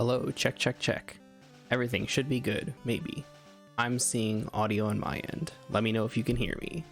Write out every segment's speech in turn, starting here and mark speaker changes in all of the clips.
Speaker 1: Hello, check, check, check. Everything should be good, maybe. I'm seeing audio on my end. Let me know if you can hear me.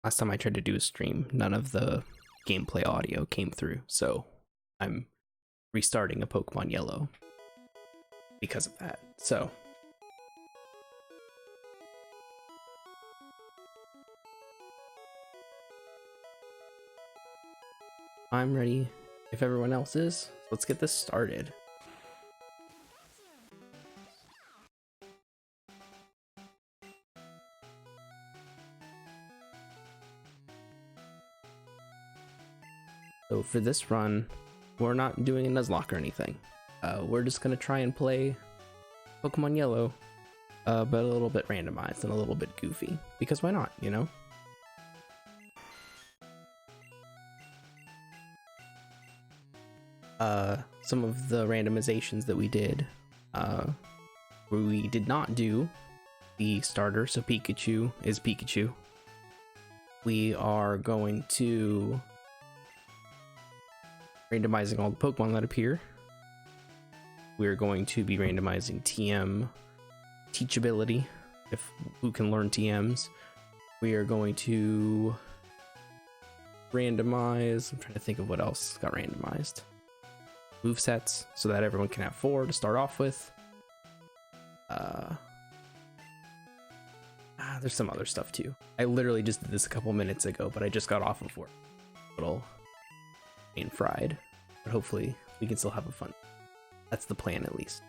Speaker 1: Last time I tried to do a stream, none of the gameplay audio came through, so I'm restarting a Pokemon Yellow because of that. So I'm ready if everyone else is. Let's get this started. So for this run, we're not doing a Nuzlocke or anything. We're just gonna try and play Pokemon Yellow, but a little bit randomized and a little bit goofy. Because why not, you know? Some of the randomizations that we did not do the starter, so Pikachu is Pikachu. We are going to randomizing all the Pokemon that appear. We're going to be randomizing TM teachability, if who can learn TMs. We are going to randomize, I'm trying to think of what else got randomized. Movesets, so that everyone can have 4 to start off with. There's some other stuff too. I literally just did this a couple minutes ago, but I just got off of work. Little brain fried, but hopefully we can still have a fun. That's the plan, at least.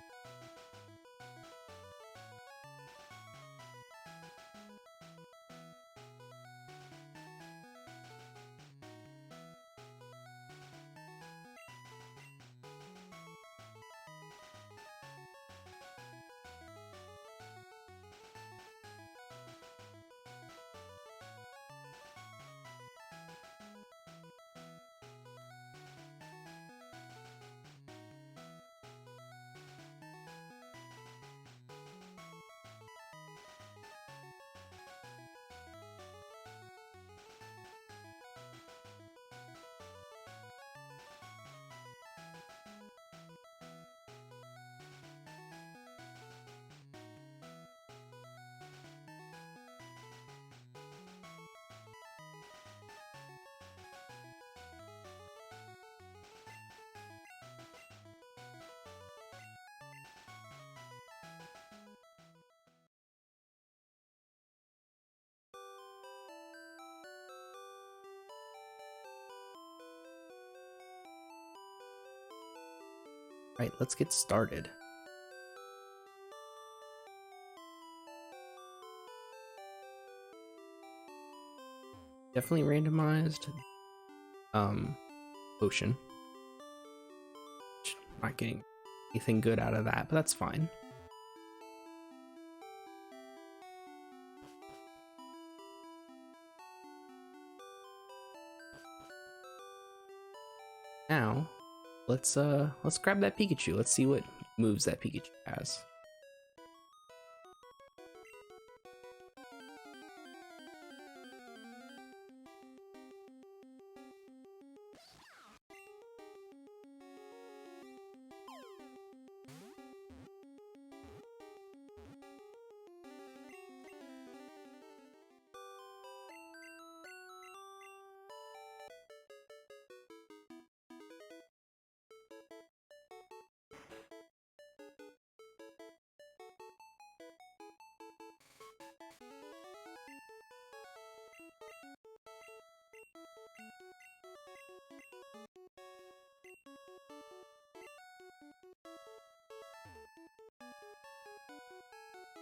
Speaker 1: Right, let's get started. Definitely randomized. Potion. Not getting anything good out of that, but that's fine. Now, let's grab that Pikachu. Let's see what moves that Pikachu has.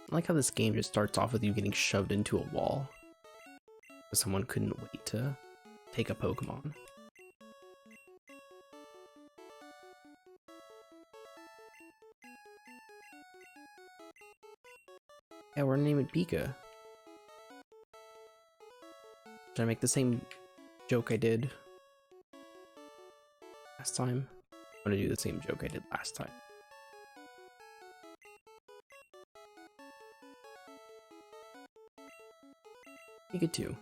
Speaker 1: I like how this game just starts off with you getting shoved into a wall. Someone couldn't wait to take a Pokemon. Yeah, we're gonna name it Pika. Should I make the same joke I did last time? I'm gonna do the same joke I did last time. Pika 2.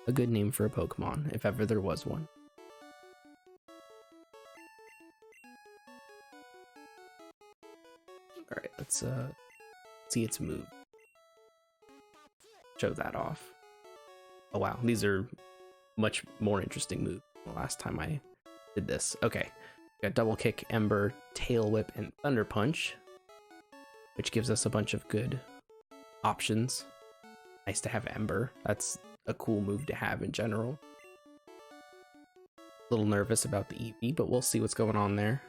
Speaker 1: A good name for a Pokemon, if ever there was one. Alright, let's see its move. Show that off. Oh wow, these are much more interesting moves than the last time I did this. Okay, got Double Kick, Ember, Tail Whip, and Thunder Punch, which gives us a bunch of good options. Nice to have Ember. That's a cool move to have in general. A little nervous about the EV, but we'll see what's going on there.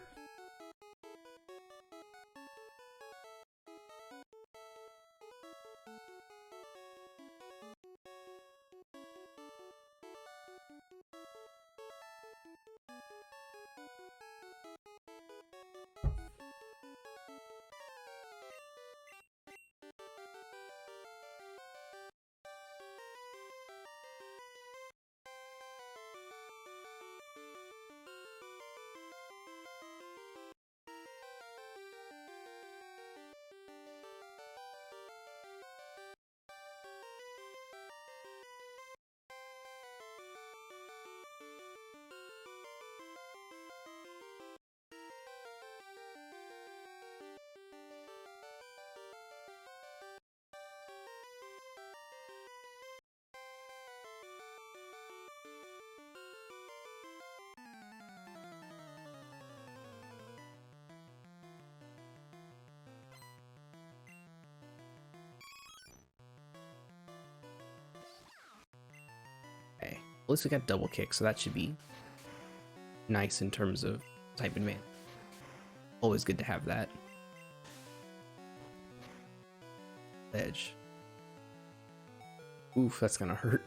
Speaker 1: Okay, at least we got Double Kick, so that should be nice in terms of type advantage. Always good to have that. Edge. Oof, that's gonna hurt.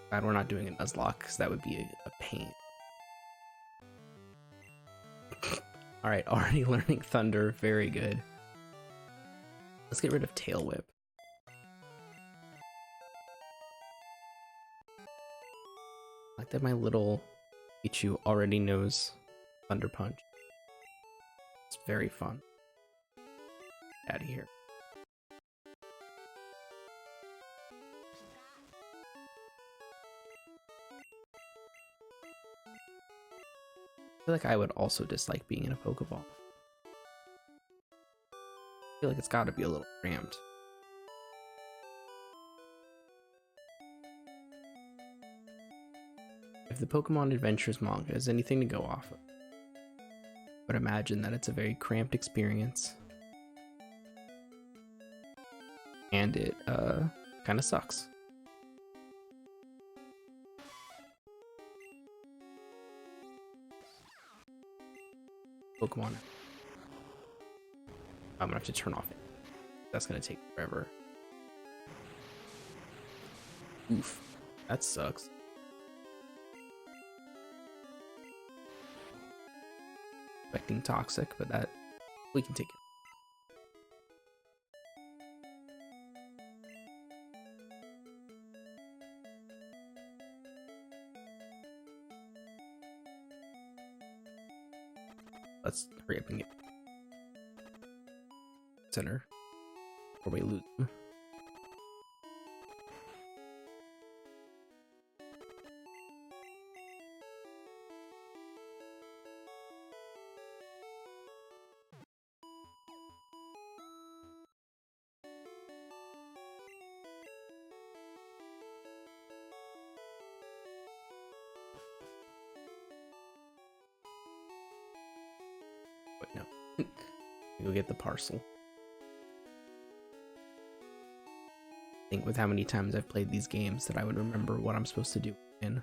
Speaker 1: Glad we're not doing a Nuzlocke, because that would be a pain. Alright, already learning Thunder, very good. Let's get rid of Tail Whip. I like that my little Pichu already knows Thunder Punch. It's very fun. Out of here. I feel like I would also dislike being in a Pokeball. I feel like it's gotta be a little cramped. If the Pokemon Adventures manga is anything to go off of, but imagine that it's a very cramped experience. And it kind of sucks. Pokemon. I'm gonna have to turn off it. That's gonna take forever. Oof, that sucks. Expecting toxic, but that we can take it. Let's hurry up and get center before we lose them. Wait, no. Go get the parcel. Think with how many times I've played these games that I would remember what I'm supposed to do in.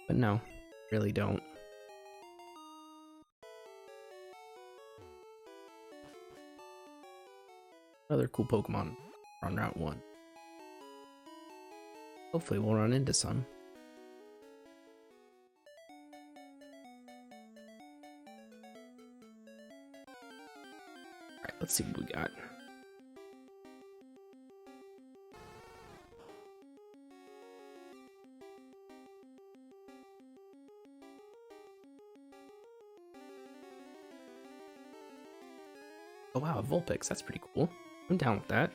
Speaker 1: But no, really don't. Another cool Pokemon on Route 1. Hopefully we'll run into some. Alright, let's see what we got. Oh wow, a Vulpix, that's pretty cool. I'm down with that.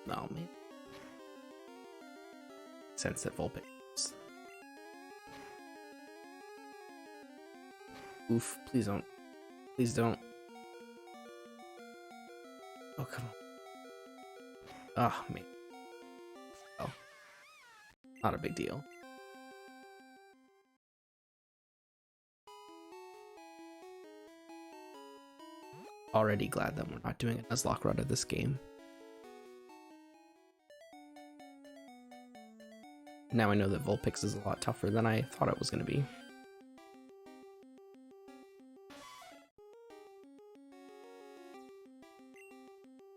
Speaker 1: Oh man. Sense that Vulpix. Oof, please don't. Please don't. Oh, come on. Oh, man. Oh. Not a big deal. Already glad that we're not doing a Nuzlocke run of this game. Now I know that Vulpix is a lot tougher than I thought it was going to be.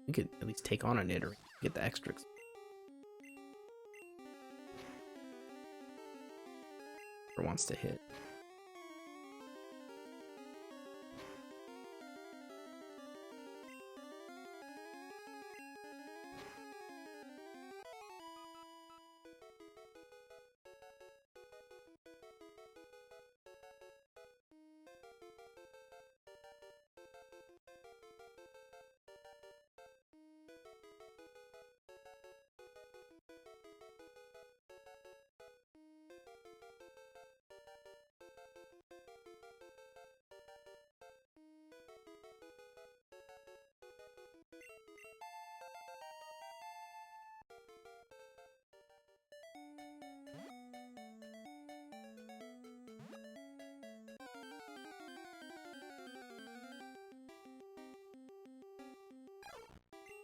Speaker 1: We could at least take on a Nidoran, get the extra. Or wants to hit.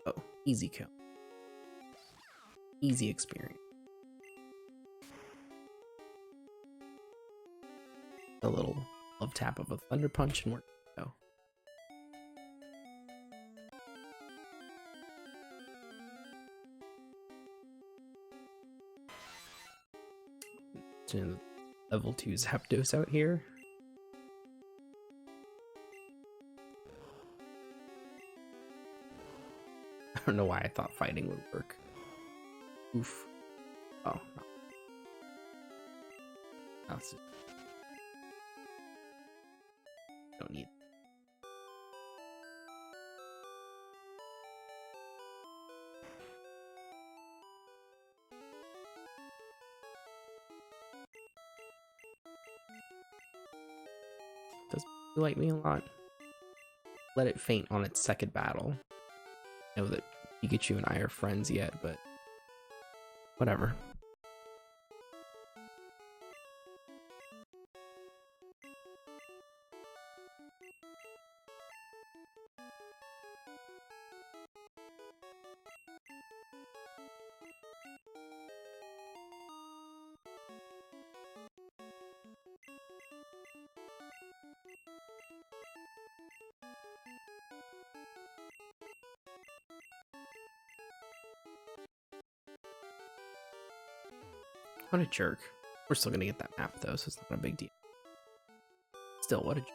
Speaker 1: Oh, easy kill. Easy experience. A little love tap of a Thunder Punch and we're go. Level 2 Zapdos out here. I don't know why I thought fighting would work. Oof. Oh, no. That's just... Don't need. Does like me a lot. Let it faint on its second battle. I know that Pikachu and I are friends yet, but whatever. What a jerk. We're still gonna get that map though, so it's not a big deal. Still, what a jerk.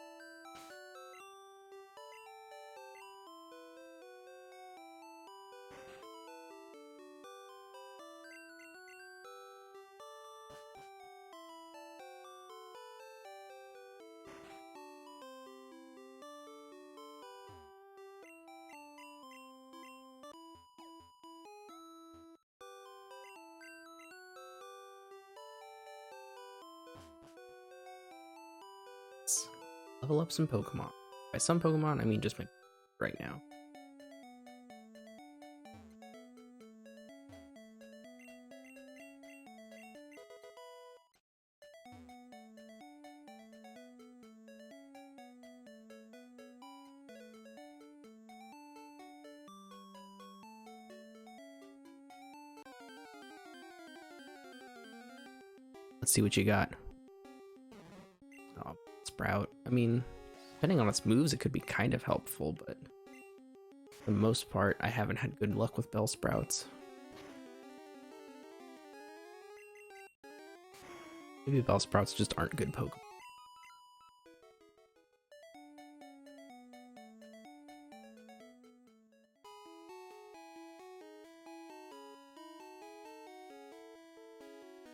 Speaker 1: Level up some Pokemon. By some Pokemon, I mean just my right now. Let's see what you got. Oh, Sprout. I mean, depending on its moves, it could be kind of helpful, but for the most part, I haven't had good luck with Bellsprouts. Maybe Bellsprouts just aren't good Pokemon.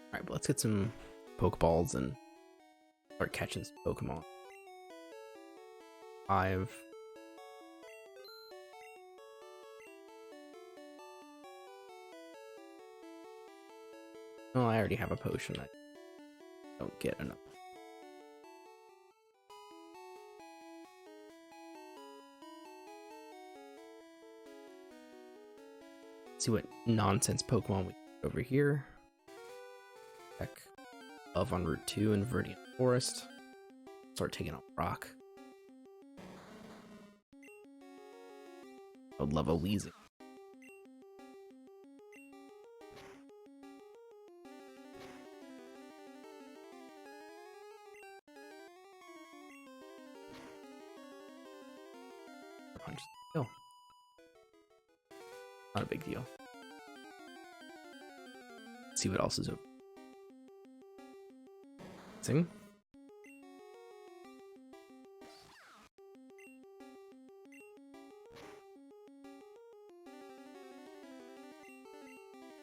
Speaker 1: Alright, but let's get some Pokeballs and start catching some Pokemon. 5. Oh, I already have a potion. I don't get enough. Let's see what nonsense Pokemon we get over here. Check Love on Route 2 in Viridian Forest. Start taking out rock. I would love a Weezing. Punch. Oh. Not a big deal. Let's see what else is over. Sing.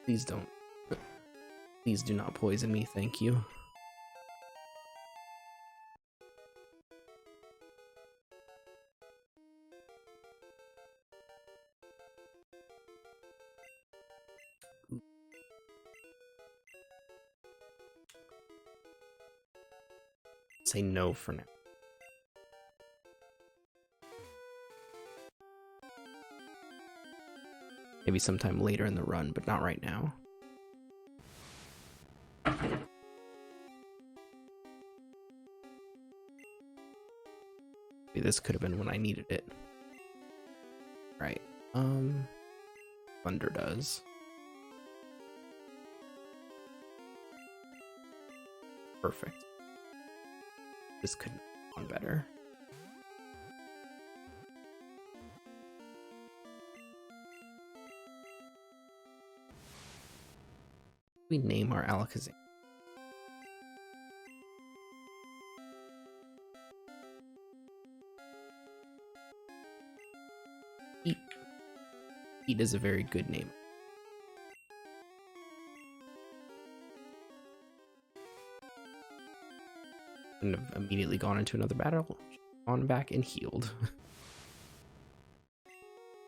Speaker 1: Please don't. Please do not poison me, thank you. Say no for now. Maybe sometime later in the run, but not right now. Maybe this could have been when I needed it. Right. Thunder does. Perfect. This couldn't have gone better. We name our Alakazam. Heat. Heat is a very good name. And have immediately gone into another battle, gone back and healed.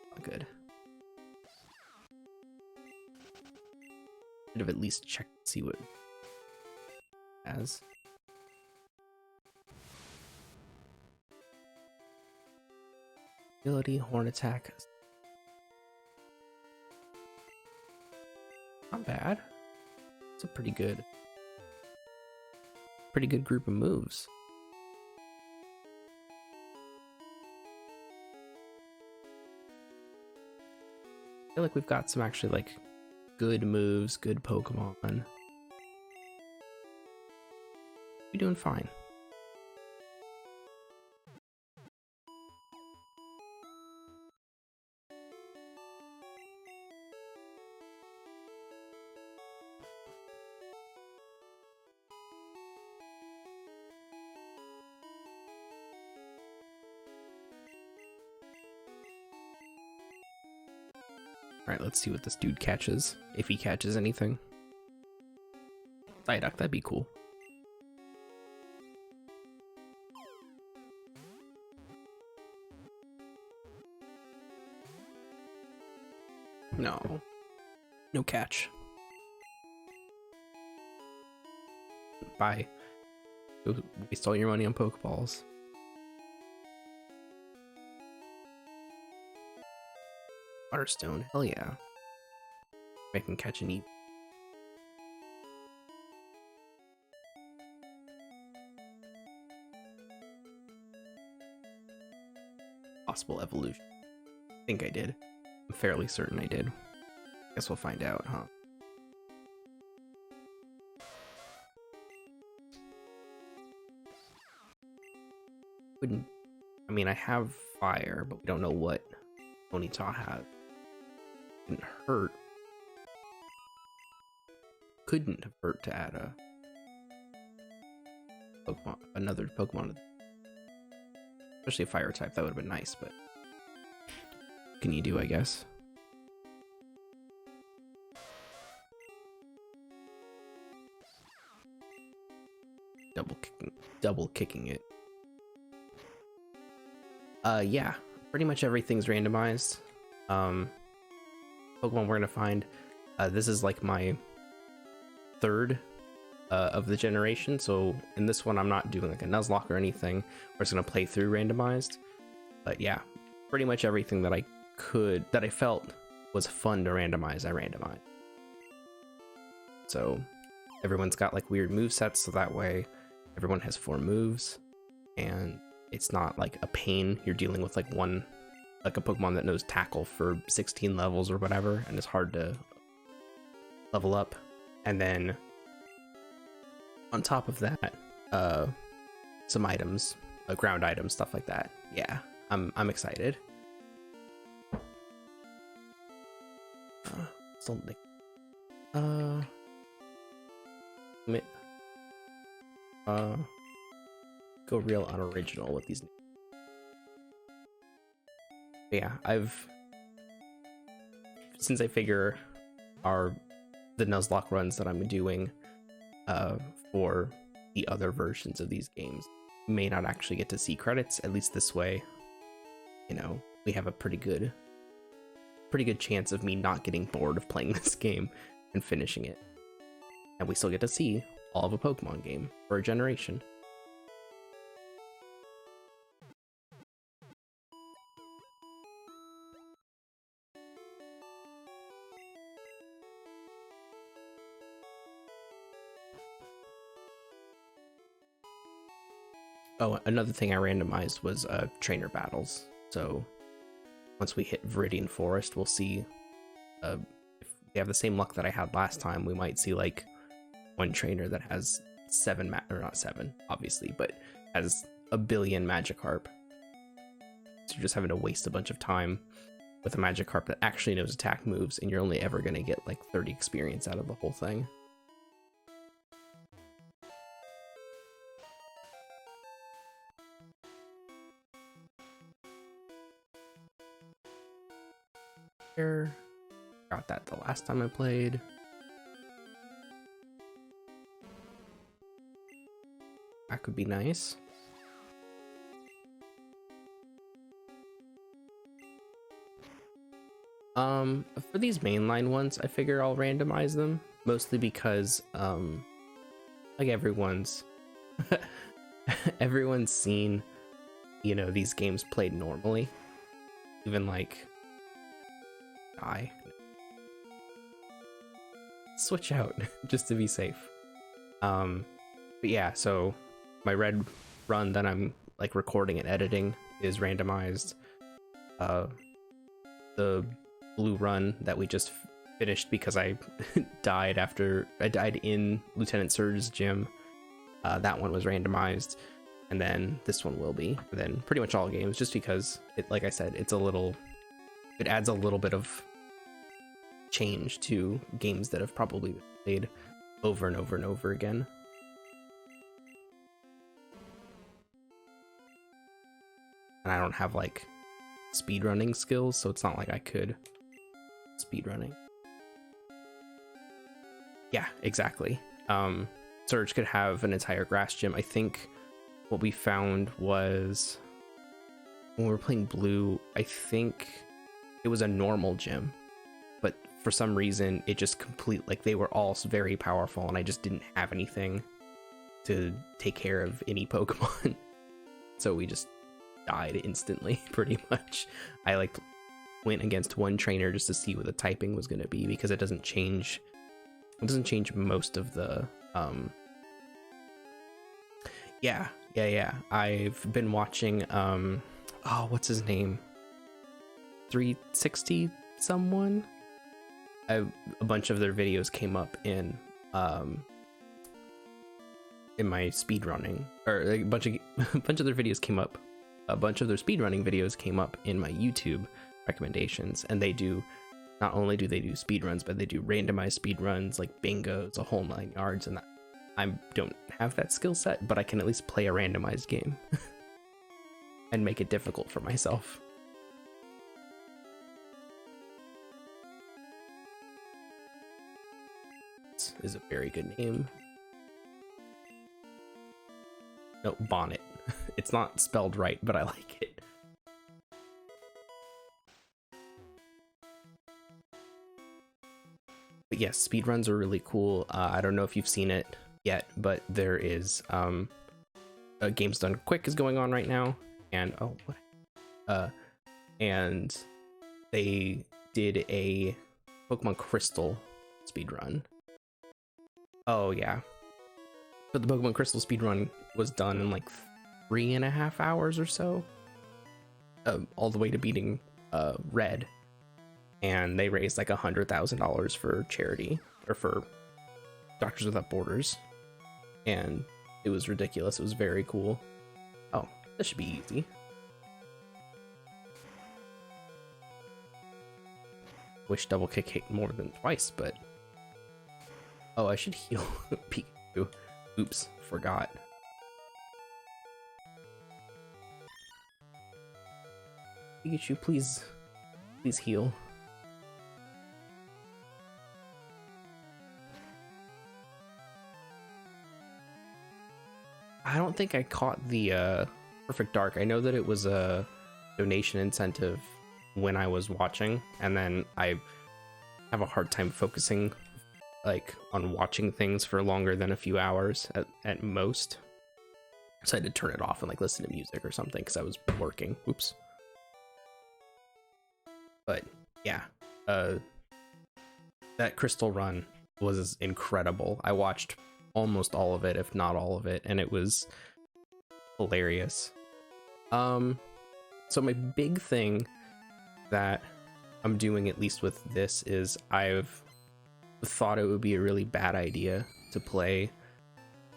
Speaker 1: Not good. Should have at least checked to see what it has. Ability, Horn Attack. Not bad. It's a pretty good group of moves. I feel like we've got some actually like good moves, good Pokemon. We're doing fine. Alright, let's see what this dude catches. If he catches anything. Psyduck, that'd be cool. No. No catch. Bye. Go waste all your money on Pokeballs. Waterstone, hell yeah. I can catch and eat. Possible evolution. I think I did. I'm fairly certain I did. Guess we'll find out, huh? wouldn't. I mean, I have fire, but we don't know what Ponyta has. Couldn't hurt. Couldn't have hurt to add a Pokemon, another Pokemon. Especially a fire type, that would have been nice, but what can you do, I guess? Double kicking it. Yeah, pretty much everything's randomized. Pokemon we're gonna find. This is like my third of the generation, so in this one I'm not doing like a Nuzlocke or anything. We're just gonna play through randomized. But yeah, pretty much everything that I felt was fun to randomize, I randomized. So everyone's got like weird movesets, so that way everyone has 4 moves, and it's not like a pain. You're dealing with like a Pokemon that knows Tackle for 16 levels or whatever, and it's hard to level up. And then on top of that, some items, ground items, stuff like that. Yeah, I'm excited. Something. Go real unoriginal with these. Yeah, since I figure the Nuzlocke runs that I'm doing for the other versions of these games may not actually get to see credits, at least this way, you know, we have a pretty good chance of me not getting bored of playing this game and finishing it, and we still get to see all of a Pokemon game for a generation. Oh, another thing I randomized was trainer battles. So once we hit Viridian Forest, we'll see if they have the same luck that I had last time. We might see like one trainer that has 7 or not 7 obviously, but has a billion Magikarp. So you're just having to waste a bunch of time with a Magikarp that actually knows attack moves, and you're only ever going to get like 30 experience out of the whole thing. Got that the last time I played. That could be nice. For these mainline ones, I figure I'll randomize them, mostly because like everyone's seen, you know, these games played normally. Even like switch out just to be safe. But yeah, so my red run that I'm like recording and editing is randomized. The blue run that we just finished because I died in Lieutenant Surge's gym, that one was randomized, and then this one will be. And then pretty much all games, just because it, like I said, it adds a little bit of change to games that have probably been played over and over and over again. And I don't have like speedrunning skills, so it's not like I could speedrunning. Yeah, exactly. Surge could have an entire grass gym. I think what we found was when we were playing blue, I think it was a normal gym, but for some reason it just like they were all very powerful, and I just didn't have anything to take care of any Pokemon. So we just died instantly, pretty much. I like went against one trainer just to see what the typing was going to be, because it doesn't change most of the yeah. I've been watching oh, what's his name, 360 someone. A bunch of their videos came up in my speed running, or like a bunch of their videos came up a bunch of their speedrunning videos came up in my YouTube recommendations, and they do, not only do they do speedruns, but they do randomized speedruns like bingos, a whole 9 yards, and that, I don't have that skill set, but I can at least play a randomized game and make it difficult for myself. This is a very good name. No, Bonnet. It's not spelled right, but I like it. But yes, speedruns are really cool. I don't know if you've seen it yet, but there is Games Done Quick is going on right now, and and they did a Pokemon Crystal speedrun. Oh yeah, but the Pokemon Crystal speedrun was done in like 3.5 hours or so, all the way to beating Red, and they raised like $100,000 for charity, or for Doctors Without Borders, and it was ridiculous. It was very cool. Oh, that should be easy. Wish double kick hit more than twice, but oh, I should heal Pikachu. Oops, forgot. Pikachu, please heal. I don't think I caught the Perfect Dark. I know that it was a donation incentive when I was watching, and then I have a hard time focusing like on watching things for longer than a few hours at most. So I had to turn it off and like listen to music or something because I was working. Oops. But yeah, that Crystal run was incredible. I watched almost all of it, if not all of it, and it was hilarious. So my big thing that I'm doing, at least with this, is I've thought it would be a really bad idea to play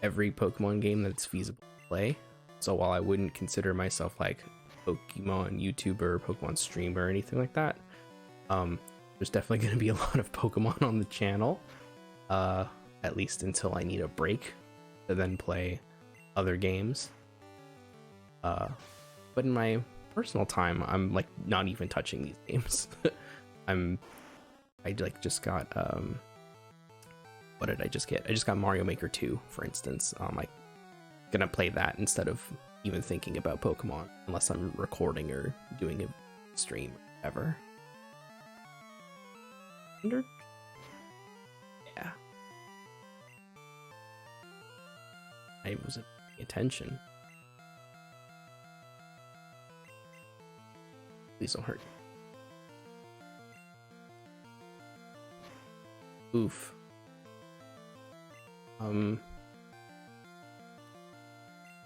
Speaker 1: every Pokemon game that's feasible to play. So while I wouldn't consider myself like Pokemon YouTuber, Pokemon streamer, or anything like that, there's definitely going to be a lot of Pokemon on the channel, at least until I need a break to then play other games. But in my personal time, I'm like not even touching these games. I like just got what did I just get? I just got Mario Maker 2, for instance. I'm like gonna play that instead of even thinking about Pokemon, unless I'm recording or doing a stream or whatever. Yeah. I wasn't paying attention. Please don't hurt. Oof.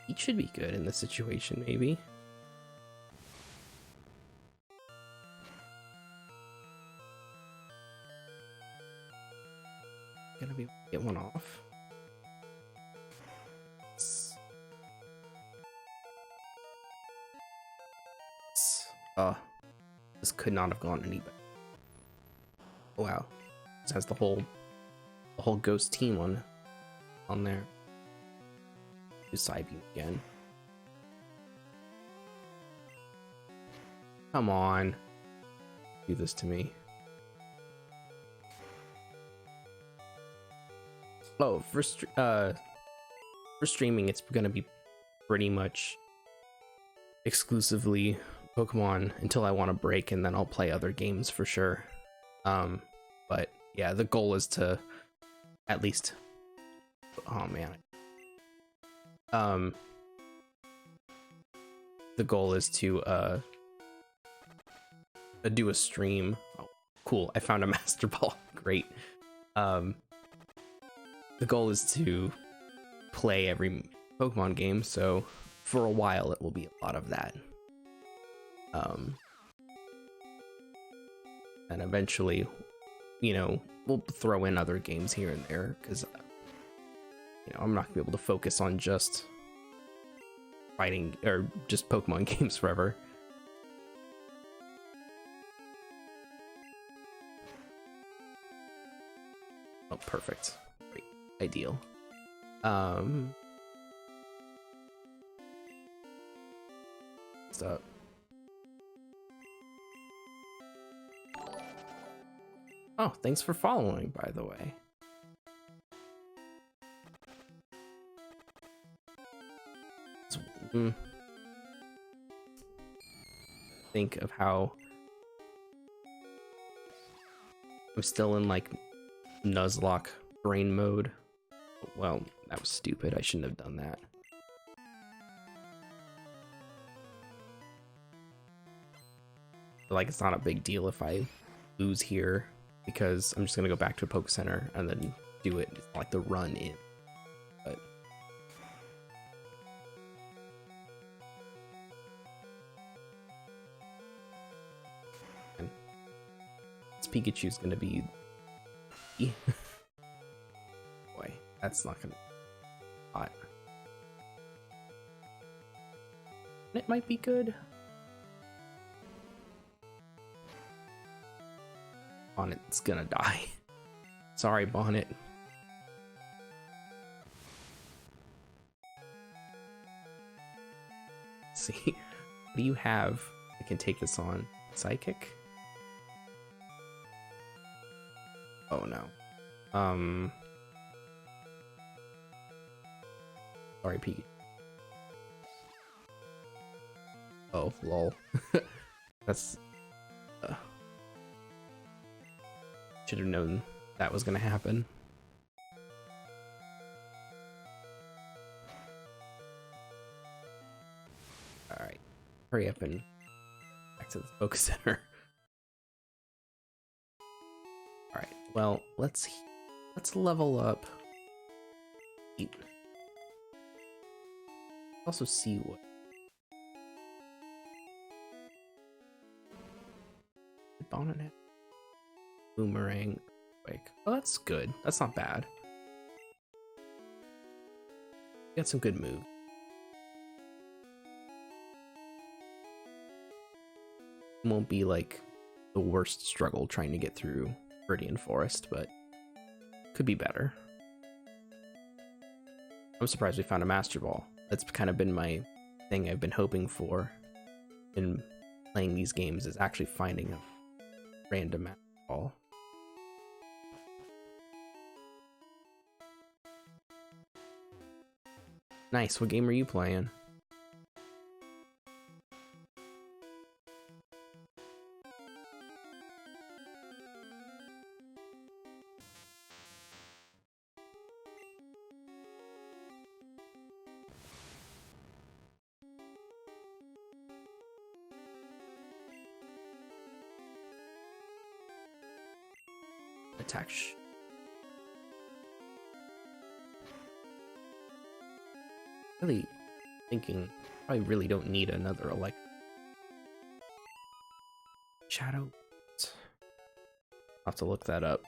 Speaker 1: He should be good in this situation, maybe. Gonna be get one off. This could not have gone any better. Wow, this has the whole ghost team on there. Do side beam again. Come on, do this to me. Oh, for streaming, it's gonna be pretty much exclusively Pokemon until I want to break, and then I'll play other games for sure. But yeah, the goal is to at least, oh man, the goal is to do a stream. Oh, cool, I found a Master Ball. Great. The goal is to play every Pokemon game, so for a while it will be a lot of that. And eventually, you know, we'll throw in other games here and there, because, you know, I'm not gonna be able to focus on just fighting or just Pokemon games forever. Oh, perfect. Great. Ideal. What's up? Oh, thanks for following, by the way. Think of how I'm still in like Nuzlocke brain mode. Well, that was stupid. I shouldn't have done that. Like, it's not a big deal if I lose here because I'm just gonna go back to a Poke Center and then do it. It's like the run in. But and this Pikachu's gonna be boy, that's not gonna be hot. It might be good. Bonnet's gonna die. Sorry, Bonnet. See, what do you have that can take this on? Psychic? Oh no. Sorry, Pete. Oh, lol. That's should have known that was gonna happen. All right, hurry up and back to the Focus Center. All right, well, let's level up. Also see what did Bonnet have? Boomerang, like, oh, that's good. That's not bad. Got some good moves. Won't be like the worst struggle trying to get through Viridian Forest, but could be better. I'm surprised we found a Master Ball. That's kind of been my thing I've been hoping for in playing these games, is actually finding a random Master Ball. Nice. What game are you playing? Attack. Really thinking, I really don't need another Shadow. I'll have to look that up.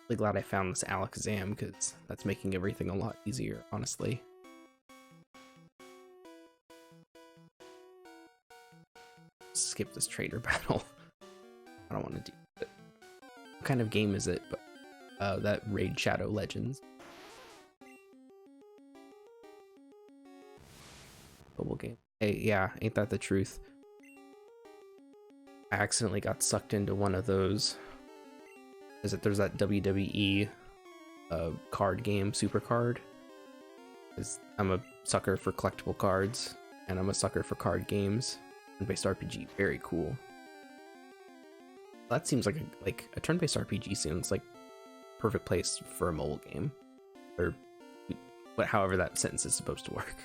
Speaker 1: Really glad I found this Alakazam, because that's making everything a lot easier, honestly. Skip this trader battle. I don't want to do it. What kind of game is it? But that Raid Shadow Legends. Mobile game. Hey, yeah, ain't that the truth? I accidentally got sucked into one of those. There's that WWE card game, Super Card. I'm a sucker for collectible cards, and I'm a sucker for card games. Turn-based RPG, very cool. That seems like a turn-based RPG seems like perfect place for a mobile game, or however that sentence is supposed to work.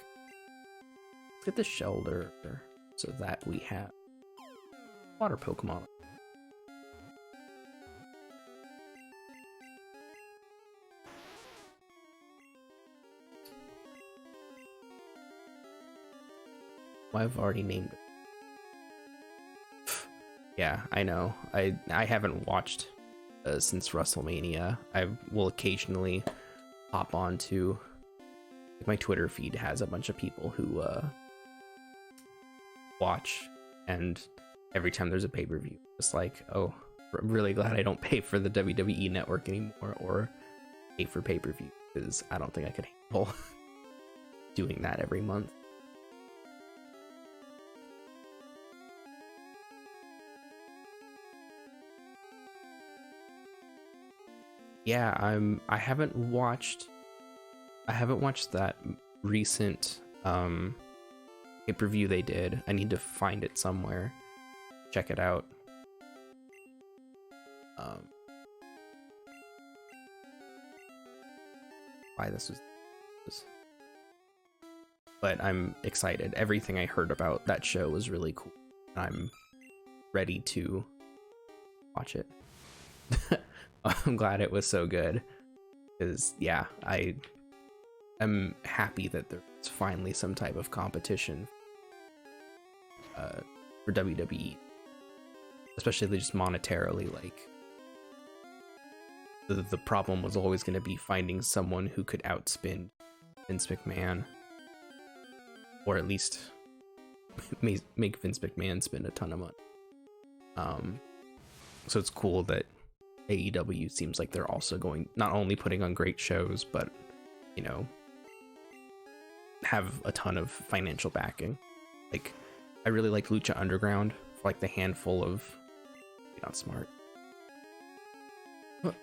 Speaker 1: Let's get the shelter so that we have water Pokemon. Well, I've already named it. Yeah, I know. I haven't watched since WrestleMania. I will occasionally hop onto my Twitter feed has a bunch of people who watch, and every time there's a pay-per-view, it's like, oh, I'm really glad I don't pay for the WWE network anymore or pay for pay-per-view, because I don't think I could handle doing that every month. Yeah, I haven't watched that recent pay-per-view they did. I need to find it somewhere, check it out. Why this was, but I'm excited. Everything I heard about that show was really cool. I'm ready to watch it. I'm glad it was so good, because yeah, I'm happy that there's finally some type of competition for WWE, especially just monetarily. Like, the problem was always going to be finding someone who could outspin Vince McMahon, or at least make Vince McMahon spend a ton of money. So it's cool that AEW seems like they're also going, not only putting on great shows, but, you know, have a ton of financial backing. Like, I really like Lucha Underground for like the handful of, not smart. What?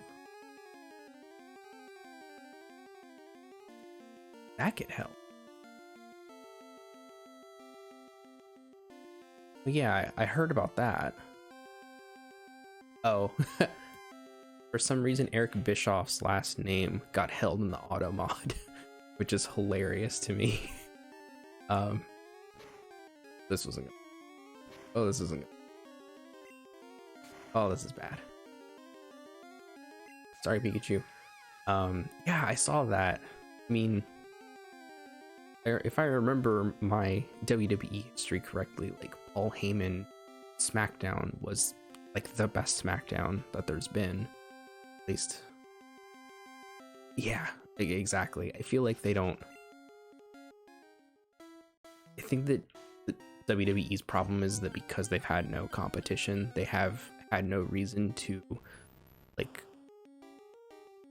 Speaker 1: That could help. But yeah, I heard about that. Oh, for some reason, Eric Bischoff's last name got held in the auto mod, which is hilarious to me. This wasn't good. Oh, this isn't good. Oh, this is bad. Sorry, Pikachu. Yeah, I saw that. I mean, if I remember my WWE history correctly, like, Paul Heyman SmackDown was like the best SmackDown that there's been. At least, yeah, exactly. I feel like they don't. I think that the WWE's problem is that because they've had no competition, they have had no reason to, like,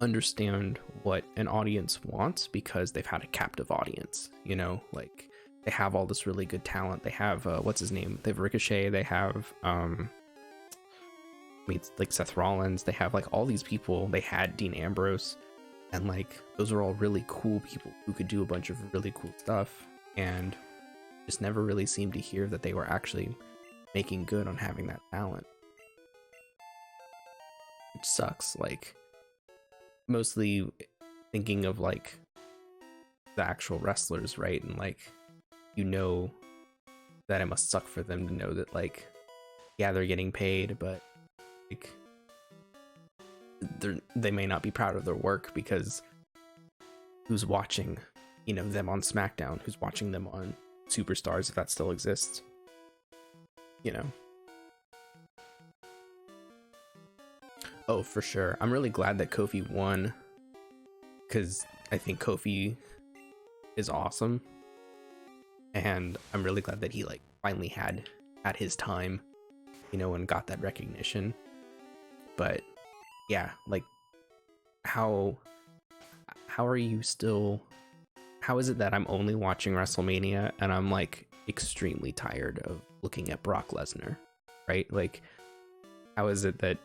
Speaker 1: understand what an audience wants, because they've had a captive audience, you know? Like, they have all this really good talent. They have what's his name? They have Ricochet. They have like Seth Rollins. They have like all these people. They had Dean Ambrose, and like those are all really cool people who could do a bunch of really cool stuff, and just never really seemed to hear that they were actually making good on having that talent, which sucks. Like, mostly thinking of like the actual wrestlers, right? And like, you know that it must suck for them to know that, like, yeah, they're getting paid, but like they may not be proud of their work, because who's watching, you know, them on SmackDown? Who's watching them on Superstars, if that still exists? You know. Oh, for sure. I'm really glad that Kofi won, because I think Kofi is awesome, and I'm really glad that he like finally had his time, you know, and got that recognition. But yeah, like, how are you still, how is it that I'm only watching WrestleMania and I'm like extremely tired of looking at Brock Lesnar, right? Like, how is it that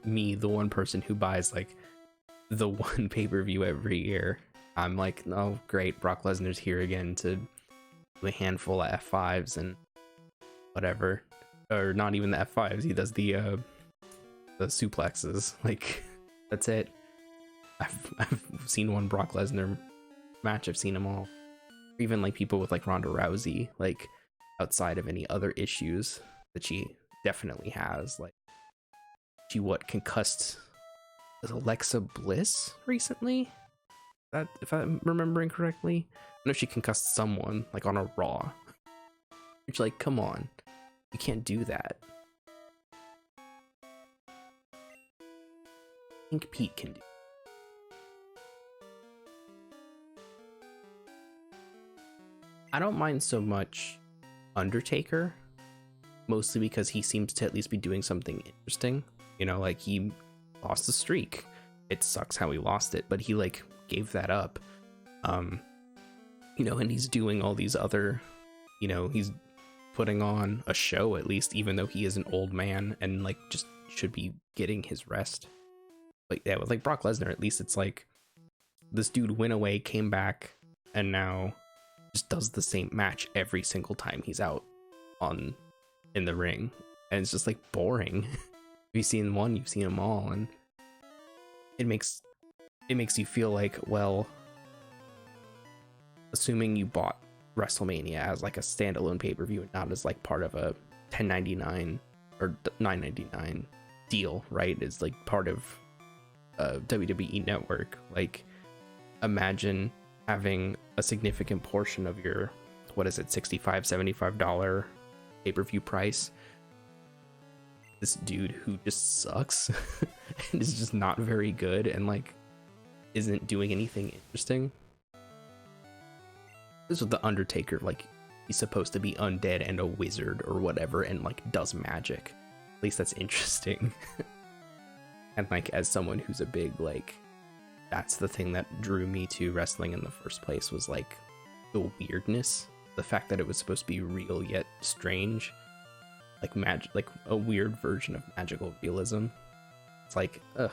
Speaker 1: me, the one person who buys like the one pay-per-view every year, I'm like, oh great, Brock Lesnar's here again to do a handful of F5s and whatever, or not even the F5s, he does the suplexes. Like, that's it. I've seen one Brock Lesnar match, I've seen them all. Even like people with like Ronda Rousey, like outside of any other issues that she definitely has, like she concussed Alexa Bliss recently, that, if I'm remembering correctly. I know she concussed someone like on a Raw, which, like, come on, you can't do that. I think Pete can do. I don't mind so much Undertaker, mostly because he seems to at least be doing something interesting. You know, like he lost the streak. It sucks how he lost it, but he like gave that up. You know, and he's doing all these other, you know, he's putting on a show at least, even though he is an old man and like just should be getting his rest. But yeah, with like Brock Lesnar, at least it's like this dude went away, came back, and now just does the same match every single time he's out in the ring, and it's just like boring. You've seen one, you've seen them all, and it makes you feel like, well, assuming you bought WrestleMania as like a standalone pay-per-view and not as like part of a 1099 or 999 deal, right? It's like part of a WWE network. Like, imagine having a significant portion of your, what is it, $65-$75 pay-per-view price, this dude who just sucks and is just not very good and like isn't doing anything interesting. This was the Undertaker, like he's supposed to be undead and a wizard or whatever and like does magic. At least that's interesting. And like as someone who's a big, like, that's the thing that drew me to wrestling in the first place, was like the weirdness, the fact that it was supposed to be real yet strange, like magic, like a weird version of magical realism. It's like, ugh.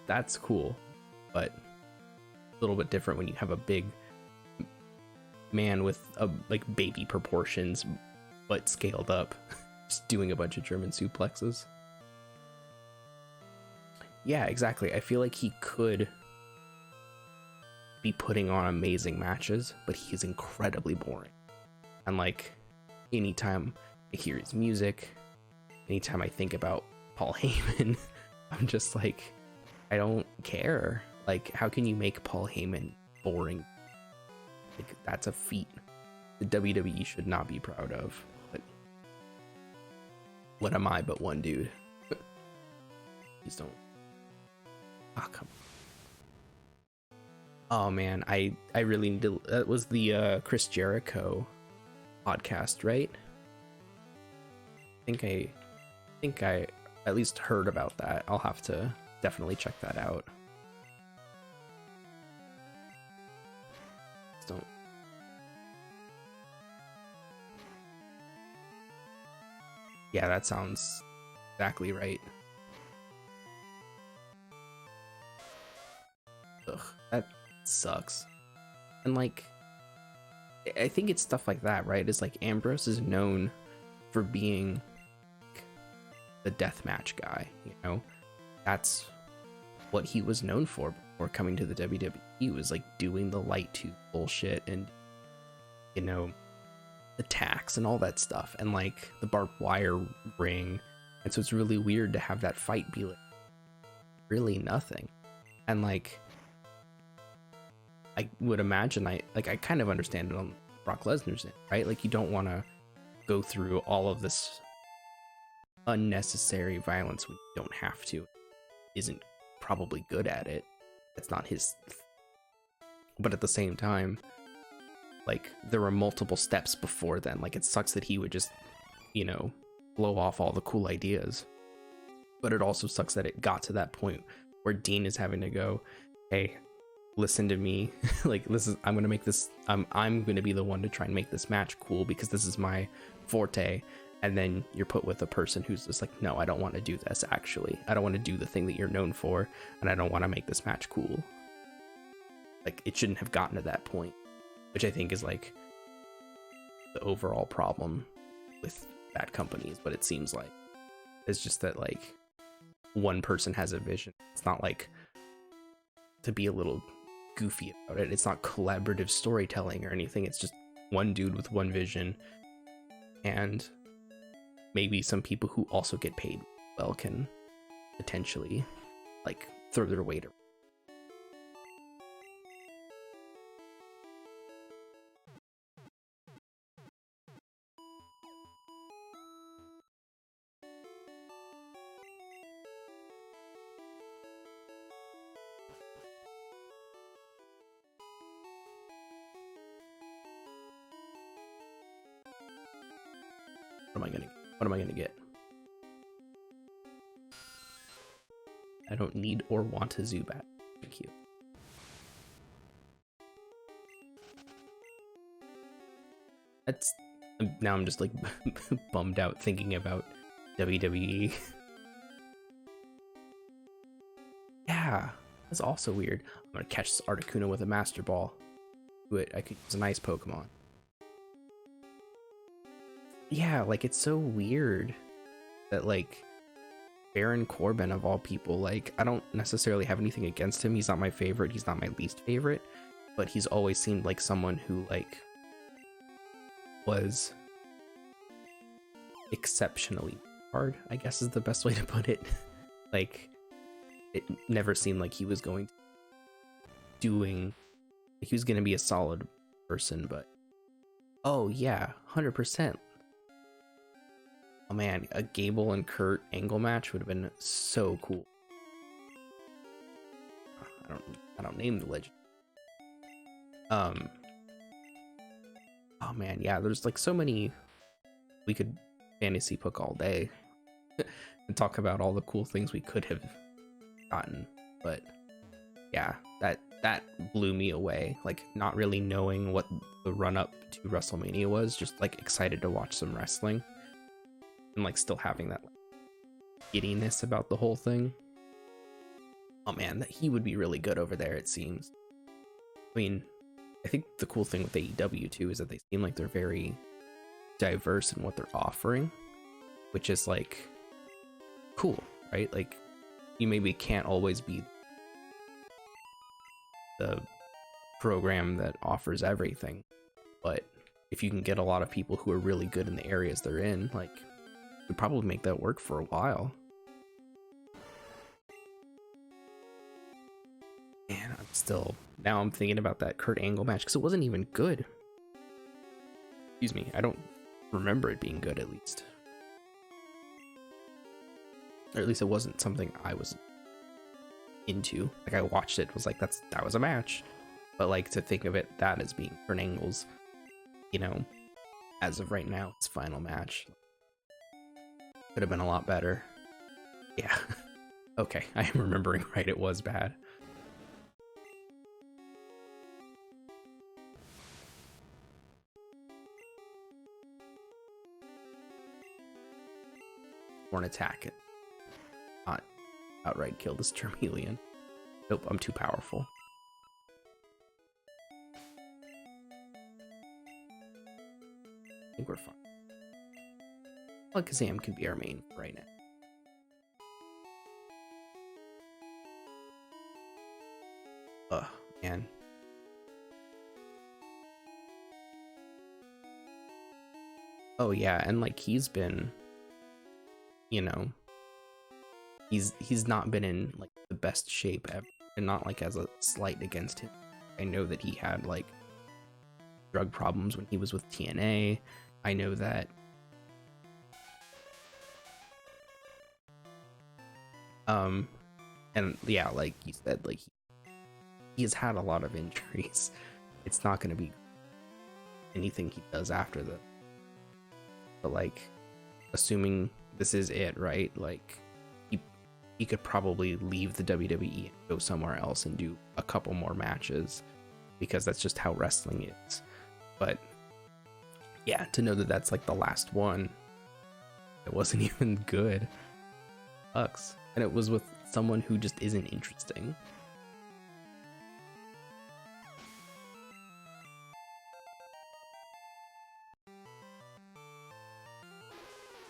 Speaker 1: That's cool, but a little bit different when you have a big man with a like baby proportions but scaled up just doing a bunch of German suplexes. Yeah, exactly. I feel like he could be putting on amazing matches, but he's incredibly boring. And like anytime I hear his music, anytime I think about Paul Heyman, I'm just like, I don't care. Like, how can you make Paul Heyman boring? Like, that's a feat the WWE should not be proud of. But what am I but one dude? Please don't. Oh, come on. Oh man, I really need to, that was the Chris Jericho podcast, right? I think I at least heard about that. I'll have to definitely check that out. Don't. Yeah, that sounds exactly right. Ugh, that sucks. And like, I think it's stuff like that, right? It's like Ambrose is known for being the deathmatch guy, you know? That's what he was known for before coming to the WWE. He was like doing the light tube bullshit and, you know, the tax and all that stuff, and like the barbed wire ring. And so it's really weird to have that fight be like really nothing. And like, I would imagine I kind of understand it on Brock Lesnar's end, right? Like, you don't want to go through all of this unnecessary violence when you don't have to. Isn't probably good at it. That's not his. But at the same time, like, there were multiple steps before then. Like, it sucks that he would just, you know, blow off all the cool ideas. But it also sucks that it got to that point where Dean is having to go, hey, listen to me. Like, I'm gonna make this, I'm gonna be the one to try and make this match cool because this is my forte. And then you're put with a person who's just like, no, I don't want to do this. Actually, I don't want to do the thing that you're known for, and I don't want to make this match cool. Like, it shouldn't have gotten to that point, which I think is like the overall problem with bad companies. But it seems like it's just that like one person has a vision. It's not like, to be a little goofy about it, it's not collaborative storytelling or anything. It's just one dude with one vision, and maybe some people who also get paid well can potentially like throw their weight around. What am I gonna get? What am I gonna get? I don't need or want a Zubat. Thank you. That's now I'm just like bummed out thinking about WWE. Yeah, that's also weird. I'm gonna catch this Articuno with a Master Ball. Do it. I could use an ice Pokemon. Yeah, like it's so weird that like Baron Corbin of all people, like I don't necessarily have anything against him. He's not my favorite. He's not my least favorite, but he's always seemed like someone who like was exceptionally hard, I guess is the best way to put it. Like it never seemed like he was going to doing like he was going to be a solid person, but oh yeah, 100%. Oh man, a Gable and Kurt Angle match would have been so cool. I don't name the legend. Oh man, yeah, there's like so many we could fantasy book all day and talk about all the cool things we could have gotten, but yeah, that blew me away. Like not really knowing what the run up to WrestleMania was, just like excited to watch some wrestling. And like still having that like, giddiness about the whole thing. Oh man, that he would be really good over there, it seems. I mean, I think the cool thing with AEW too is that they seem like they're very diverse in what they're offering, which is like cool, right? Like you maybe can't always be the program that offers everything, but if you can get a lot of people who are really good in the areas they're in, like could probably make that work for a while. And now I'm thinking about that Kurt Angle match because it wasn't even good. Excuse me, I don't remember it being good, at least. Or at least it wasn't something I was into. Like I watched it, was like that was a match. But like to think of it that as being Kurt Angle's, you know, as of right now, its final match. Could have been a lot better. Yeah. Okay, I am remembering right, it was bad. Or an attack it. Not outright kill this Charmeleon. Nope, I'm too powerful. I think we're fine. Alakazam could be our main right now. Ugh, man. Oh yeah, and like he's been, you know, he's not been in like the best shape ever, and not like as a slight against him. I know that he had like drug problems when he was with TNA. I know that and yeah, like you said, like he has had a lot of injuries. It's not going to be anything he does after the, but like assuming this is it, right? Like he could probably leave the WWE and go somewhere else and do a couple more matches because that's just how wrestling is. But yeah, to know that that's like the last one, it wasn't even good, sucks. And it was with someone who just isn't interesting.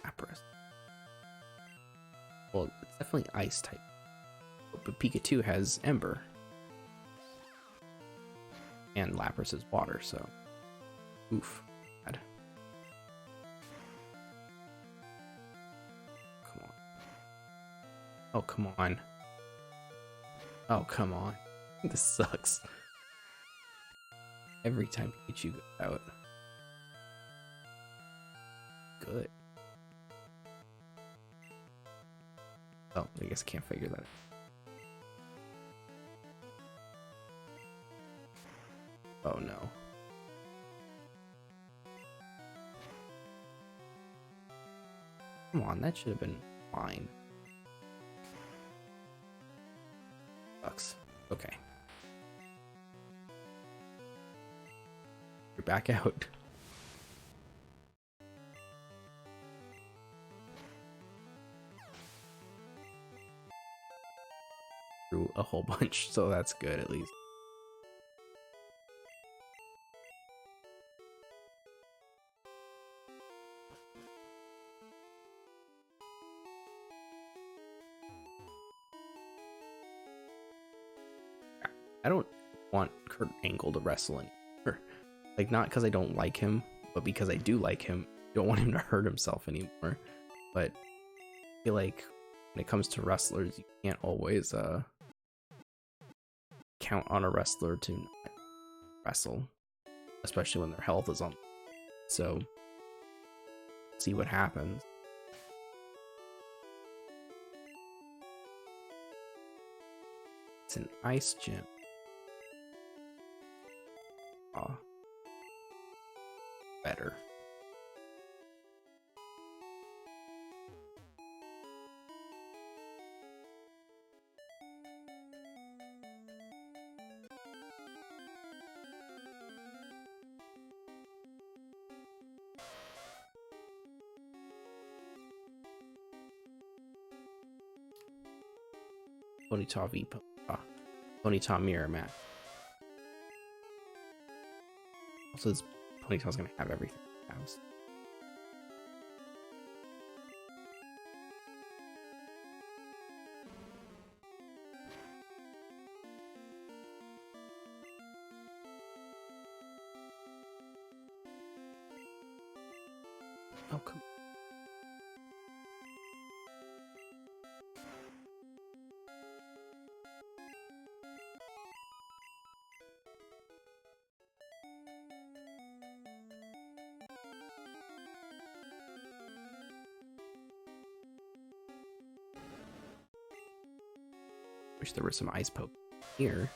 Speaker 1: Lapras. Well, it's definitely ice type, but Pikachu has Ember, and Lapras is water, so oof. Bad. Come on. Oh, come on. Oh, come on. This sucks. Every time Pikachu goes out. Good. Oh, I guess I can't figure that out. Oh no. Come on, that should have been fine. Sucks. Okay. You're back out. Through a whole bunch, so that's good at least. I don't want Kurt Angle to wrestle anymore. Like, not because I don't like him, but because I do like him. I don't want him to hurt himself anymore. But I feel like when it comes to wrestlers, you can't always count on a wrestler to not wrestle, especially when their health is on. So, see what happens. It's an ice gym. Aw. Better. Ponyta v Ponyta mirror match. Also, this Ponyta's gonna have everything it has. Oh, come on. Wish there were some ice poke here.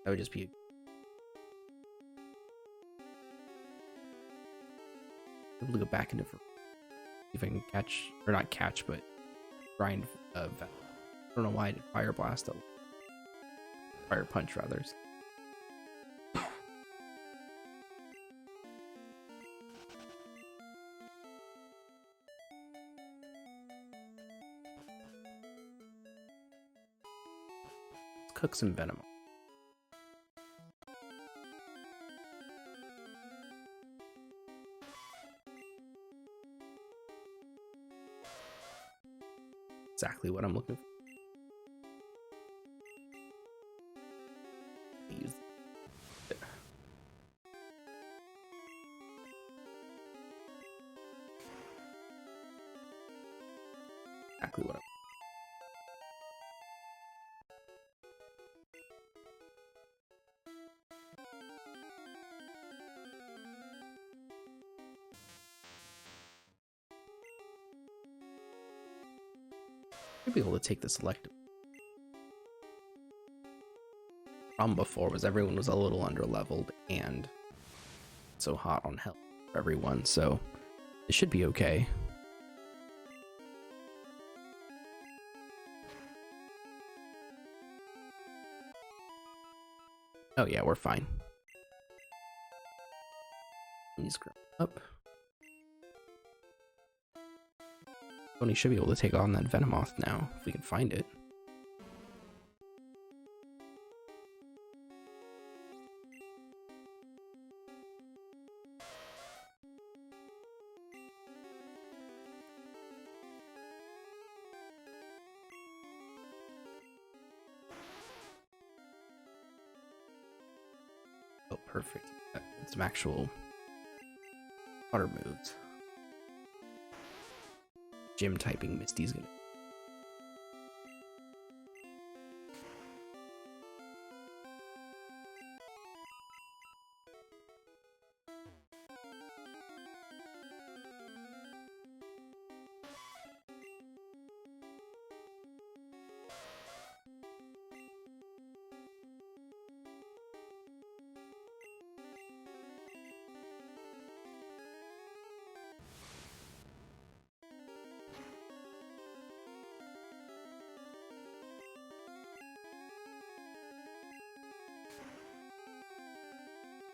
Speaker 1: That would just be able to go back into see if I can catch, or not catch, but grind. I don't know why I did fire blast though. Fire punch rather. Cook some venom. Exactly what I'm looking for. Use it. Exactly what I'm. Should be able to take the selective. Problem before was everyone was a little underleveled and so hot on health for everyone, so it should be okay. Oh yeah, we're fine. Please grow up. Tony should be able to take on that Venomoth now, if we can find it. Oh, perfect. Some actual water moves. Gym typing Misty's gonna.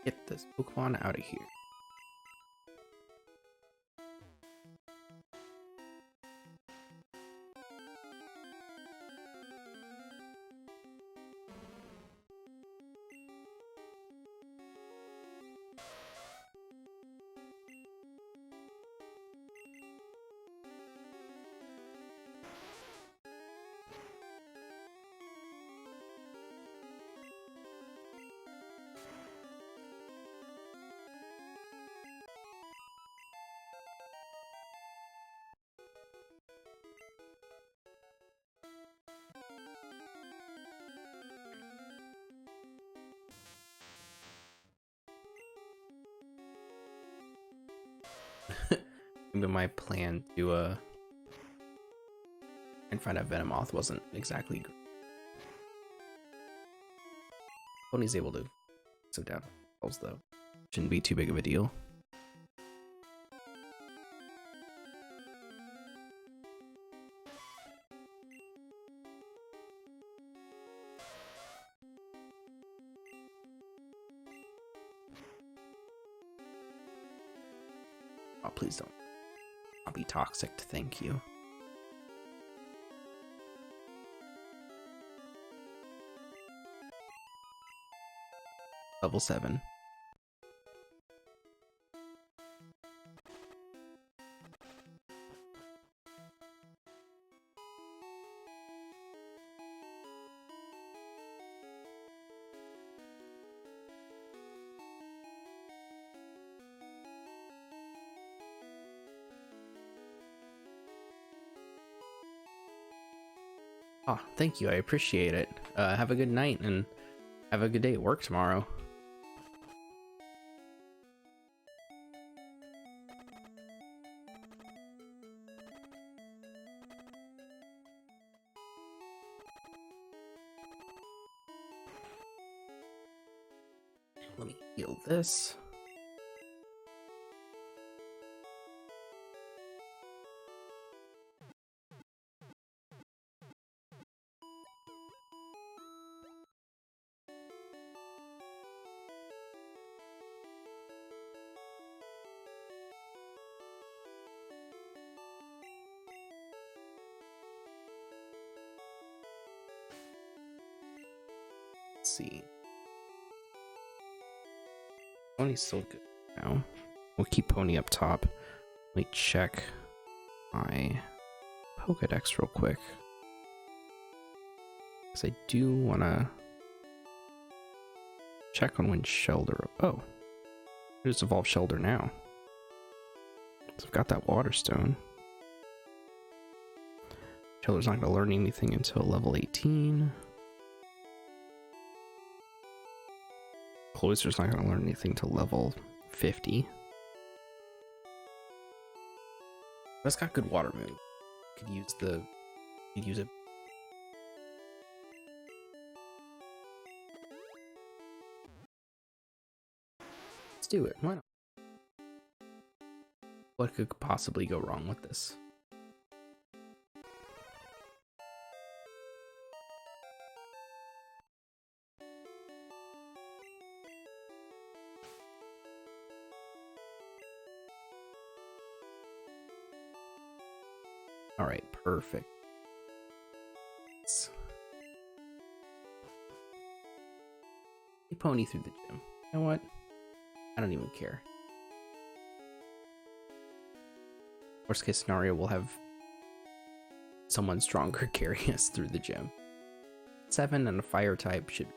Speaker 1: Get this Pokemon out of here. Maybe my plan to and find out Venomoth wasn't exactly good. Pony's able to sit down though. Shouldn't be too big of a deal. Oh, please don't. I'll be toxic, thank you. Level 7. Oh, thank you. I appreciate it. Have a good night and have a good day at work tomorrow. Let me heal this. Let's see. Pony's still good now. We'll keep Pony up top. Let me check my Pokedex real quick. Because I do want to check on when Shelder... Oh. I just evolved Shelder now. So I've got that Water Stone. Shelder's not going to learn anything until level 18. Cloyster's not going to learn anything till level 50. That's got good water move. Could use it. Let's do it. Why not? What could possibly go wrong with this? All right, perfect. Pony through the gym. You know what? I don't even care. Worst case scenario, we'll have someone stronger carry us through the gym. 7 and a fire type should be.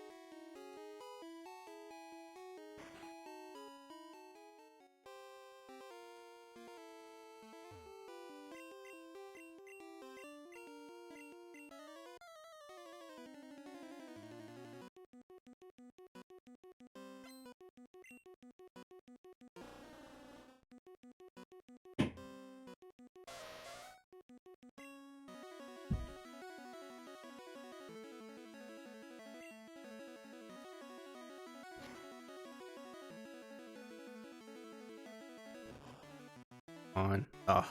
Speaker 1: On. Oh.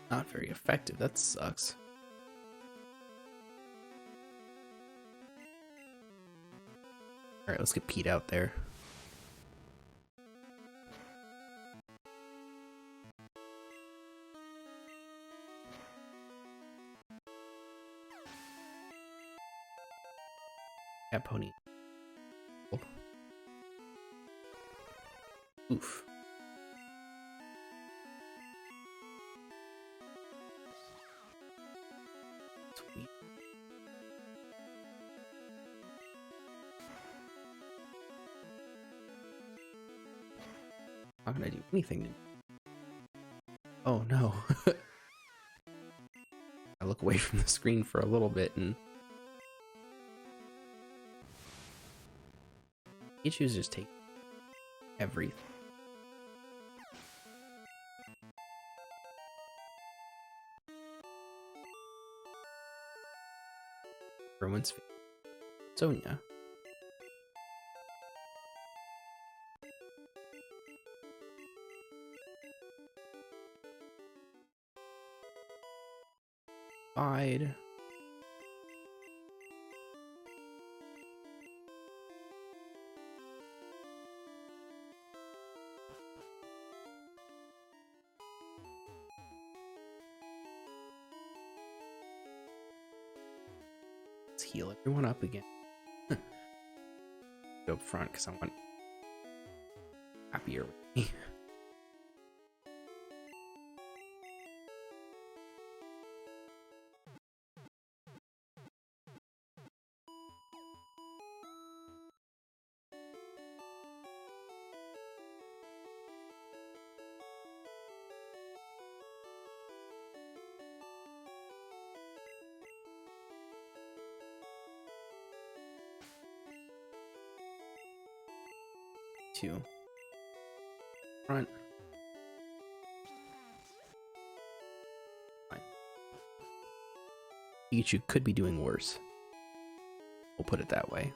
Speaker 1: Not very effective. That sucks. Alright, let's get Pete out there. Yeah, pony. Oh. Oof. Sweet. Not gonna do anything. Oh no. I look away from the screen for a little bit and Pikachu's just take everything. Everyone's Sonia. Bide. Let's heal everyone up again. Go up front because I want happier with me. Two. Front. Fine. Pikachu could be doing worse. We'll put it that way.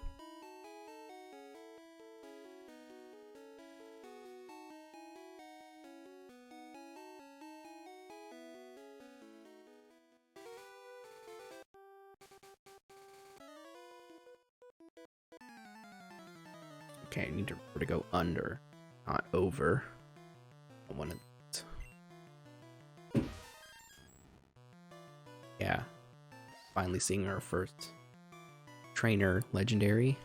Speaker 1: Okay, I need to go under, not over. One of these. Yeah. Finally seeing our first trainer legendary.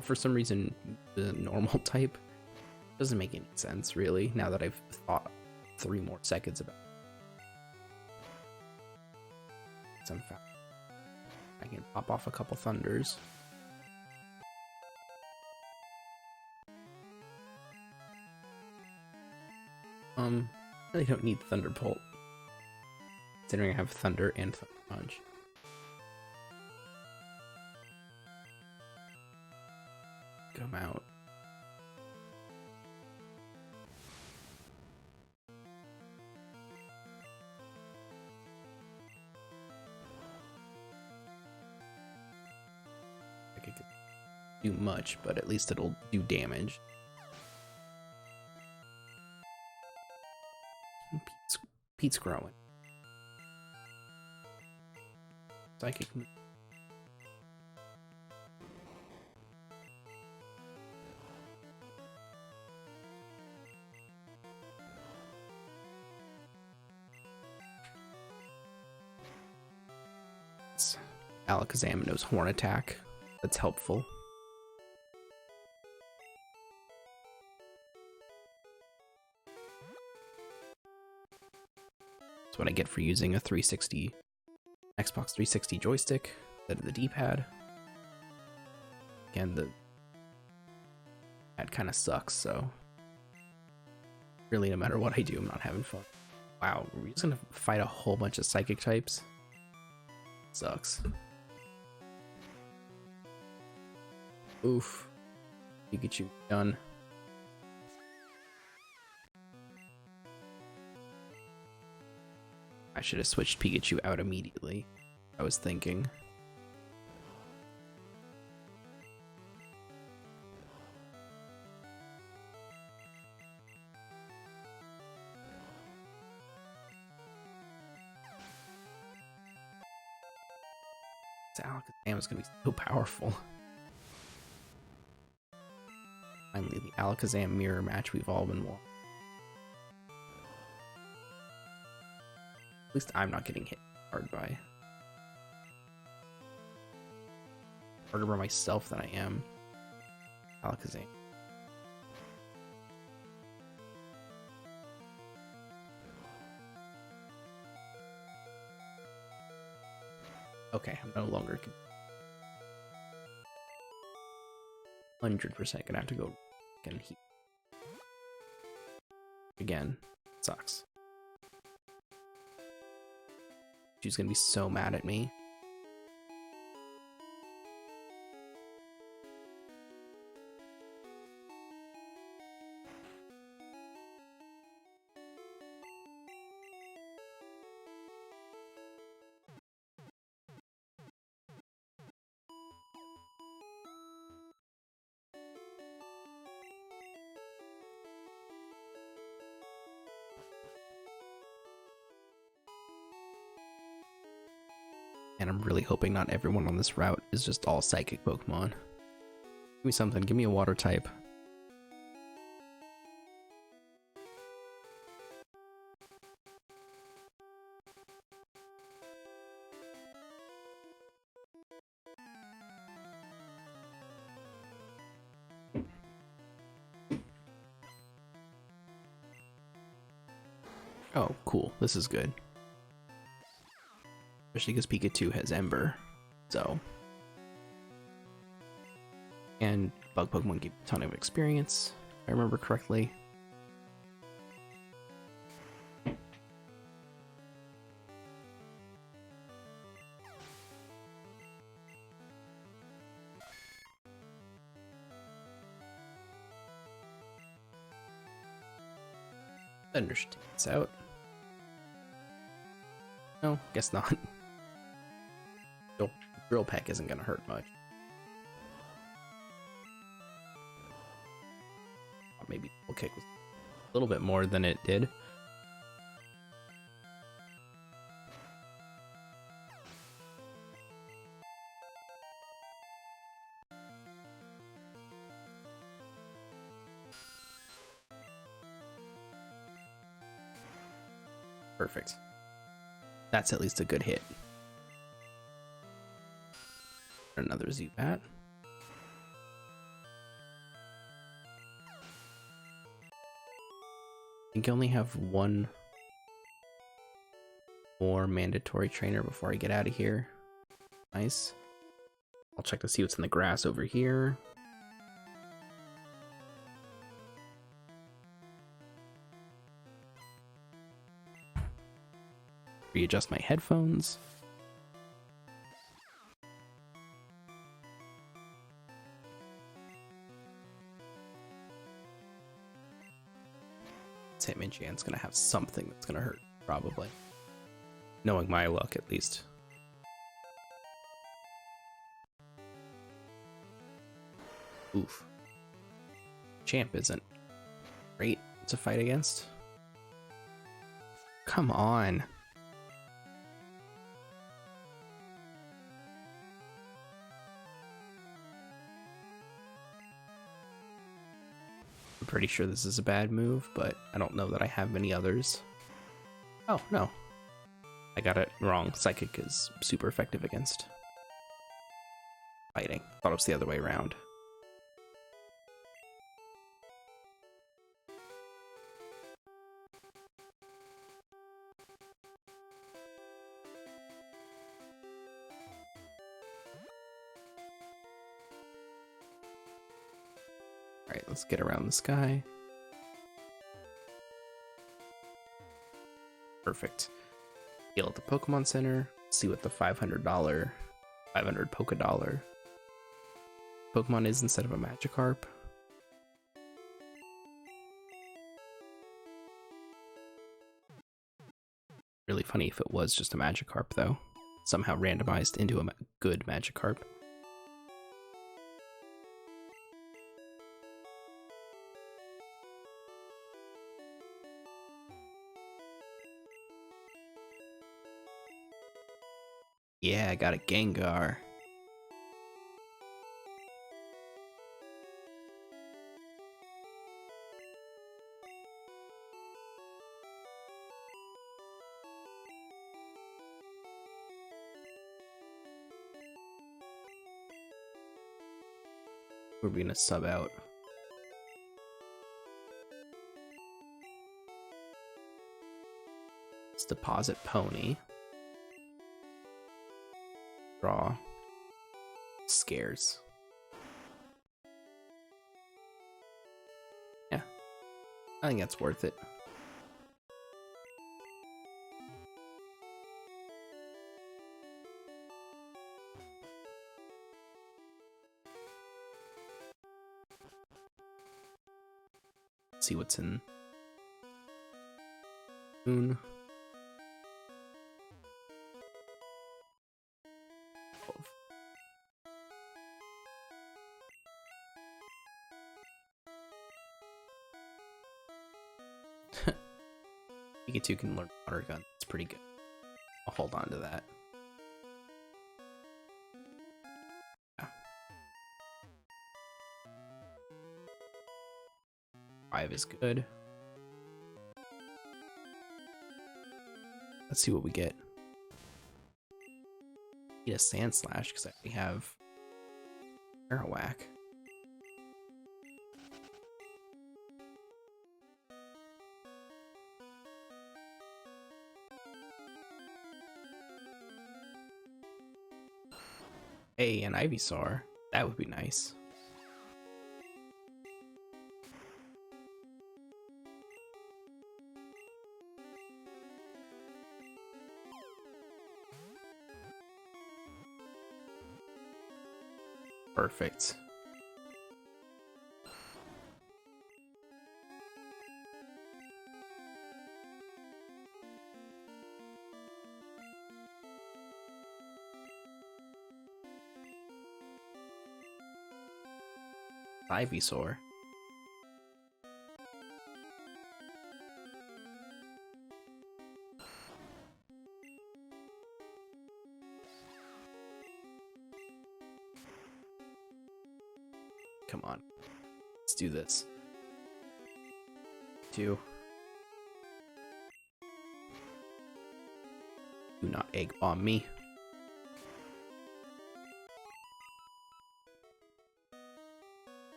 Speaker 1: For some reason, the normal type doesn't make any sense, really, now that I've thought 3 more seconds about some fact. I can pop off a couple thunders. I really don't need Thunderbolt, considering I have Thunder and Thunder Punch. Come out. I could do much, but at least it'll do damage. Pete's growing. Psychic. Alakazam knows Horn Attack. That's helpful. That's what I get for using a 360 Xbox 360 joystick instead of the D-pad. Again, the pad kind of sucks, so really no matter what I do, I'm not having fun. Wow, we're just gonna fight a whole bunch of psychic types. Sucks. Oof. Pikachu done. I should have switched Pikachu out immediately. I was thinking. Alakazam is gonna be so powerful. Finally, the Alakazam mirror match we've all been wanting. At least I'm not getting hit hard by. Harder by myself than I am Alakazam. Okay, I'm no longer 100% gonna have to go and heat. Again, sucks. She's gonna be so mad at me. And I'm really hoping not everyone on this route is just all psychic Pokemon. Give me something, give me a water type. Oh, cool, this is good. Especially because Pikachu has Ember, so. And Bug Pokemon give a ton of experience, if I remember correctly. Understands out. No, guess not. Drill Peck isn't gonna hurt much. Maybe Double Kick was a little bit more than it did. Perfect. That's at least a good hit. Another Zubat. I think I only have one more mandatory trainer before I get out of here. Nice. I'll check to see what's in the grass over here. Readjust my headphones. Hitmonchan's gonna have something that's gonna hurt, probably. Knowing my luck, at least. Oof. Champ isn't great to fight against. Come on. I'm pretty sure this is a bad move, but I don't know that I have many others. Oh, no. I got it wrong. Psychic is super effective against fighting. Thought it was the other way around. Alright, let's get around this guy. Perfect. Heal at the Pokemon Center. See what the $500 Poké-Dollar Pokemon is instead of a Magikarp. Really funny if it was just a Magikarp, though. Somehow randomized into a good Magikarp. Yeah, I got a Gengar. We're gonna sub out. Let's deposit Pony. Draw. Scares. Yeah. I think that's worth it. See what's in Moon. Pikachu can learn Water Gun. It's pretty good. I'll hold on to that. Yeah. 5 is good. Let's see what we get. Need a Sand Slash because I already have Airwhack. Hey, an Ivysaur. That would be nice. Perfect. Ivysaur. Come on. Let's do this. 2. Do not egg bomb me.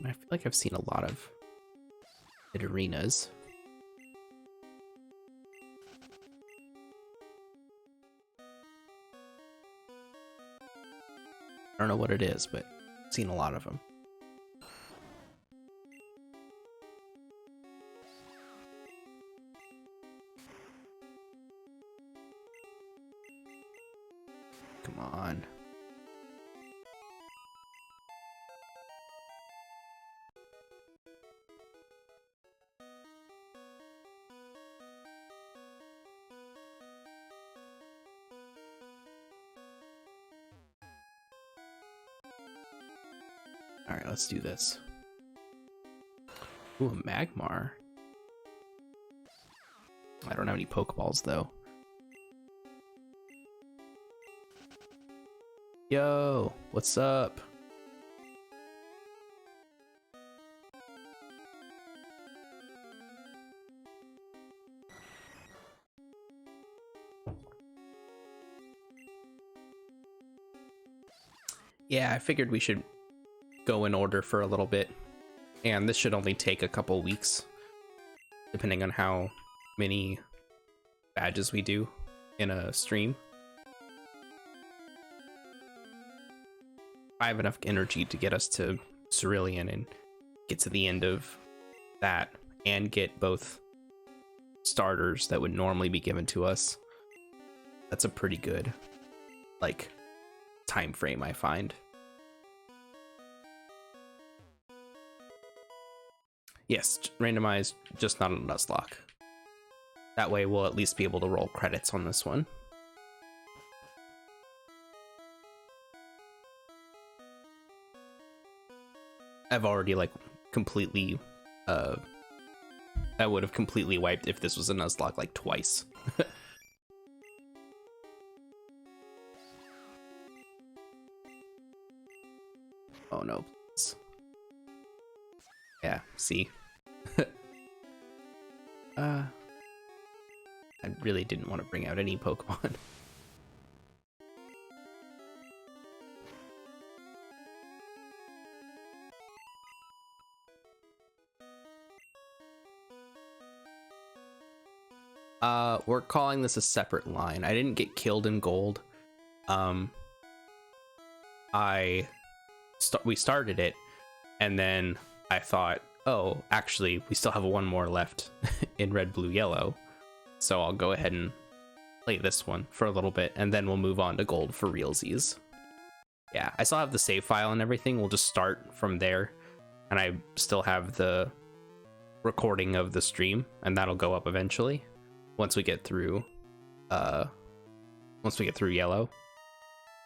Speaker 1: I feel like I've seen a lot of arenas. I don't know what it is, but I've seen a lot of them. Come on. Alright, let's do this. Ooh, a Magmar. I don't have any Pokeballs, though. Yo, what's up? Yeah, I figured we should go in order for a little bit, and this should only take a couple weeks depending on how many badges we do in a stream. I have enough energy to get us to Cerulean and get to the end of that and get both starters that would normally be given to us. That's a pretty good like time frame, I find. Yes, randomized, just not a Nuzlocke. That way we'll at least be able to roll credits on this one. I've already like completely I would have completely wiped if this was a Nuzlocke like twice. Oh no, please. Yeah, see. I really didn't want to bring out any Pokemon. We're calling this a separate line. I didn't get killed in gold. We started it, and then I thought, oh, actually, we still have one more left in red, blue, yellow. So I'll go ahead and play this one for a little bit, and then we'll move on to gold for realsies. Yeah, I still have the save file and everything. We'll just start from there, and I still have the recording of the stream, and that'll go up eventually once we get through yellow.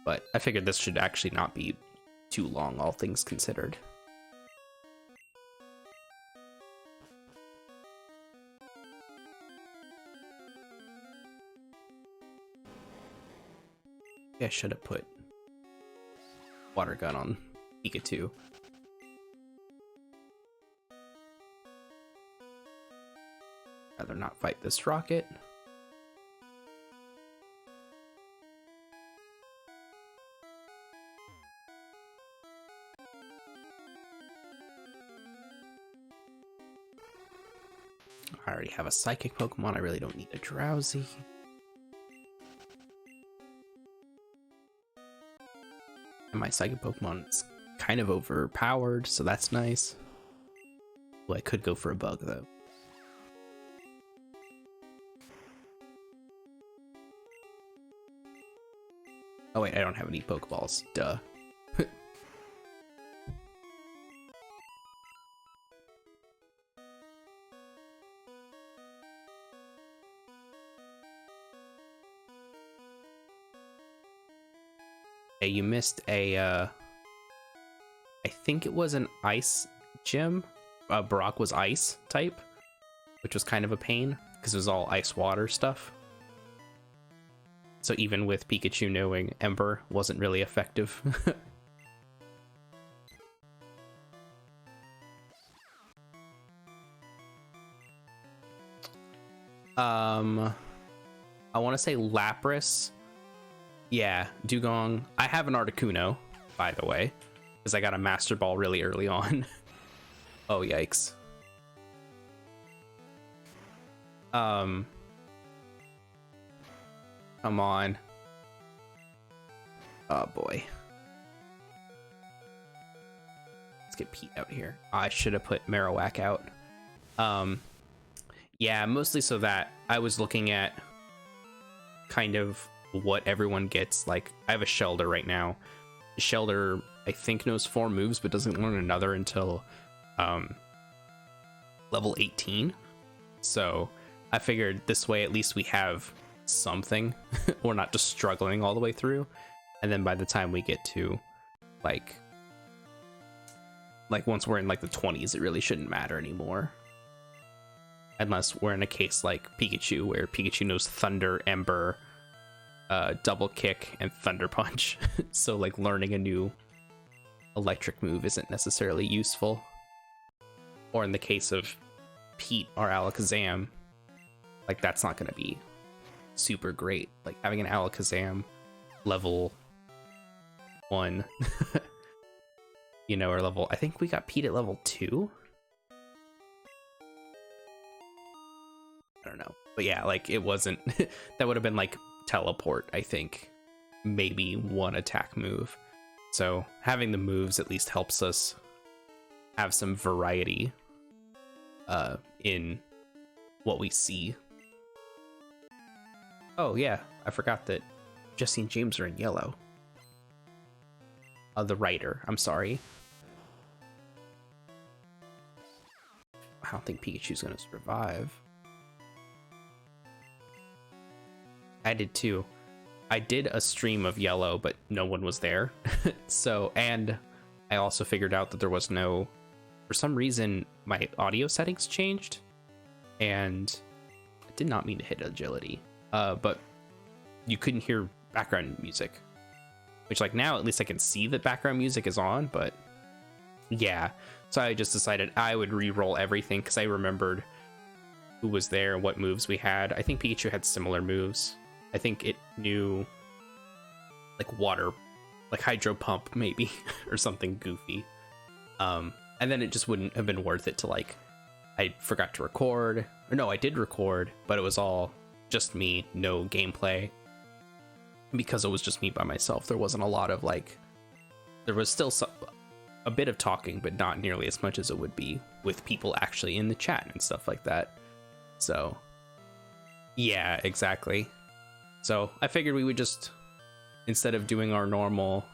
Speaker 1: But I figured this should actually not be too long, all things considered. Yeah, I should have put water gun on Pikachu. Rather not fight this rocket. I already have a psychic Pokemon. I really don't need a drowsy. And my psychic Pokemon is kind of overpowered, so that's nice. Well, I could go for a bug though. Oh wait, I don't have any Pokeballs. Duh. Hey, you missed a, I think it was an ice gym. Brock was ice type, which was kind of a pain because it was all ice water stuff. So even with Pikachu knowing Ember wasn't really effective. I want to say Lapras. Yeah, Dugong. I have an Articuno, by the way, because I got a Master Ball really early on. Oh, yikes. Come on. Oh, boy. Let's get Pete out here. I should have put Marowak out. Yeah, mostly so that I was looking at kind of what everyone gets. Like, I have a Shelder right now. Shelder, I think, knows 4 moves, but doesn't learn another until level 18. So I figured this way at least we have something. We're not just struggling all the way through. And then by the time we get to like once we're in like the 20s, it really shouldn't matter anymore. Unless we're in a case like Pikachu, where Pikachu knows Thunder, Ember, Double Kick, and Thunder Punch. So like learning a new electric move isn't necessarily useful. Or in the case of Pete or Alakazam, like that's not going to be super great. Like having an Alakazam level 1, you know, or level, I think we got Pete at level 2. I don't know, but yeah, like it wasn't that would have been like teleport, I think, maybe 1 attack move. So having the moves at least helps us have some variety in what we see. Oh yeah, I forgot that Jesse and James are in yellow. The writer, I'm sorry. I don't think Pikachu's gonna survive. I did too. I did a stream of yellow, but no one was there. So, and I also figured out that there was no, for some reason, my audio settings changed, and I did not mean to hit agility, but you couldn't hear background music, which like now at least I can see that background music is on, but yeah. So I just decided I would re-roll everything because I remembered who was there and what moves we had. I think Pikachu had similar moves. I think it knew like water, like hydro pump maybe, or something goofy. And then it just wouldn't have been worth it to like, I forgot to record. Or no, I did record, but it was all just me, no gameplay. Because it was just me by myself, there wasn't a lot of like, there was still a bit of talking, but not nearly as much as it would be with people actually in the chat and stuff like that. So yeah, exactly. So I figured we would just, instead of doing our normal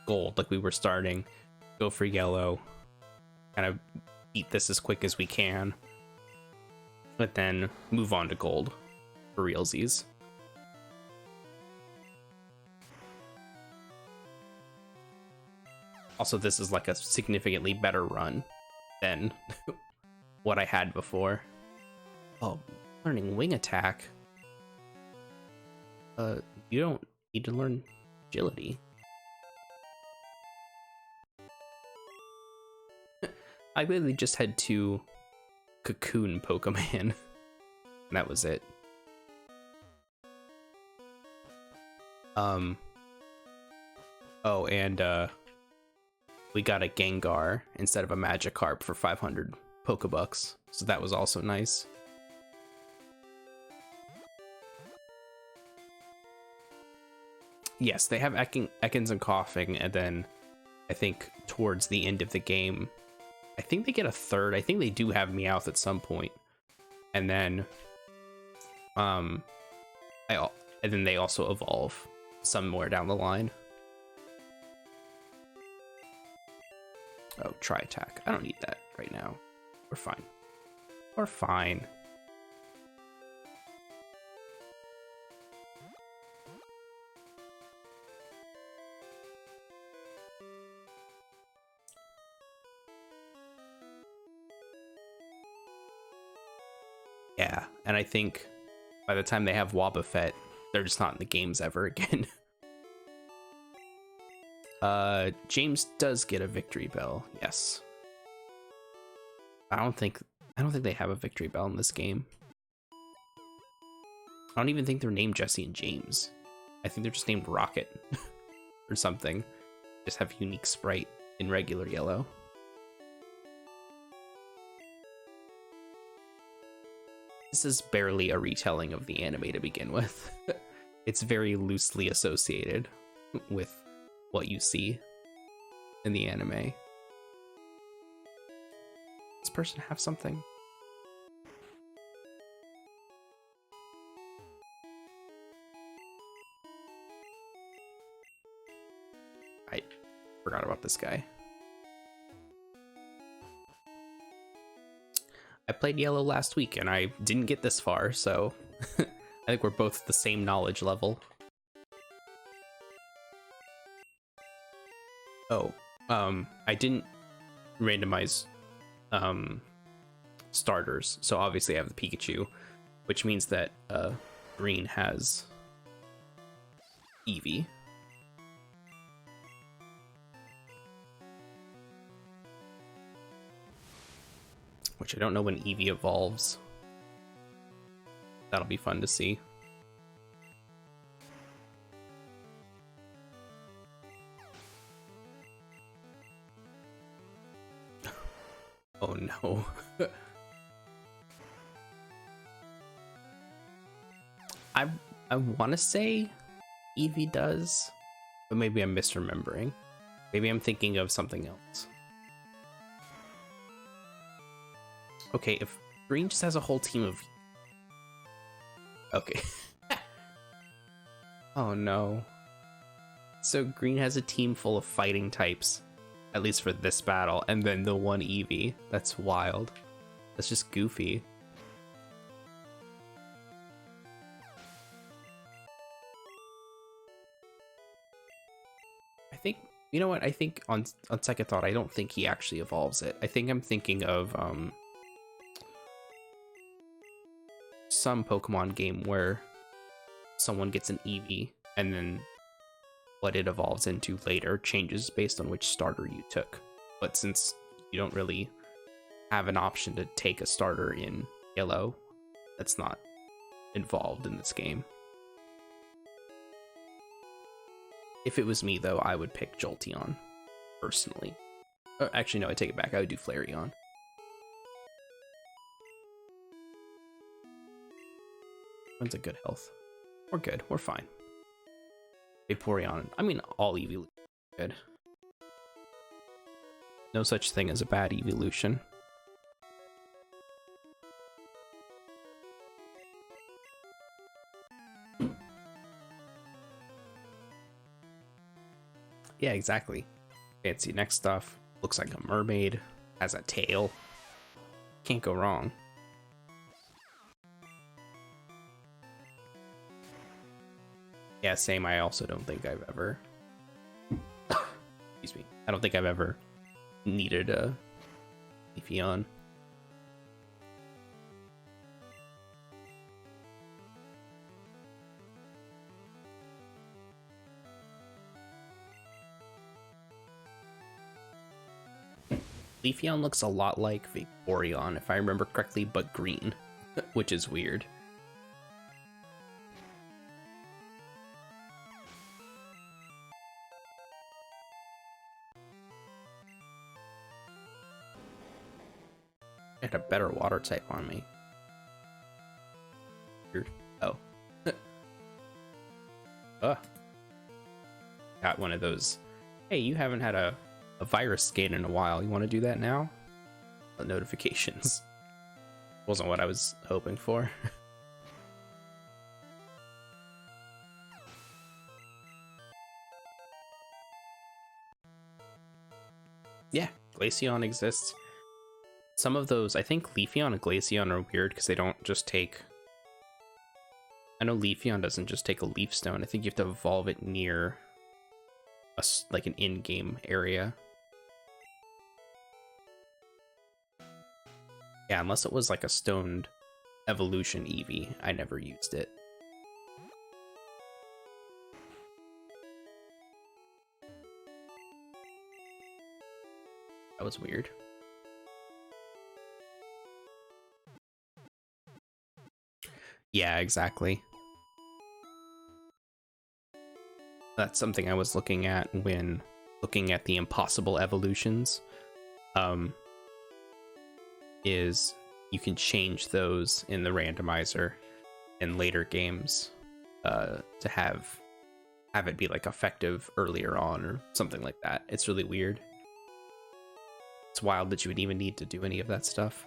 Speaker 1: gold like we were starting, go for yellow, kind of beat this as quick as we can, but then move on to gold for realsies. Also, this is like a significantly better run than what I had before. Oh, learning wing attack. You don't need to learn agility. I really just had 2 cocoon Pokemon, and that was it. Oh, and we got a Gengar instead of a Magikarp for 500 Pokebucks, so that was also nice. Yes, they have Ekans and Coughing, and then I think towards the end of the game, I think they get a third. I think they do have Meowth at some point, and then, and then they also evolve somewhere down the line. Oh, try attack. I don't need that right now. We're fine. We're fine. Yeah, and I think by the time they have Wobbuffet, they're just not in the games ever again. James does get a victory bell, yes. I don't think they have a victory bell in this game. I don't even think they're named Jesse and James. I think they're just named Rocket or something. Just have unique sprite in regular yellow. This is barely a retelling of the anime to begin with. It's very loosely associated with what you see in the anime. Does this person have something? I forgot about this guy. I played yellow last week and I didn't get this far, so I think we're both at the same knowledge level. Oh, I didn't randomize starters, so obviously I have the Pikachu, which means that green has Eevee. Which I don't know when Eevee evolves. That'll be fun to see. Oh no. I want to say Eevee does, but maybe I'm misremembering. Maybe I'm thinking of something else. Okay, if green just has a whole team of... Okay. Oh no. So green has a team full of fighting types, at least for this battle, and then the one Eevee. That's wild. That's just goofy. I think, you know what, I think on second thought, I don't think he actually evolves it. I think I'm thinking of some Pokemon game where someone gets an Eevee and then what it evolves into later changes based on which starter you took. But since you don't really have an option to take a starter in yellow that's not involved in this game. If it was me, though, I would pick Jolteon, personally. Actually, no, I take it back. I would do Flareon. One's a good health. We're good. We're fine. Vaporeon. I mean, all evolution good. No such thing as a bad evolution. Yeah, exactly. Fancy next stuff. Looks like a mermaid. Has a tail. Can't go wrong. Yeah, same. I also don't think I've ever... Excuse me. I don't think I've ever needed a Leafeon. Leafeon looks a lot like Vaporeon, if I remember correctly, but green, which is weird. I had a better water type on me. Weird. Oh. Got one of those. Hey, you haven't had a virus scan in a while. You want to do that now? Notifications. Wasn't what I was hoping for. Yeah, Glaceon exists. Some of those, I think Leafeon and Glaceon are weird because they don't just take... I know Leafeon doesn't just take a Leaf Stone. I think you have to evolve it near like an in-game area. Yeah, unless it was like a stoned evolution Eevee, I never used it. That was weird. Yeah, exactly. That's something I was looking at when looking at the impossible evolutions. Is you can change those in the randomizer in later games to have it be like effective earlier on or something like that. It's really weird. It's wild that you would even need to do any of that stuff.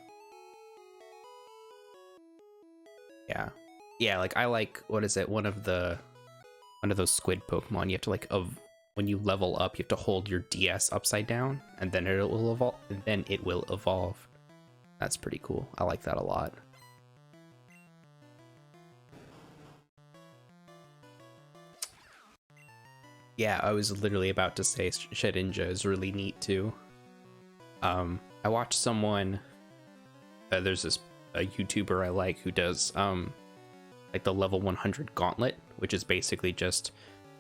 Speaker 1: Yeah, like I like, what is it, one of those squid Pokemon, you have to like when you level up you have to hold your DS upside down and then it will evolve. That's pretty cool. I like that a lot. Yeah, I was literally about to say Shedinja is really neat too. I watched someone, there's a YouTuber I like who does like the level 100 gauntlet, which is basically just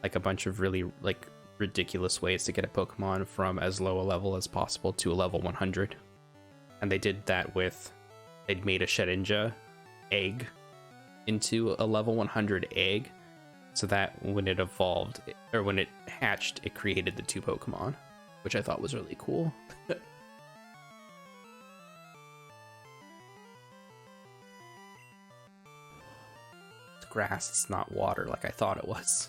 Speaker 1: like a bunch of really like ridiculous ways to get a Pokemon from as low a level as possible to a level 100. And they did that with, they'd made a Shedinja egg into a level 100 egg, so that when it evolved, or when it hatched, it created the two Pokemon, which I thought was really cool. It's grass, it's not water like I thought it was.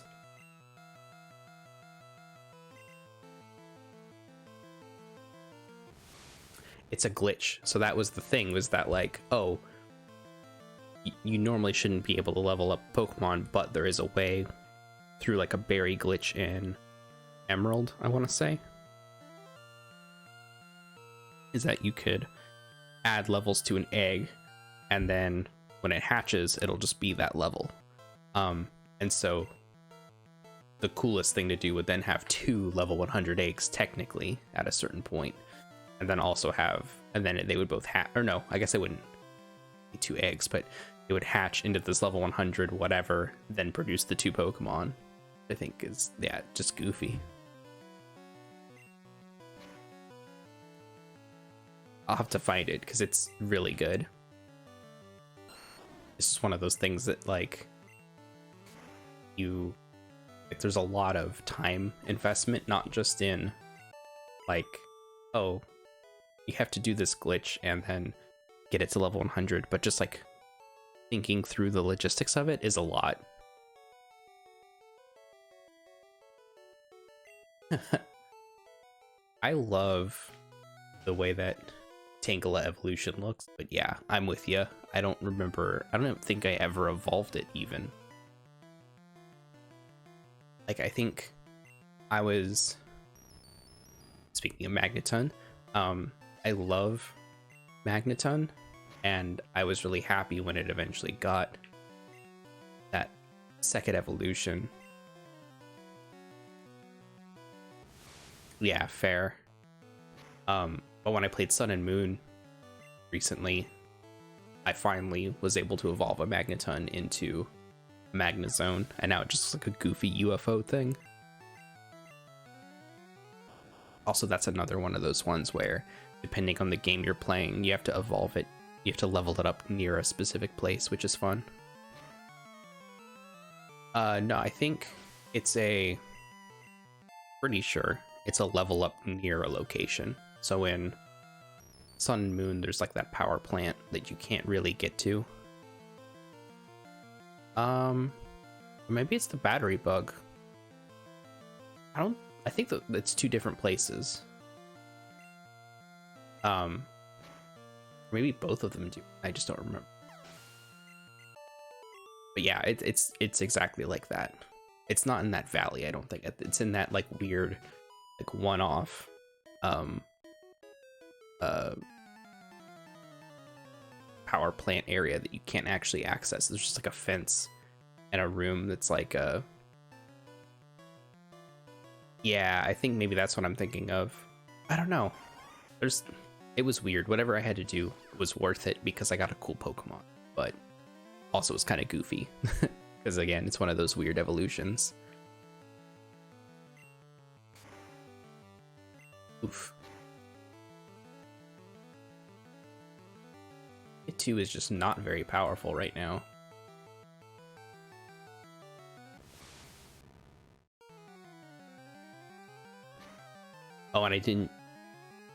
Speaker 1: It's a glitch. So that was the thing, was that like, oh, you normally shouldn't be able to level up Pokemon, but there is a way through like a berry glitch in Emerald, I want to say, is that you could add levels to an egg, and then when it hatches, it'll just be that level. And so the coolest thing to do would then have 2 level 100 eggs technically at a certain point. And then also have, and then they would both hatch, or no, I guess they wouldn't be 2 eggs, but it would hatch into this level 100 whatever, then produce the 2 Pokemon. I think is, yeah, just goofy. I'll have to find it because it's really good. This is one of those things that like there's a lot of time investment, not just in like, oh, you have to do this glitch and then get it to level 100, but just like thinking through the logistics of it is a lot. I love the way that Tangela evolution looks, but yeah, I'm with you. I don't think I ever evolved it even. Like, I think I was, speaking of Magneton, I love Magneton, and I was really happy when it eventually got that second evolution. Yeah, fair. But when I played Sun and Moon recently, I finally was able to evolve a Magneton into Magnezone, and now it just looks like a goofy UFO thing. Also, that's another one of those ones where, depending on the game you're playing, you have to evolve it. You have to level it up near a specific place, which is fun. No, I think it's pretty sure it's a level up near a location. So in Sun and Moon, there's like that power plant that you can't really get to. Maybe it's the battery bug. I think that it's two different places. Maybe both of them do. I just don't remember. But yeah, it's exactly like that. It's not in that valley, I don't think. It's in that like weird, like one-off, power plant area that you can't actually access. There's just like a fence and a room that's like yeah, I think maybe that's what I'm thinking of. I don't know. It was weird. Whatever I had to do was worth it because I got a cool Pokemon, but also it's kind of goofy because again, it's one of those weird evolutions. Oof. It too is just not very powerful right now. Oh, and I didn't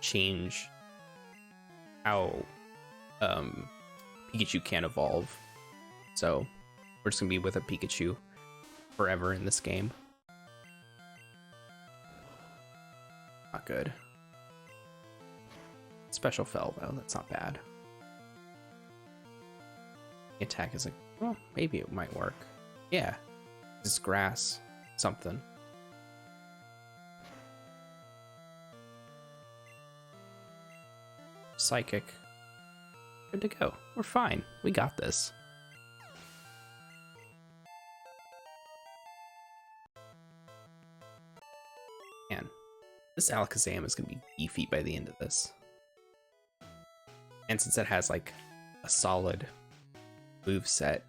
Speaker 1: change how Pikachu can evolve. So we're just gonna be with a Pikachu forever in this game. Not good. Special Fell though, that's not bad. The attack is like, well, maybe it might work. Yeah, this grass, something. Psychic. Good to go. We're fine. We got this. Man, this Alakazam is going to be beefy by the end of this. And since it has like a solid move set,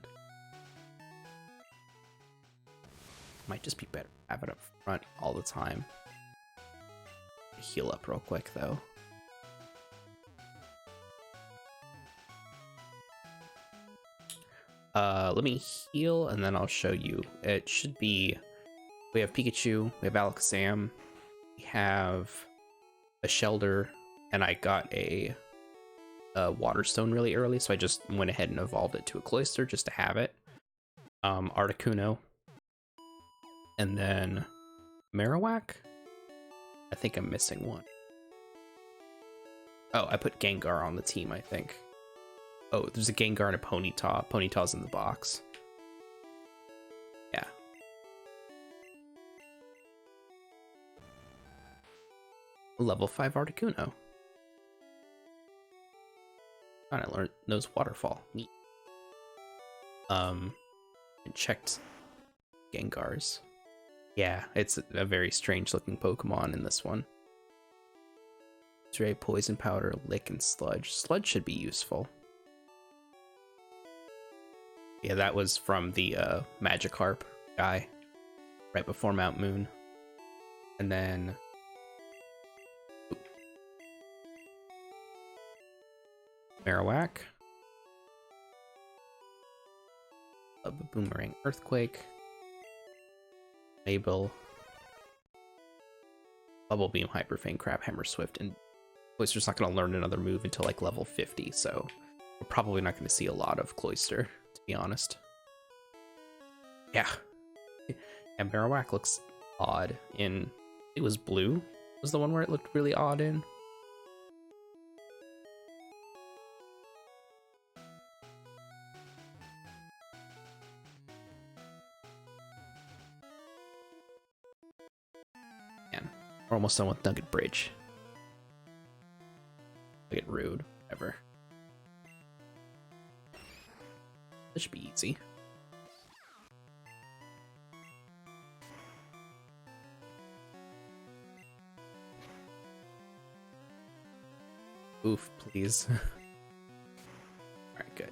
Speaker 1: might just be better to have it up front all the time. Heal up real quick though. Let me heal and then I'll show you. It should be, we have Pikachu, we have Alakazam, we have a Shelder, and I got a Water Stone really early, so I just went ahead and evolved it to a Cloyster just to have it. Articuno, and then Marowak. I think I'm missing one. Oh, I put Gengar on the team, I think. Oh, there's a Gengar and a Ponyta. Ponyta's in the box. Yeah. Level 5 Articuno. Trying to learn knows Waterfall. Neat. And checked Gengars. Yeah, it's a very strange looking Pokemon in this one. Stray, Poison Powder, Lick, and Sludge. Sludge should be useful. Yeah, that was from the Magikarp guy right before Mount Moon. And then Marowak. A Boomerang Earthquake. Mabel. Bubble Beam, Hyper Fang, Crab Hammer, Swift, and Cloyster's not going to learn another move until like level 50, so we're probably not going to see a lot of Cloyster, to be honest. Yeah. And Marowak looks odd in... It was blue, was the one where it looked really odd in. Man, we're almost done with Nugget Bridge. Nugget Rude, whatever. This should be easy. Oof, please. Alright, good.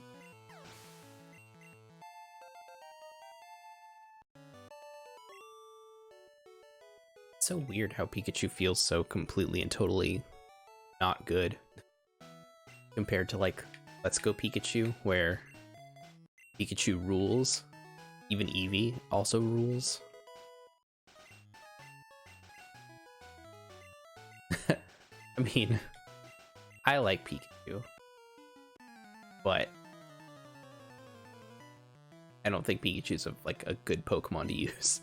Speaker 1: It's so weird how Pikachu feels so completely and totally not good compared to like Let's Go Pikachu, where Pikachu rules. Even Eevee also rules. I mean, I like Pikachu, but I don't think Pikachu's like a good Pokemon to use.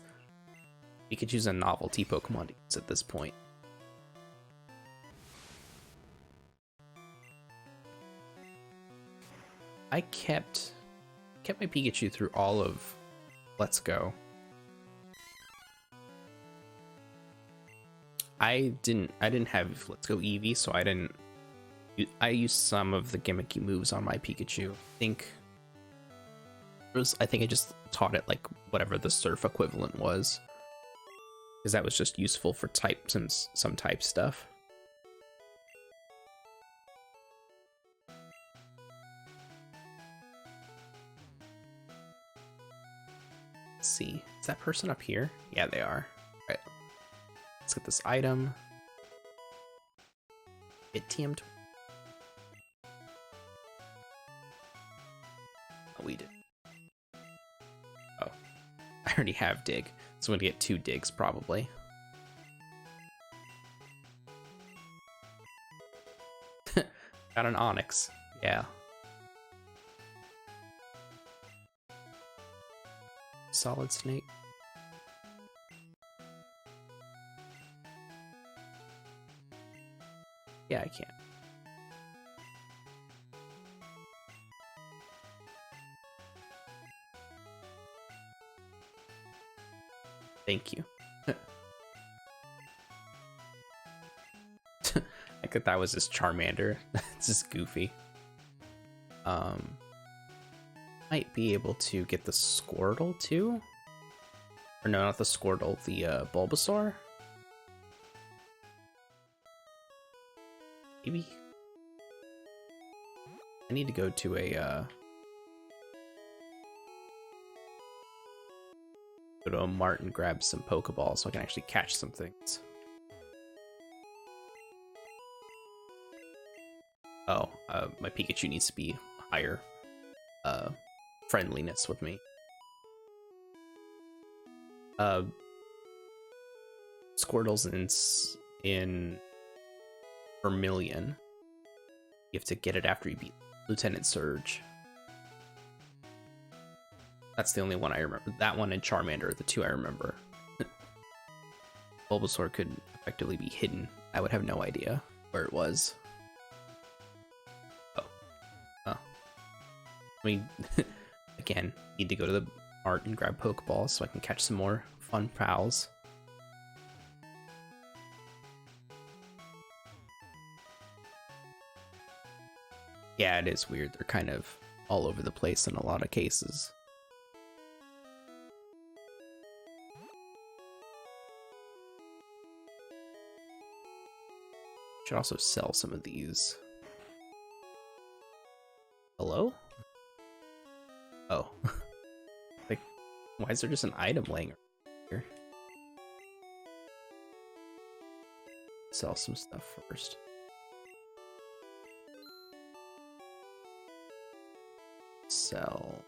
Speaker 1: Pikachu's a novelty Pokemon to use at this point. I kept my Pikachu through all of Let's Go. I didn't have Let's Go Eevee, so I used some of the gimmicky moves on my Pikachu. I think I just taught it like whatever the surf equivalent was, because that was just useful for some type stuff. Let's see, is that person up here? Yeah, they are. All right, let's get this item. Get TM'd. Oh, we did. Oh, I already have dig, so I'm gonna get 2 digs probably. Got an Onyx, yeah. Solid Snake. Yeah, I can. Thank you. I thought that was just Charmander. It's just goofy. Might be able to get the Squirtle too? Or no, not the Squirtle, the Bulbasaur? Maybe? I need to go to a mart and grab some Pokeballs so I can actually catch some things. Oh, my Pikachu needs to be higher friendliness with me. Squirtle's in Vermilion. You have to get it after you beat Lieutenant Surge. That's the only one I remember. That one and Charmander are the 2 I remember. Bulbasaur could effectively be hidden. I would have no idea where it was. Oh. I mean, again, need to go to the art and grab Pokeballs so I can catch some more fun pals. Yeah, it is weird. They're kind of all over the place in a lot of cases. Should also sell some of these. Hello? Oh. Like, why is there just an item laying here? Sell some stuff first. sell.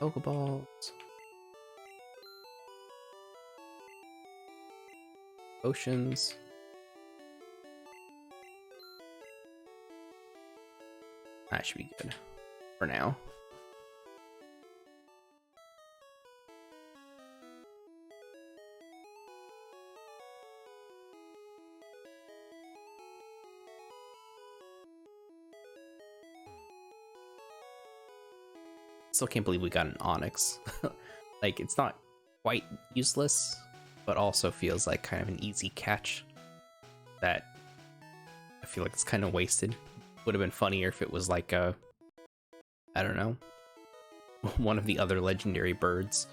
Speaker 1: Pokeballs. Potions. That should be good for now. Still can't believe we got an Onyx. Like, it's not quite useless, but also feels like kind of an easy catch that I feel like it's kind of wasted. Would have been funnier if it was like a, I don't know, one of the other legendary birds.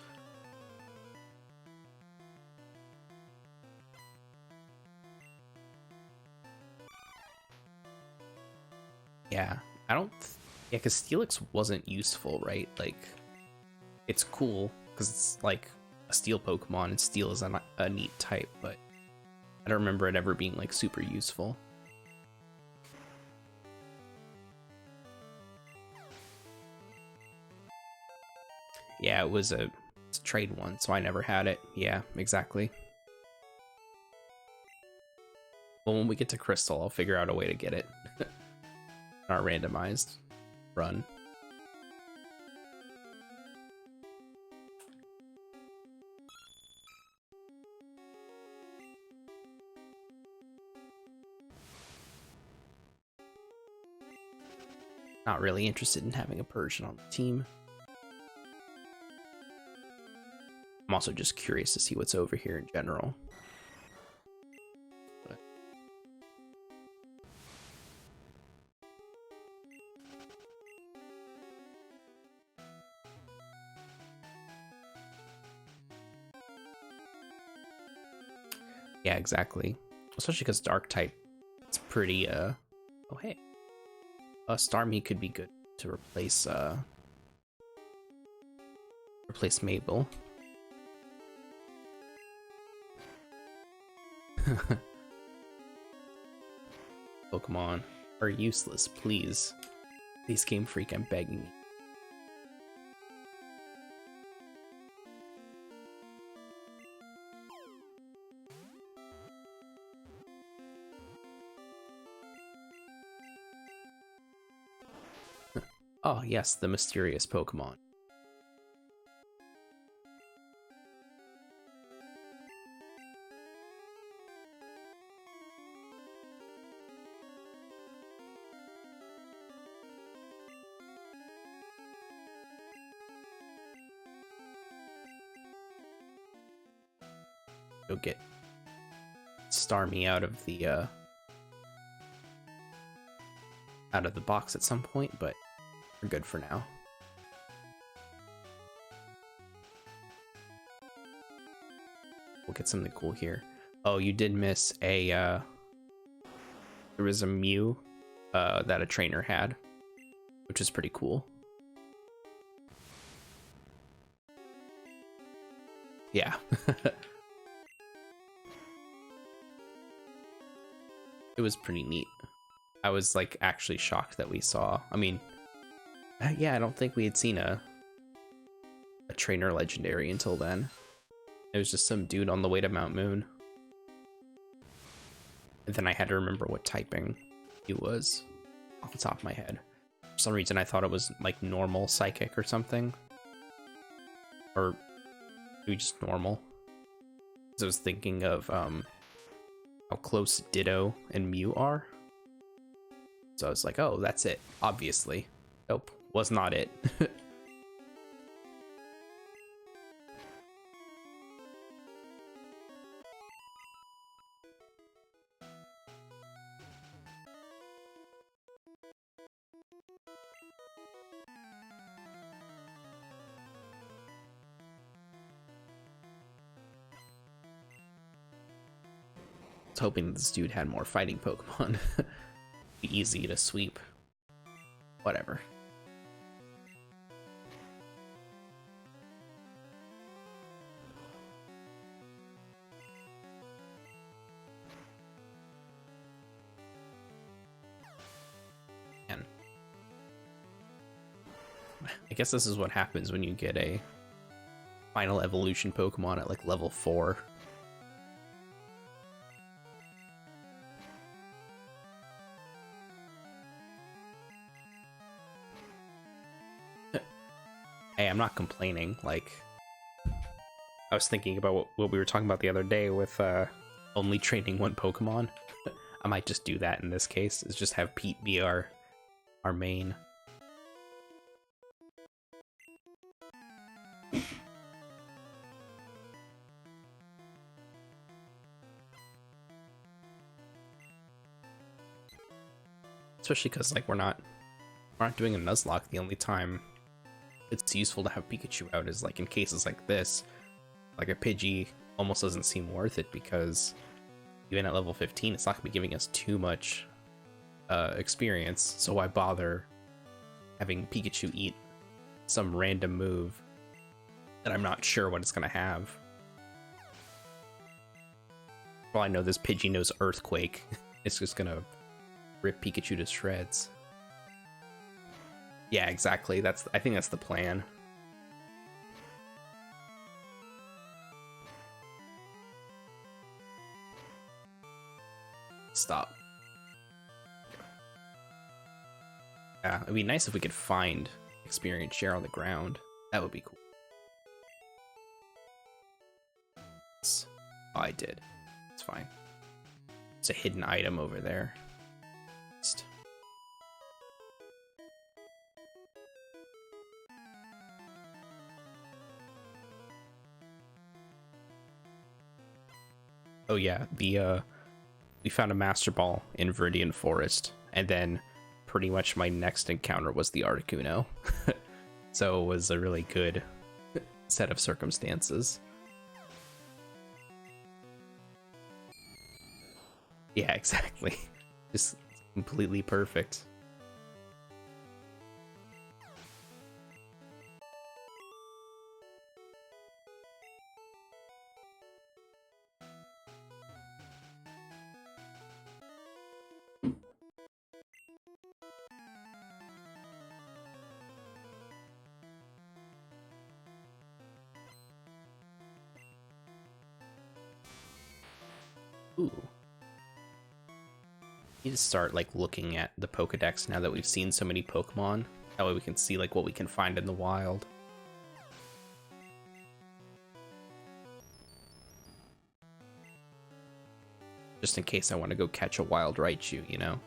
Speaker 1: Yeah, I don't. Yeah, because Steelix wasn't useful, right? Like, it's cool because it's like a steel Pokemon, and steel is a neat type, but I don't remember it ever being like super useful. Yeah, it's a trade one, so I never had it. Yeah, exactly. Well, when we get to Crystal, I'll figure out a way to get it. Our randomized run. Not really interested in having a Persian on the team. I'm also just curious to see what's over here in general. But yeah, exactly. Especially because Dark type, it's pretty, oh hey. Starmie could be good to replace Mabel. Pokemon are useless, please. Please, Game Freak, I'm begging you. Oh, yes, the mysterious Pokemon. Go get Starmie out of the box at some point, but we're good for now. We'll get something cool here. Oh, you did miss a there was a Mew that a trainer had, which is pretty cool. Yeah. It was pretty neat. I was like actually shocked that we saw. I mean, yeah, I don't think we had seen a trainer legendary until then. It was just some dude on the way to Mount Moon. And then I had to remember what typing he was off the top of my head. For some reason I thought it was like normal psychic or something. Or maybe just normal. Because I was thinking of how close Ditto and Mew are. So I was like, oh, that's it, obviously. Nope, was not it. I was hoping this dude had more fighting Pokemon. Be easy to sweep. Whatever. I guess this is what happens when you get a final evolution Pokemon at like level 4. Hey, I'm not complaining. Like, I was thinking about what we were talking about the other day with only training one Pokemon. I might just do that in this case, is just have Pete be our main. Especially because like we're not doing a Nuzlocke. The only time it's useful to have Pikachu out is like in cases like this. Like a Pidgey almost doesn't seem worth it because even at level 15, it's not gonna be giving us too much experience. So why bother having Pikachu eat some random move that I'm not sure what it's gonna have? Well, I know this Pidgey knows Earthquake. It's just gonna rip Pikachu to shreds. Yeah, exactly. I think that's the plan. Stop. Yeah, it'd be nice if we could find experience share on the ground. That would be cool. Oh, I did. It's fine. It's a hidden item over there. Oh yeah, we found a Master Ball in Viridian Forest, and then pretty much my next encounter was the Articuno. So it was a really good set of circumstances. Yeah, exactly. Just completely perfect. Ooh. Need to start like looking at the Pokedex now that we've seen so many Pokemon. That way we can see like what we can find in the wild. Just in case I want to go catch a wild Raichu, you know?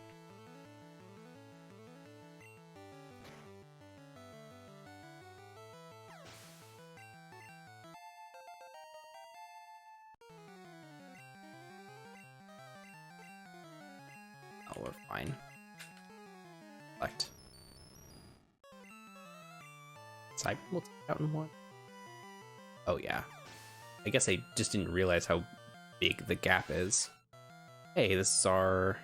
Speaker 1: Oh, we're fine. What? Cyberwolf out in one? Oh yeah. I guess I just didn't realize how big the gap is. Hey, this is our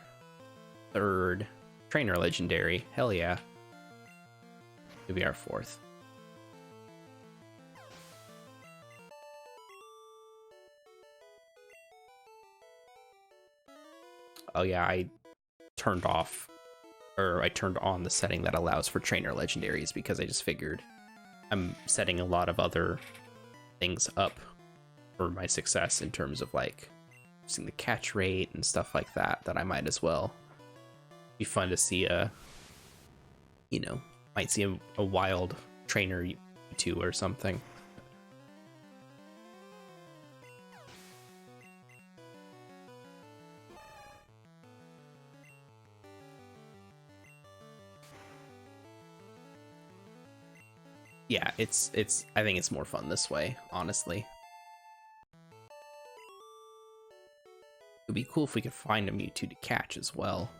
Speaker 1: 3rd trainer legendary. Hell yeah. It'll be our 4th. Oh yeah, I turned on the setting that allows for trainer legendaries because I just figured I'm setting a lot of other things up for my success in terms of like using the catch rate and stuff like that I might as well. Be fun to see might see a wild trainer 2 or something. Yeah, I think it's more fun this way, honestly. It'd be cool if we could find a Mewtwo to catch as well.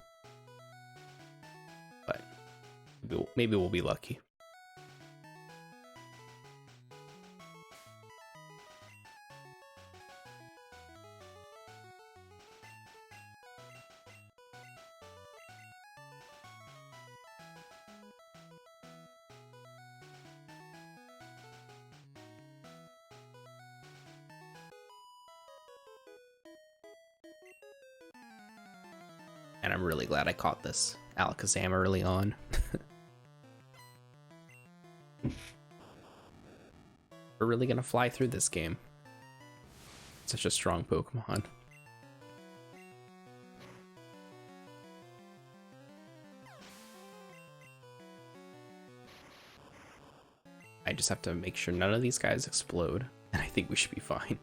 Speaker 1: But maybe we'll be lucky. And I'm really glad I caught this Alakazam early on. We're really gonna fly through this game. Such a strong Pokemon. I just have to make sure none of these guys explode, and I think we should be fine.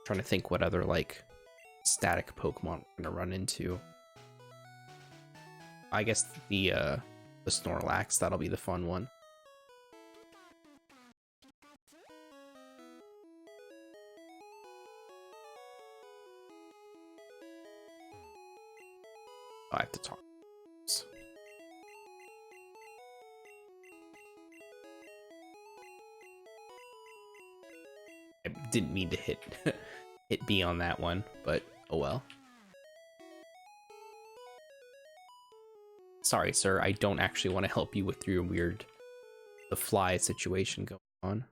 Speaker 1: Trying to think what other like static Pokemon we're gonna run into. I guess the Snorlax, that'll be the fun one. I have to talk. I didn't mean to hit hit B on that one, but oh well. Sorry, sir, I don't actually want to help you with your weird the fly situation going on.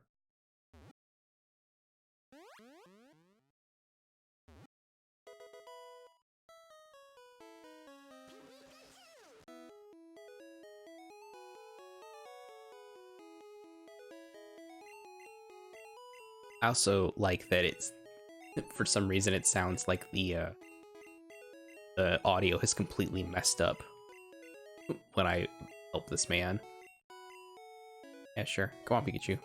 Speaker 1: I also like that it's, for some reason, it sounds like the audio has completely messed up when I help this man. Yeah, sure. Go on, Pikachu.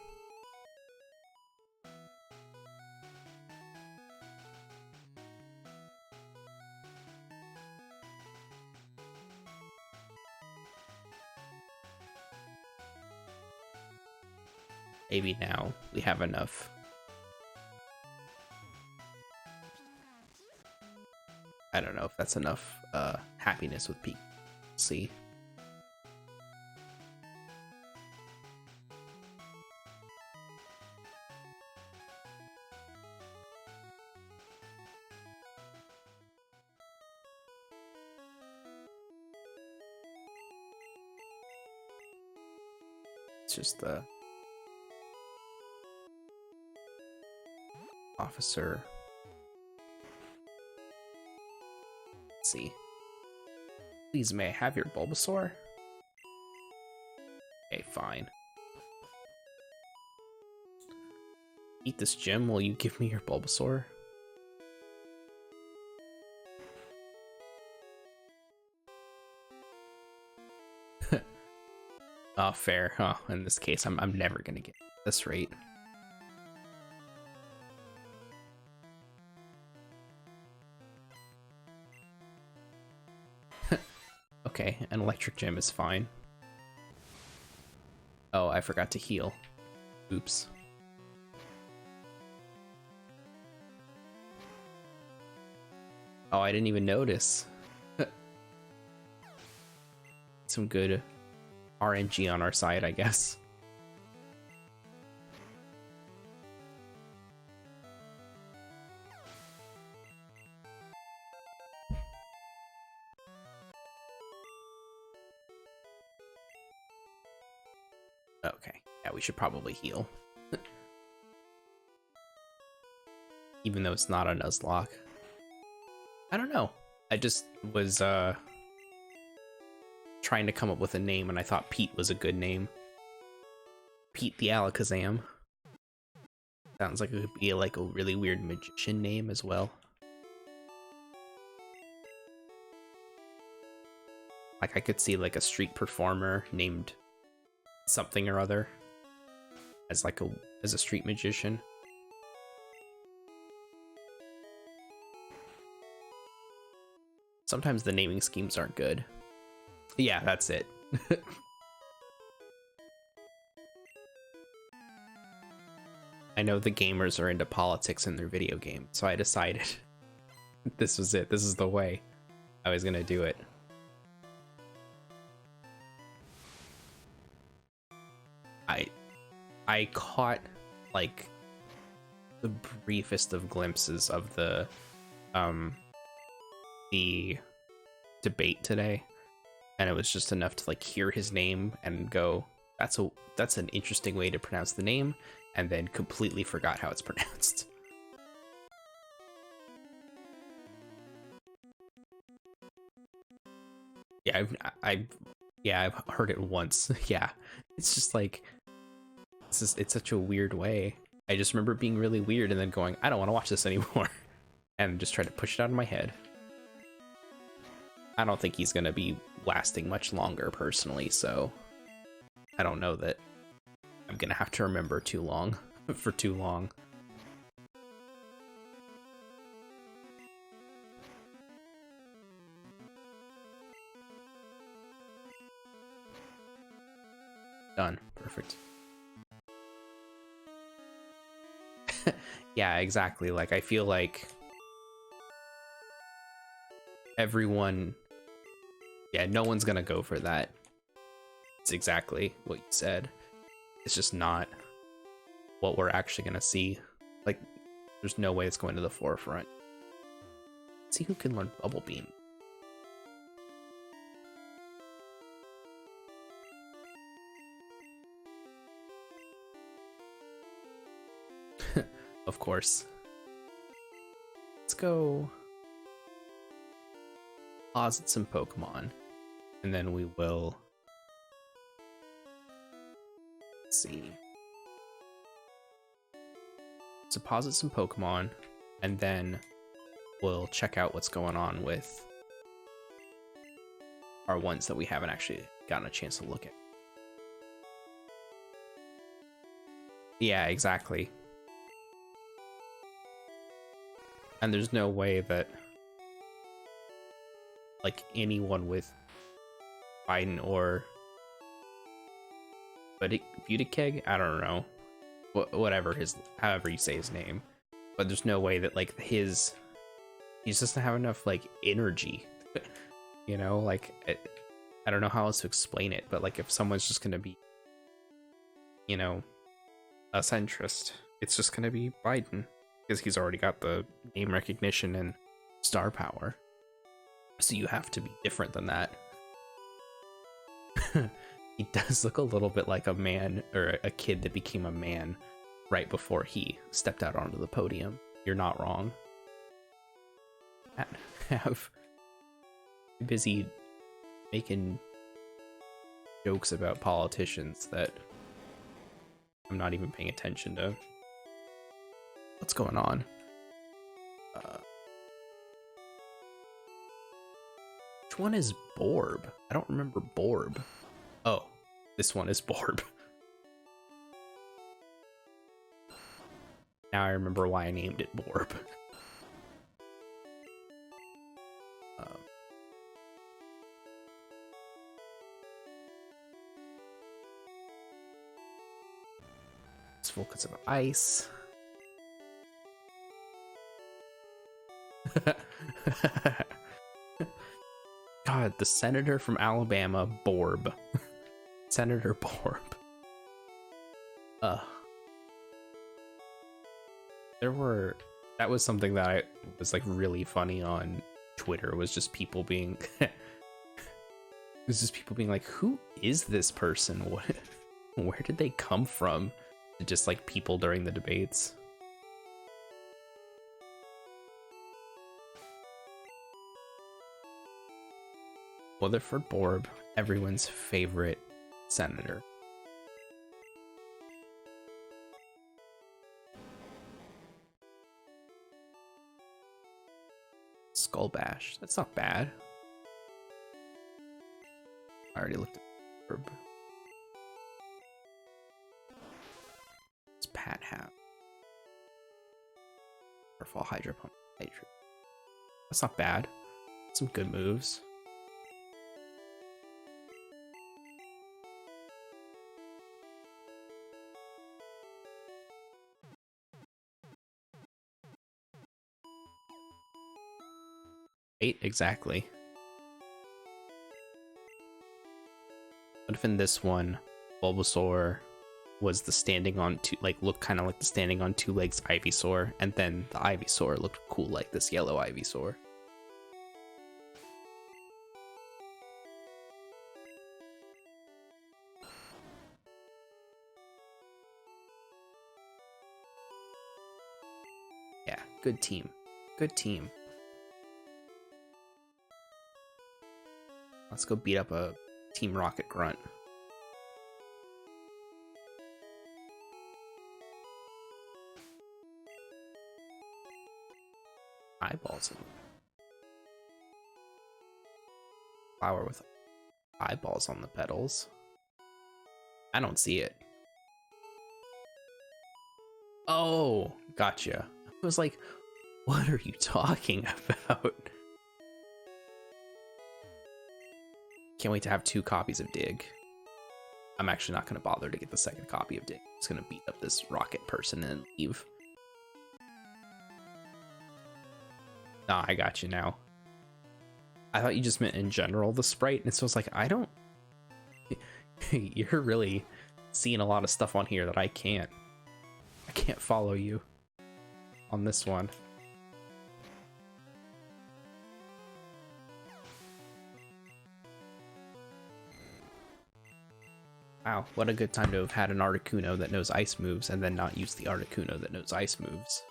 Speaker 1: Maybe now we have enough. I don't know if that's enough happiness with Pikachu. See. It's just the officer. Let's see. Please, may I have your Bulbasaur? Okay, fine. Eat this gem while you give me your Bulbasaur? Oh, fair. Oh, in this case, I'm never gonna get this rate. Okay, an electric gem is fine. Oh, I forgot to heal. Oops. Oh, I didn't even notice. Some good RNG on our side, I guess. Okay, yeah, we should probably heal. Even though it's not a Nuzlocke. I don't know. I just was trying to come up with a name, and I thought Pete was a good name. Pete the Alakazam. Sounds like it would be like a really weird magician name as well. Like I could see like a street performer named something or other as like as a street magician. Sometimes the naming schemes aren't good. Yeah, that's it. I know the gamers are into politics in their video game, so I decided this was it. This is the way I was gonna do it. I caught like the briefest of glimpses of the debate today, and it was just enough to like hear his name and go, that's an interesting way to pronounce the name, and then completely forgot how it's pronounced. Yeah, I've heard it once. Yeah, it's just like it's such a weird way. I just remember being really weird and then going, I don't want to watch this anymore, and just try to push it out of my head. I don't think he's gonna be lasting much longer personally, so I don't know that I'm gonna have to remember too long for too long. Done. Perfect. Yeah, exactly. Like, I feel like everyone, yeah, no one's gonna go for that. It's exactly what you said. It's just not what we're actually gonna see. Like, there's no way it's going to the forefront. Let's see who can learn Bubble Beam. Of course. Let's go posit some Pokemon, and then we will see. So posit some Pokemon, and then we'll check out what's going on with our ones that we haven't actually gotten a chance to look at. Yeah, exactly. And there's no way that like anyone with Biden or Butikeg, I don't know, whatever however you say his name, but there's no way that like he just doesn't have enough like energy, you know, like I don't know how else to explain it, but like if someone's just gonna be, you know, a centrist, it's just gonna be Biden. Because he's already got the name recognition and star power. So you have to be different than that. He does look a little bit like a man, or a kid that became a man right before he stepped out onto the podium. You're not wrong. I have busy making jokes about politicians that I'm not even paying attention to. What's going on? Which one is Borb? I don't remember Borb. Oh, this one is Borb. Now I remember why I named it Borb. It's full because of ice. God, the senator from Alabama, Borb. Senator Borb. That was something that was like really funny on Twitter, was just people being it was just people being like, who is this person? Where did they come from? Just like people during the debates. Weatherford Borb, everyone's favorite senator. Skull Bash, that's not bad. I already looked at Borb. It's Pat Hat. Waterfall, Hydro Pump, Hydro. That's not bad. Some good moves. Exactly. What if in this one, Bulbasaur was the standing on two, like looked kind of like the standing on two legs Ivysaur, and then the Ivysaur looked cool like this yellow Ivysaur? Yeah, good team. Good team. Let's go beat up a Team Rocket grunt. Eyeballs. Flower with eyeballs on the petals. I don't see it. Oh, gotcha. I was like, what are you talking about? Can't wait to have 2 copies of Dig. I'm actually not going to bother to get the second copy of Dig. I'm just going to beat up this rocket person and leave. Nah, I got you now. I thought you just meant in general the sprite, and so it's like, I don't... You're really seeing a lot of stuff on here that I can't follow you on this one. Wow, what a good time to have had an Articuno that knows ice moves and then not use the Articuno that knows ice moves.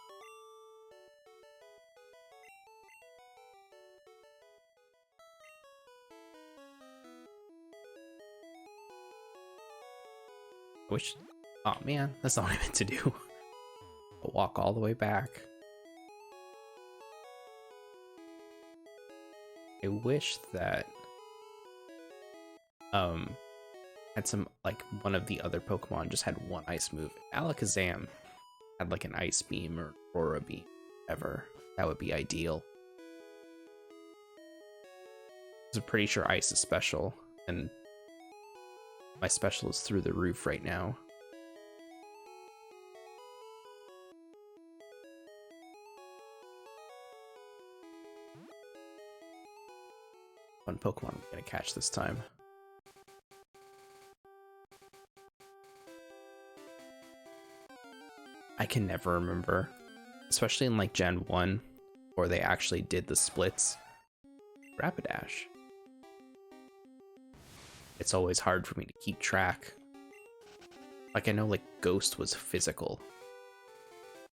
Speaker 1: Which, oh man, that's not what I meant to do. I'll walk all the way back. I wish that had some, like, one of the other Pokemon just had one ice move. Alakazam had like an ice beam or aura beam, ever. That would be ideal. I'm pretty sure ice is special, and my special is through the roof right now. One Pokemon I'm gonna catch this time. I can never remember, especially in like Gen 1, where they actually did the splits. Rapidash. It's always hard for me to keep track. Like, I know like Ghost was physical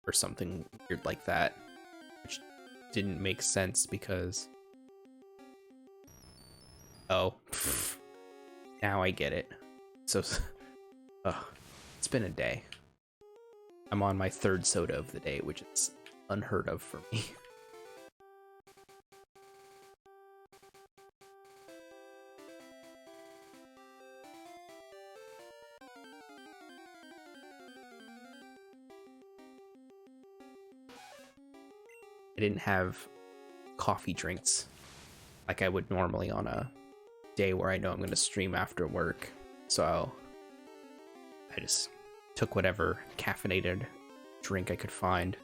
Speaker 1: or something weird like that, which didn't make sense because... Oh, pfft. Now I get it. So, it's been a day. I'm on my 3rd soda of the day, which is unheard of for me. I didn't have coffee drinks like I would normally on a day where I know I'm going to stream after work, so I just took whatever caffeinated drink I could find,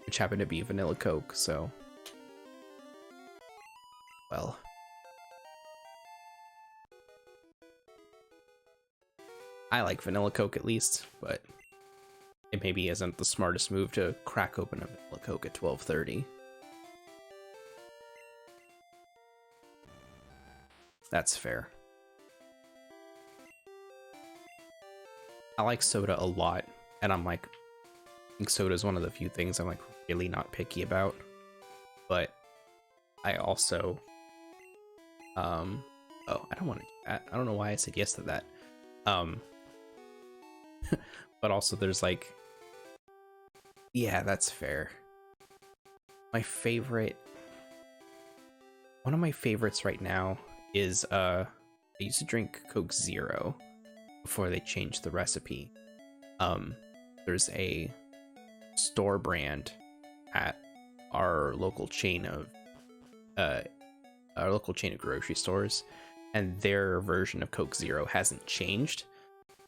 Speaker 1: which happened to be vanilla Coke, so... Well... I like vanilla Coke at least, but it maybe isn't the smartest move to crack open a vanilla Coke at 12:30. That's fair. I like soda a lot, and I'm like, I think soda is one of the few things I'm like really not picky about. But I also, oh, I don't want to do that. I don't know why I said yes to that. But also there's like, yeah, that's fair. My favorite, one of my favorites right now is I used to drink Coke Zero before they changed the recipe. There's a store brand at our local chain of grocery stores, and their version of Coke Zero hasn't changed.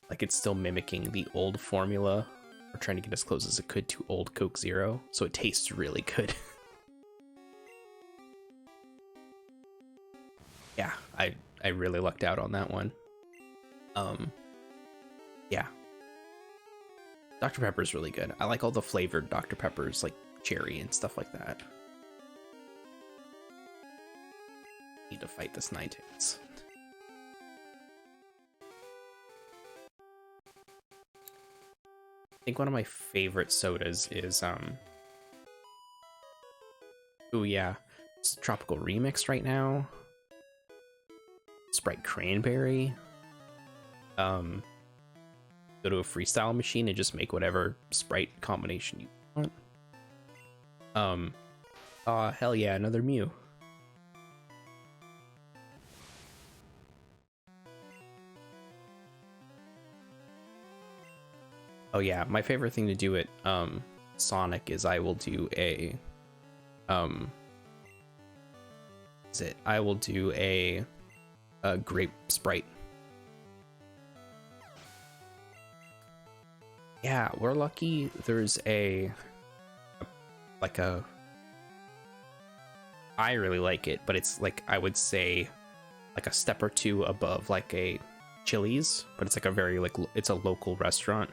Speaker 1: Like, it's still mimicking the old formula, or trying to get as close as it could to old Coke Zero, so it tastes really good. Yeah, I really lucked out on that one. Yeah. Dr. Pepper's really good. I like all the flavored Dr. Peppers, like cherry and stuff like that. Need to fight this Ninetales. I think one of my favorite sodas is, oh yeah, it's Tropical Remix right now. Sprite Cranberry. Go to a freestyle machine and just make whatever Sprite combination you want. Hell yeah, another Mew. Oh yeah, my favorite thing to do at Sonic is I will do a grape Sprite. Yeah, we're lucky there's I really like it, but it's like, I would say like a step or two above like a Chili's, but it's like a very it's a local restaurant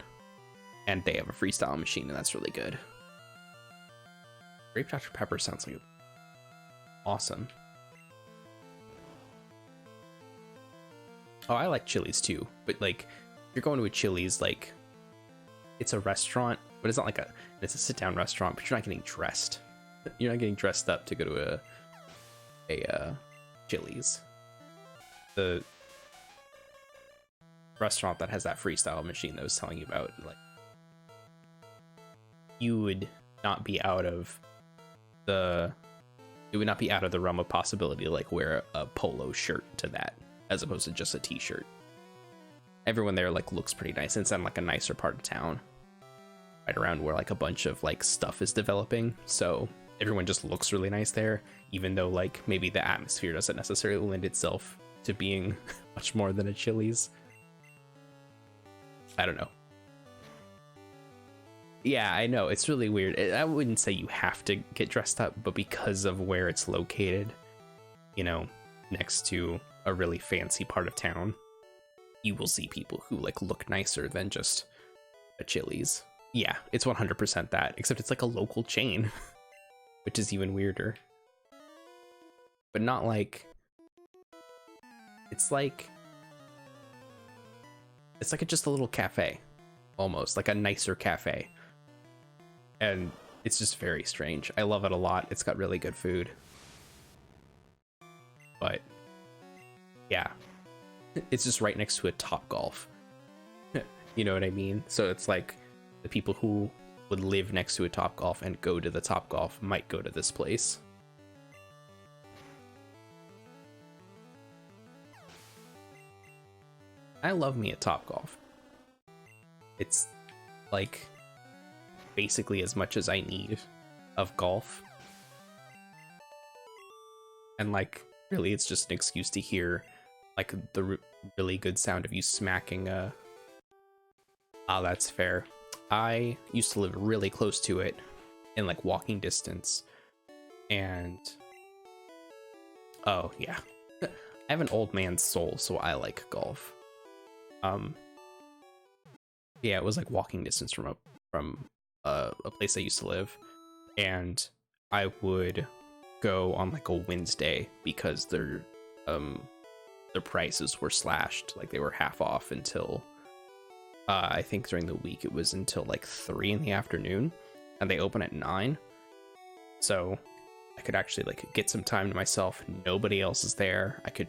Speaker 1: and they have a freestyle machine and that's really good. Grape Dr. Pepper sounds like awesome. Oh, I like Chili's too, but like if you're going to a Chili's, like it's a restaurant, but it's not like it's a sit down restaurant, but you're not getting dressed. You're not getting dressed up to go to a Chili's. The restaurant that has that freestyle machine that I was telling you about, like, you would not be out of the realm of possibility to like wear a polo shirt to that as opposed to just a t-shirt. Everyone there like looks pretty nice, and it's in like a nicer part of town, right around where like a bunch of like stuff is developing, so everyone just looks really nice there, even though like maybe the atmosphere doesn't necessarily lend itself to being much more than a Chili's. I don't know. Yeah, I know, it's really weird. I wouldn't say you have to get dressed up, but because of where it's located, you know, next to a really fancy part of town, you will see people who like look nicer than just a Chili's. Yeah, it's 100% that, except it's like a local chain, which is even weirder. But not like, it's like just a little cafe, almost like a nicer cafe. And it's just very strange. I love it a lot. It's got really good food. But yeah, it's just right next to a Topgolf. You know what I mean? So it's like the people who would live next to a Topgolf and go to the Topgolf might go to this place. I love me a Topgolf. It's like basically as much as I need of golf. And like really it's just an excuse to hear like the really good sound of you smacking a... Ah, that's fair. I used to live really close to it in like walking distance, and oh yeah, I have an old man's soul, so I like golf. Yeah, it was like walking distance from a place I used to live, and I would go on like a Wednesday because their prices were slashed, like they were half off until I think during the week it was until like 3 in the afternoon, and they open at 9, so I could actually like get some time to myself. Nobody else is there. I could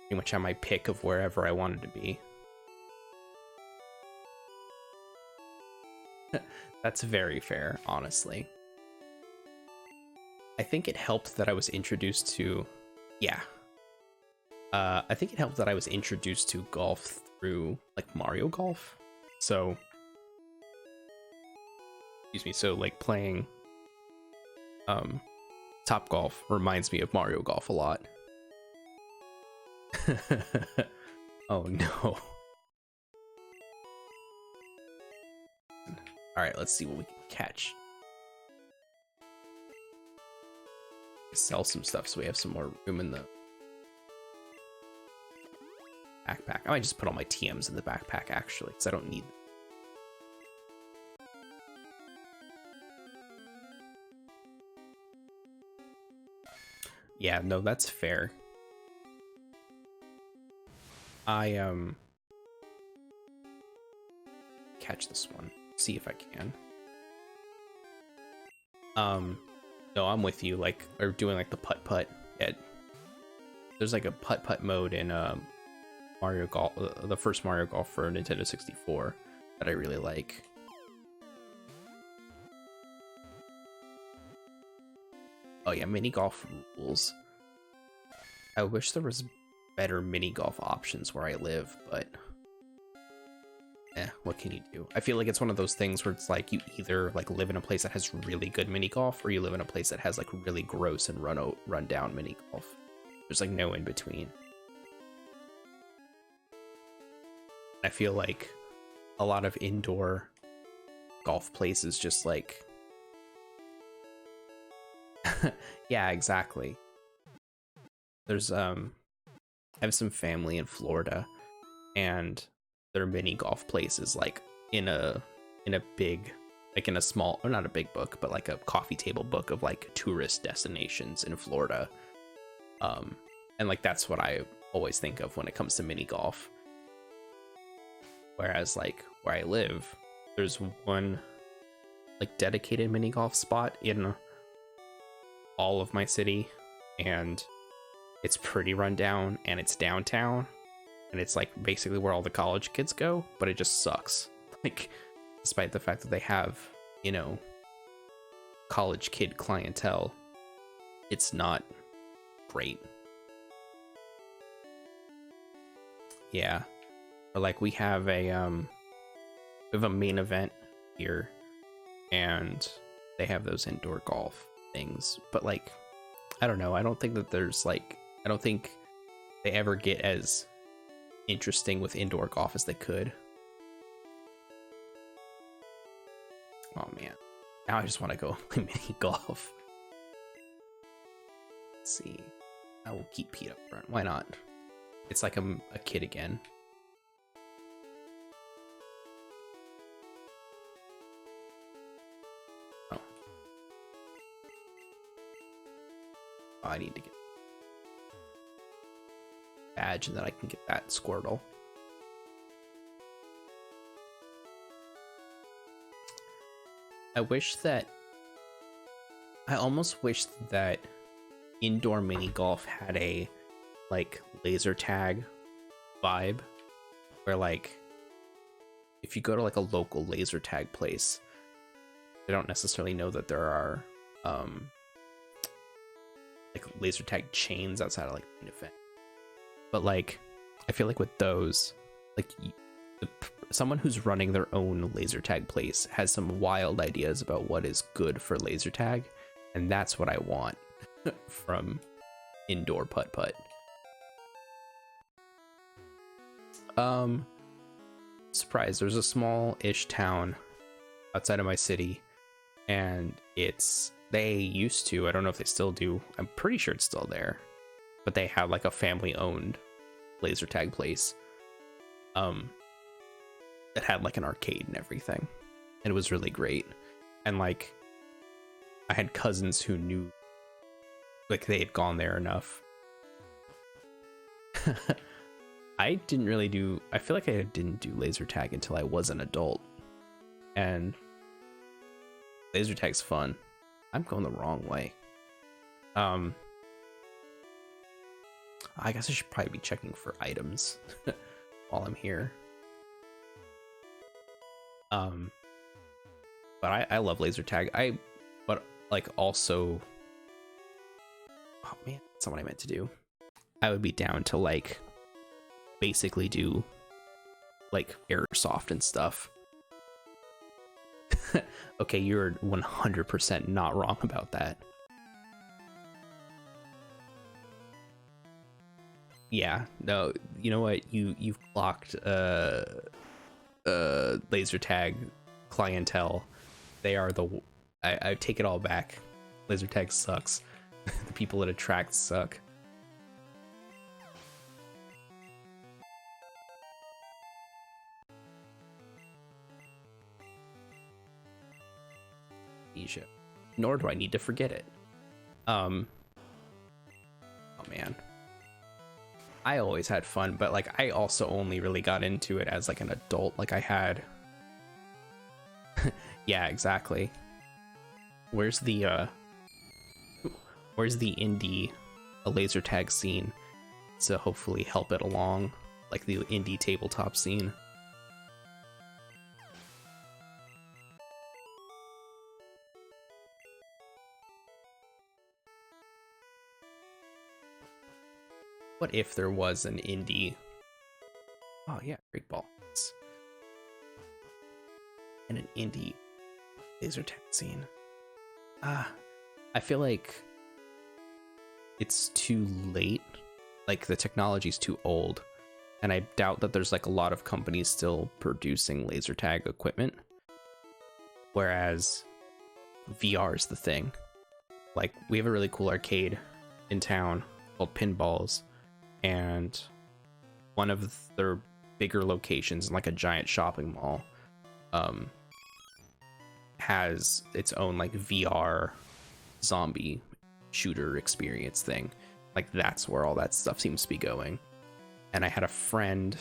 Speaker 1: pretty much have my pick of wherever I wanted to be. That's very fair, honestly. I think it helped that I was introduced to... Yeah. I think it helped that I was introduced to golf through, like, Mario Golf. So... Excuse me, so, like, playing... Top Golf reminds me of Mario Golf a lot. Oh, no. Alright, let's see what we can catch. Sell some stuff so we have some more room in the backpack. I might just put all my TMs in the backpack, actually, because I don't need them. Yeah, no, that's fair. I catch this one. See if I can. No, I'm with you. Like, or doing like the putt-putt at there's like a putt-putt mode in Mario Golf, the first Mario Golf for Nintendo 64 that I really like. Oh yeah, mini golf rules. I wish there was better mini golf options where I live, but what can you do? I feel like it's one of those things where it's like you either like live in a place that has really good mini golf, or you live in a place that has like really gross and run down mini golf. There's like no in between. I feel like a lot of indoor golf places just like yeah, exactly. There's I have some family in Florida, and their mini golf place is like in a big, like in a small, or not a big book, but like a coffee table book of like tourist destinations in Florida. And like that's what I always think of when it comes to mini golf. Whereas like where I live, there's one like dedicated mini golf spot in all of my city, and it's pretty run down, and it's downtown, and it's like basically where all the college kids go, but it just sucks. Like, despite the fact that they have, you know, college kid clientele, it's not great. Yeah. Or like we have a main event here, and they have those indoor golf things, but like I don't know, I don't think that there's like, I don't think they ever get as interesting with indoor golf as they could. Oh man, now I just want to go play mini golf. Let's see, I will keep Pete up front, why not? It's like I'm a kid again. I need to get a badge, and then I can get that Squirtle. I almost wish that indoor mini golf had a like laser tag vibe, where like if you go to like a local laser tag place, they don't necessarily know that there are like laser tag chains outside of like an event, but like I feel like with those, like someone who's running their own laser tag place has some wild ideas about what is good for laser tag, and that's what I want from indoor putt-putt. Surprise, there's a small-ish town outside of my city, and they used to, I don't know if they still do, I'm pretty sure it's still there, but they have like a family-owned laser tag place that had like an arcade and everything, and it was really great. And like I had cousins who knew, like they had gone there enough. I feel like I didn't do laser tag until I was an adult, and laser tag's fun. I'm going the wrong way. I guess I should probably be checking for items while I'm here. But I love laser tag. But like also, oh man, that's not what I meant to do. I would be down to like basically do like airsoft and stuff. Okay, you're 100% not wrong about that. Yeah, no, you know what? You've clocked laser tag clientele. They are I take it all back. Laser tag sucks. The people it attracts suck. Nor do I need to forget it. Oh man, I always had fun, but like I also only really got into it as like an adult. Like I had yeah, exactly. Where's the indie laser tag scene to hopefully help it along, like the indie tabletop scene. What if there was an indie? Oh yeah, great balls. And an indie laser tag scene. I feel like it's too late. Like the technology's too old, and I doubt that there's like a lot of companies still producing laser tag equipment. Whereas VR is the thing. Like we have a really cool arcade in town called Pinballs, and one of their bigger locations in like a giant shopping mall has its own like VR zombie shooter experience thing. Like that's where all that stuff seems to be going. And I had a friend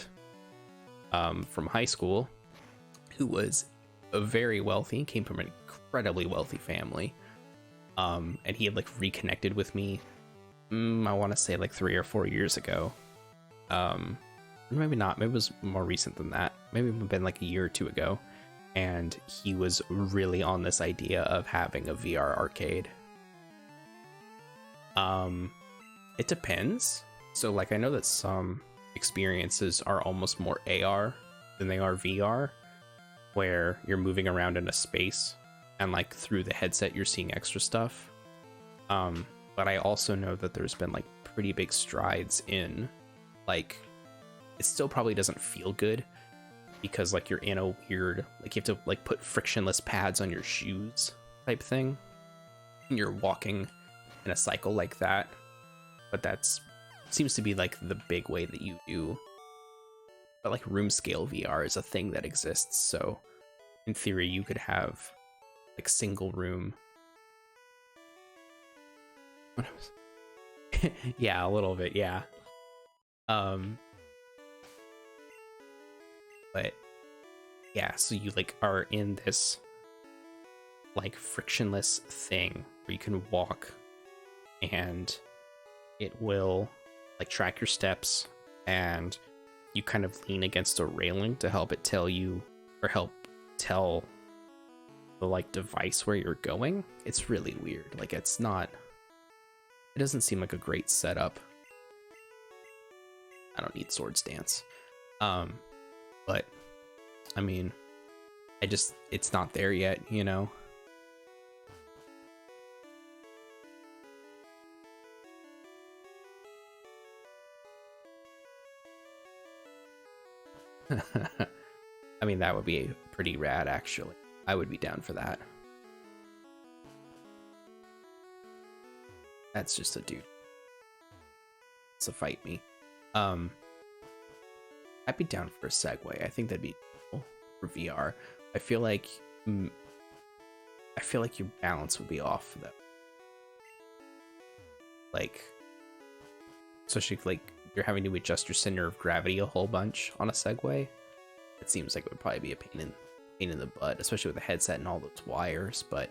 Speaker 1: from high school who was a very wealthy, came from an incredibly wealthy family, and he had like reconnected with me I want to say like 3 or 4 years ago. Maybe not, maybe it was more recent than that, maybe it been like a year or two ago. And he was really on this idea of having a VR arcade. It depends. So like I know that some experiences are almost more AR than they are VR, where you're moving around in a space and like through the headset you're seeing extra stuff. But I also know that there's been like pretty big strides in like, it still probably doesn't feel good because like you're in a weird, like you have to like put frictionless pads on your shoes type thing, and you're walking in a cycle like that. But that's seems to be like the big way that you do. But like room scale VR is a thing that exists, so in theory you could have like single room. Yeah, a little bit, yeah. But yeah, so you like are in this like frictionless thing where you can walk and it will like track your steps, and you kind of lean against a railing to help it tell you, or help tell the like device where you're going. It's really weird. Like it's not, it doesn't seem like a great setup. I don't need Swords Dance. But I mean, it's not there yet, you know? I mean, that would be pretty rad, actually. I would be down for that. That's just a dude. It's a fight me. I'd be down for a segue. I think that'd be cool for VR. I feel like your balance would be off though. Like, especially if, like, you're having to adjust your center of gravity a whole bunch on a Segway. It seems like it would probably be a pain in the butt, especially with the headset and all those wires. But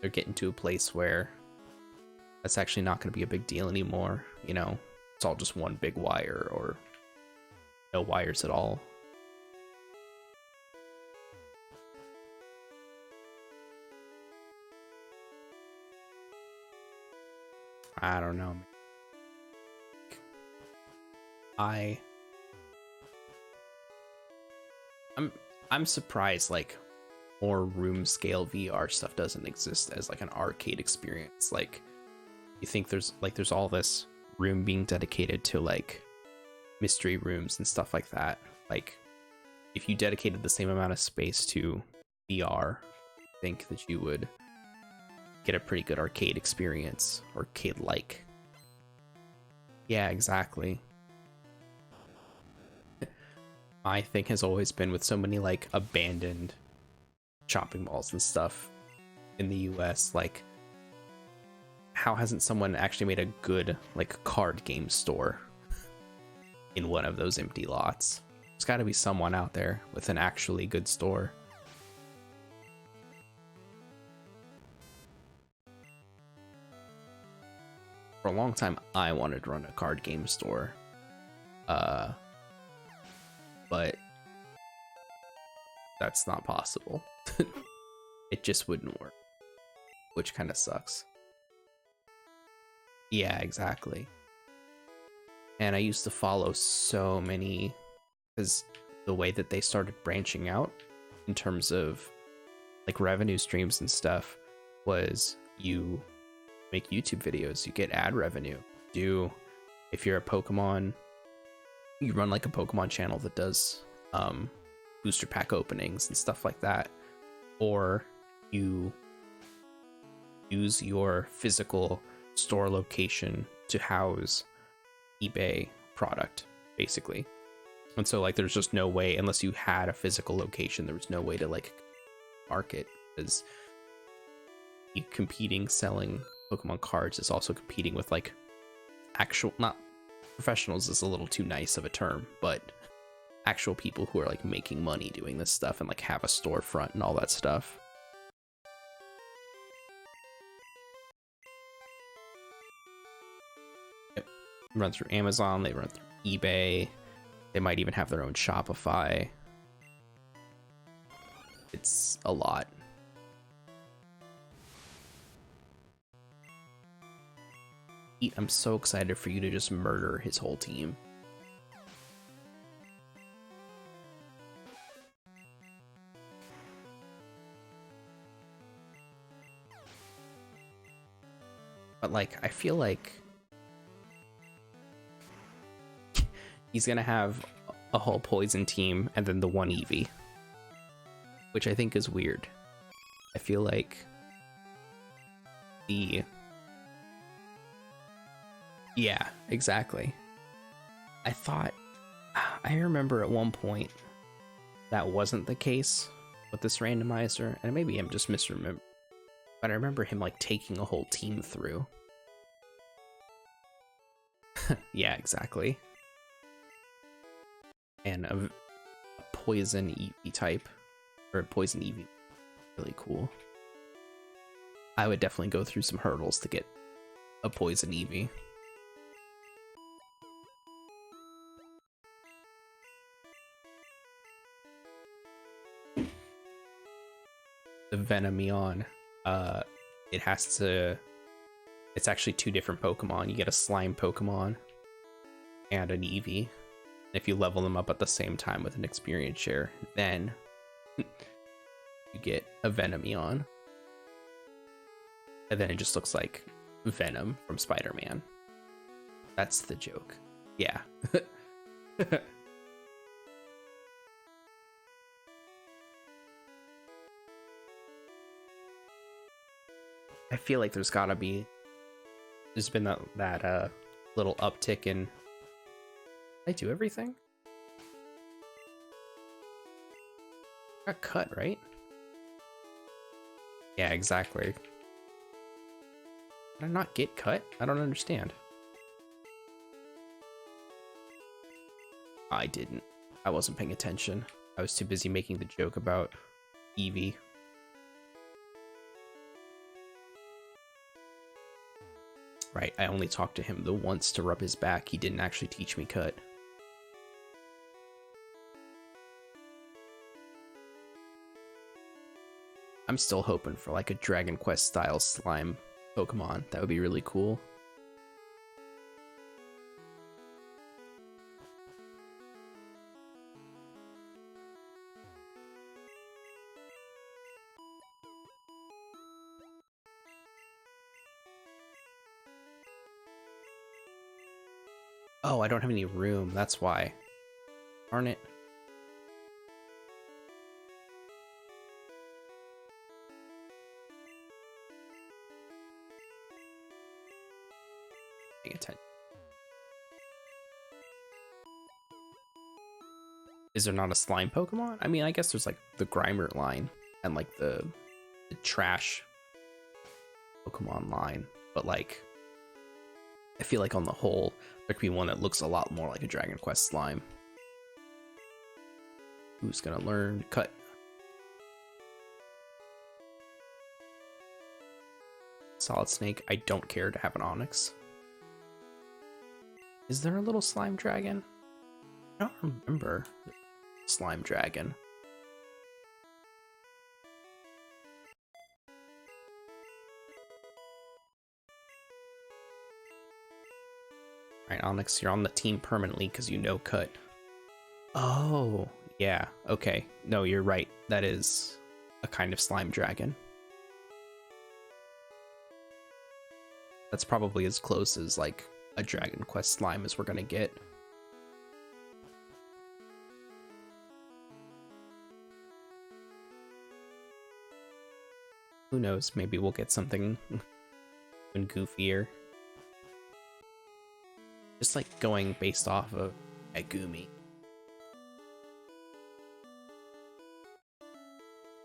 Speaker 1: they're getting to a place where that's actually not going to be a big deal anymore. You know, it's all just one big wire or no wires at all. I don't know. I'm surprised like more room scale VR stuff doesn't exist as like an arcade experience. Like, you think there's all this room being dedicated to like mystery rooms and stuff like that. Like, if you dedicated the same amount of space to VR, I think that you would get a pretty good arcade experience, arcade-like. Yeah, exactly. My thing has always been with so many like abandoned shopping malls and stuff in the US, like, how hasn't someone actually made a good like card game store in one of those empty lots? There's got to be someone out there with an actually good store. for a long time I wanted to run a card game store. But that's not possible. It just wouldn't work, which kind of sucks. Yeah, exactly. And I used to follow so many, because the way that they started branching out in terms of like revenue streams and stuff was you make YouTube videos, you get ad revenue. If you're a Pokemon, you run like a Pokemon channel that does booster pack openings and stuff like that, or you use your physical store location to house eBay product, basically. And so like there's just no way, unless you had a physical location, there was no way to like market, because competing selling Pokemon cards is also competing with like actual, not professionals is a little too nice of a term, but actual people who are like making money doing this stuff and like have a storefront and all that stuff. Yep. Run through Amazon, they run through eBay, they might even have their own Shopify. It's a lot. I'm so excited for you to just murder his whole team. But like, I feel like he's gonna have a whole poison team and then the one Eevee, which I think is weird. I feel like yeah, exactly. I remember at one point that wasn't the case with this randomizer, and maybe I'm just misremembering, but I remember him like taking a whole team through. Yeah, exactly. And a poison Eevee type, or a poison Eevee, really cool. I would definitely go through some hurdles to get a poison Eevee. The Venomeon, it's actually two different Pokemon. You get a slime Pokemon and an Eevee. If you level them up at the same time with an experience share, then you get a Venomeon. And then it just looks like Venom from Spider-Man. That's the joke. Yeah. I feel like there's been that little uptick in. Did I do everything? Got cut, right? Yeah, exactly. Did I not get cut? I don't understand. I didn't. I wasn't paying attention. I was too busy making the joke about Eevee. Right, I only talked to him the once to rub his back. He didn't actually teach me cut. I'm still hoping for like a Dragon Quest style slime Pokemon. That would be really cool. Oh, I don't have any room. That's why. Darn it. Paying attention. Is there not a slime Pokemon? I mean, I guess there's like the Grimer line and like the trash Pokemon line, but like I feel like on the whole there could be one that looks a lot more like a Dragon Quest slime. Who's gonna learn cut? Solid Snake. I don't care to have an Onyx. Is there a little slime dragon? I don't remember slime dragon. Alright, Onyx, you're on the team permanently because you no cut. Oh, yeah, okay. No, you're right. That is a kind of slime dragon. That's probably as close as, like, a Dragon Quest slime as we're gonna get. Who knows, maybe we'll get something even goofier. Just like going based off of Megumi.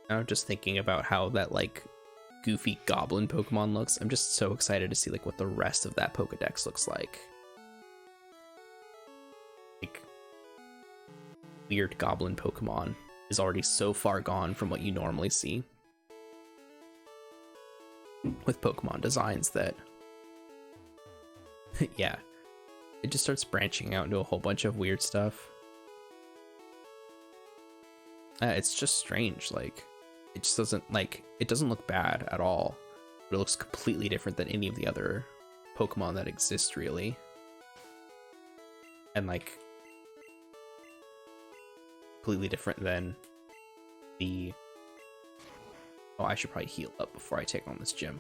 Speaker 1: Now just thinking about how that like goofy goblin Pokemon looks, I'm just so excited to see like what the rest of that Pokedex looks like. Like weird goblin Pokemon is already so far gone from what you normally see with Pokemon designs that yeah, it just starts branching out into a whole bunch of weird stuff. It's just strange, like it just doesn't like, it doesn't look bad at all, but it looks completely different than any of the other Pokemon that exist really. And like completely different than the, oh, I should probably heal up before I take on this gym.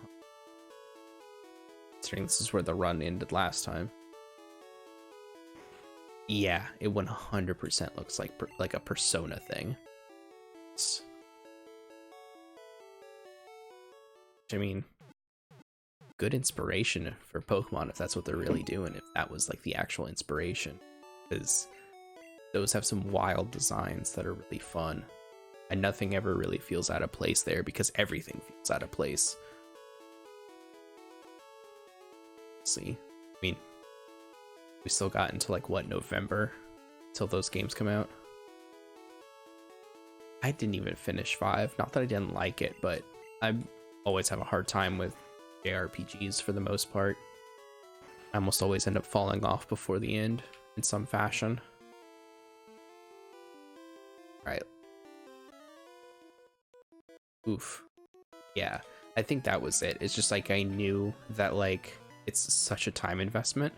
Speaker 1: Considering this is where the run ended last time. Yeah, it 100% looks like a Persona thing. I mean, good inspiration for Pokemon if that's what they're really doing, if that was like the actual inspiration, because those have some wild designs that are really fun, and nothing ever really feels out of place there because everything feels out of place. See, I mean, we still got into like what, November till those games come out. I didn't even finish 5. Not that I didn't like it, but I always have a hard time with JRPGs for the most part. I almost always end up falling off before the end in some fashion. Right. Oof. Yeah, I think that was it. It's just like I knew that like it's such a time investment,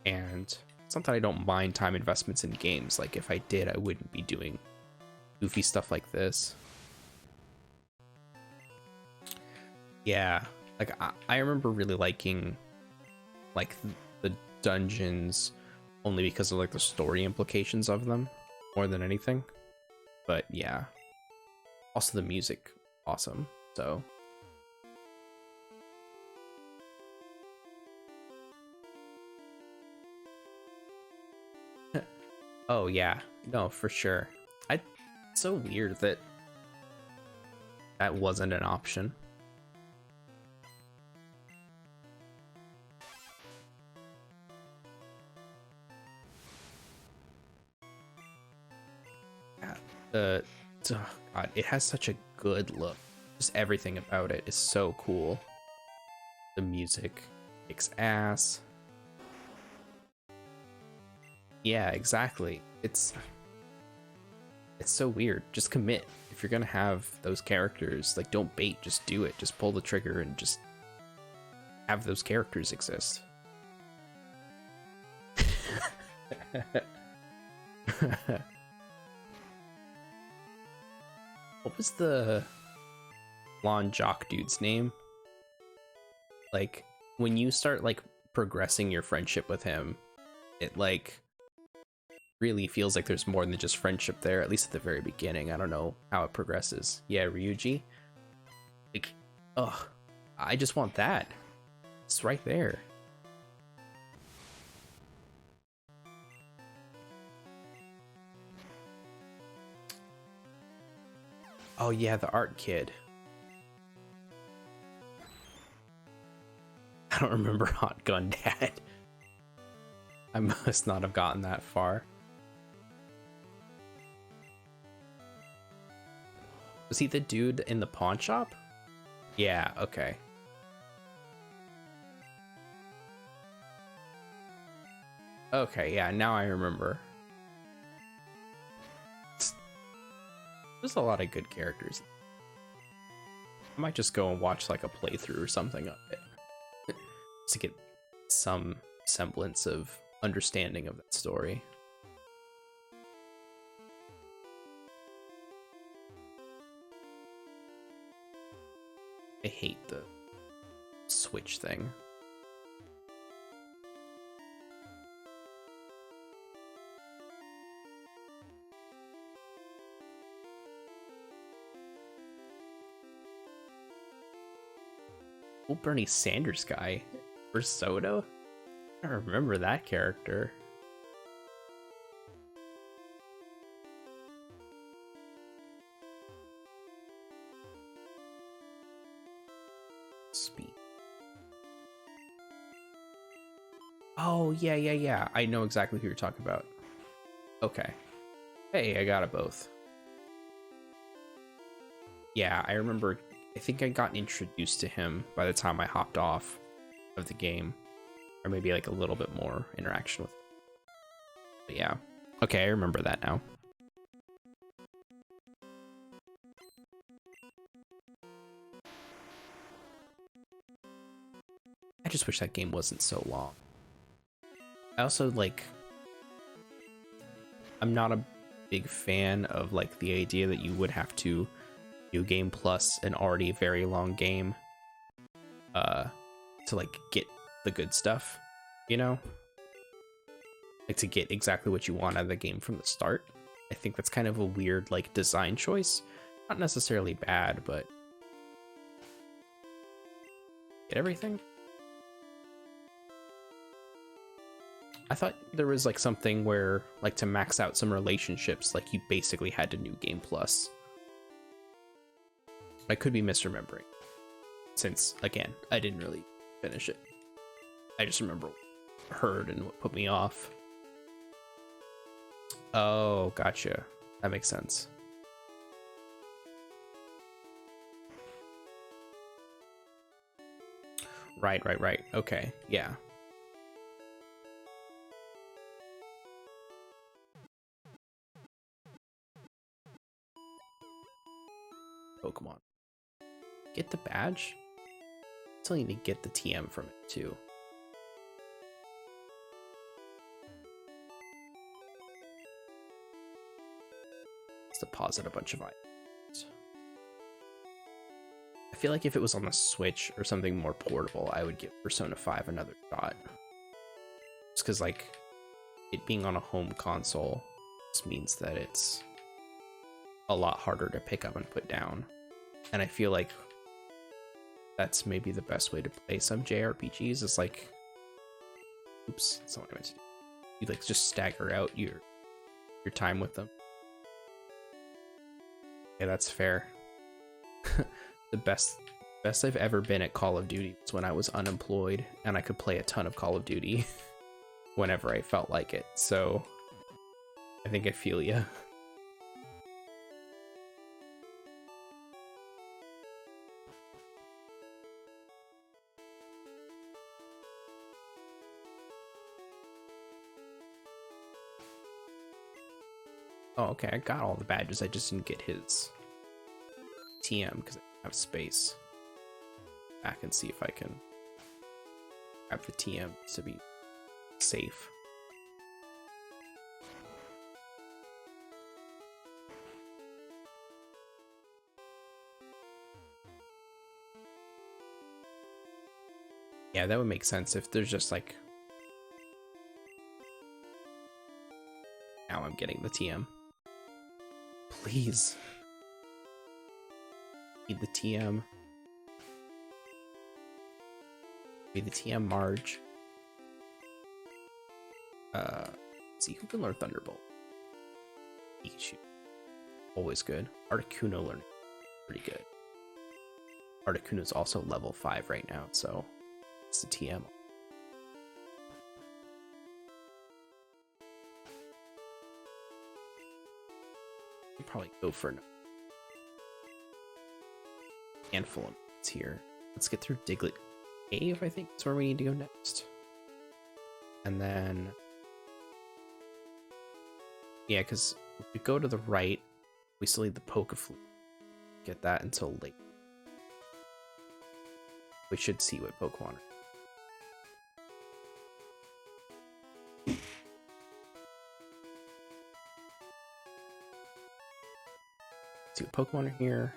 Speaker 1: and it's not that I don't mind time investments in games. Like if I did, I wouldn't be doing goofy stuff like this. Yeah, like I remember really liking like the dungeons only because of like the story implications of them more than anything. But yeah, also the music, awesome. So oh yeah, no, for sure. It's so weird that that wasn't an option. Yeah, oh god, it has such a good look. Just everything about it is so cool. The music kicks ass. Yeah, exactly. It's so weird. Just commit. If you're gonna have those characters, like don't bait, just do it. Just pull the trigger and just have those characters exist. What was the blonde jock dude's name? Like when you start like progressing your friendship with him, it like really feels like there's more than just friendship there, at least at the very beginning. I don't know how it progresses. Yeah, Ryuji. Like, ugh, I just want that. It's right there. Oh yeah, the art kid. I don't remember Hot Gun Dad. I must not have gotten that far. Was he the dude in the pawn shop? Yeah, okay. Okay, yeah, now I remember. There's a lot of good characters. I might just go and watch like a playthrough or something of it to get some semblance of understanding of that story. I hate the Switch thing. Oh, Bernie Sanders guy for Soda? I remember that character. Speed. Oh, yeah. I know exactly who you're talking about. Okay. Hey, I got it both. Yeah, I remember. I think I got introduced to him by the time I hopped off of the game. Or maybe like a little bit more interaction with him. But yeah. Okay, I remember that now. I just wish that game wasn't so long. I also like... I'm not a big fan of like the idea that you would have to New Game Plus an already very long game to like get the good stuff, you know? Like to get exactly what you want out of the game from the start. I think that's kind of a weird like design choice. Not necessarily bad, but get everything? I thought there was like something where like to max out some relationships, like you basically had to New Game Plus. I could be misremembering, since again I didn't really finish it. I just remember what I heard and what put me off. Oh, gotcha. That makes sense. Right. Okay, yeah. Pokemon. Get the badge? Still need to get the TM from it too. Let's deposit a bunch of items. I feel like if it was on the Switch or something more portable, I would give Persona 5 another shot. Just because like it being on a home console just means that it's a lot harder to pick up and put down. And I feel like that's maybe the best way to play some JRPGs is like, oops, that's not what I meant to do. You like just stagger out your time with them. Yeah, that's fair. The best I've ever been at Call of Duty was when I was unemployed and I could play a ton of Call of Duty whenever I felt like it. So I think I feel ya. Oh, okay, I got all the badges. I just didn't get his TM because I didn't have space. Back and see if I can grab the TM to be safe. Yeah, that would make sense if there's just like... Now I'm getting the TM. Please. Need the TM. Need the TM Marge. Let's see who can learn Thunderbolt. Pikachu. Always good. Articuno learning. Pretty good. Articuno's also level 5 right now, so it's the TM. I'll probably go for a handful of minutes here. Let's get through Diglett Cave, I think that's where we need to go next. And then Yeah, because if we go to the right, we still need the Pokeflute. Get that until late. We should see what Pokemon are. See what Pokemon are here.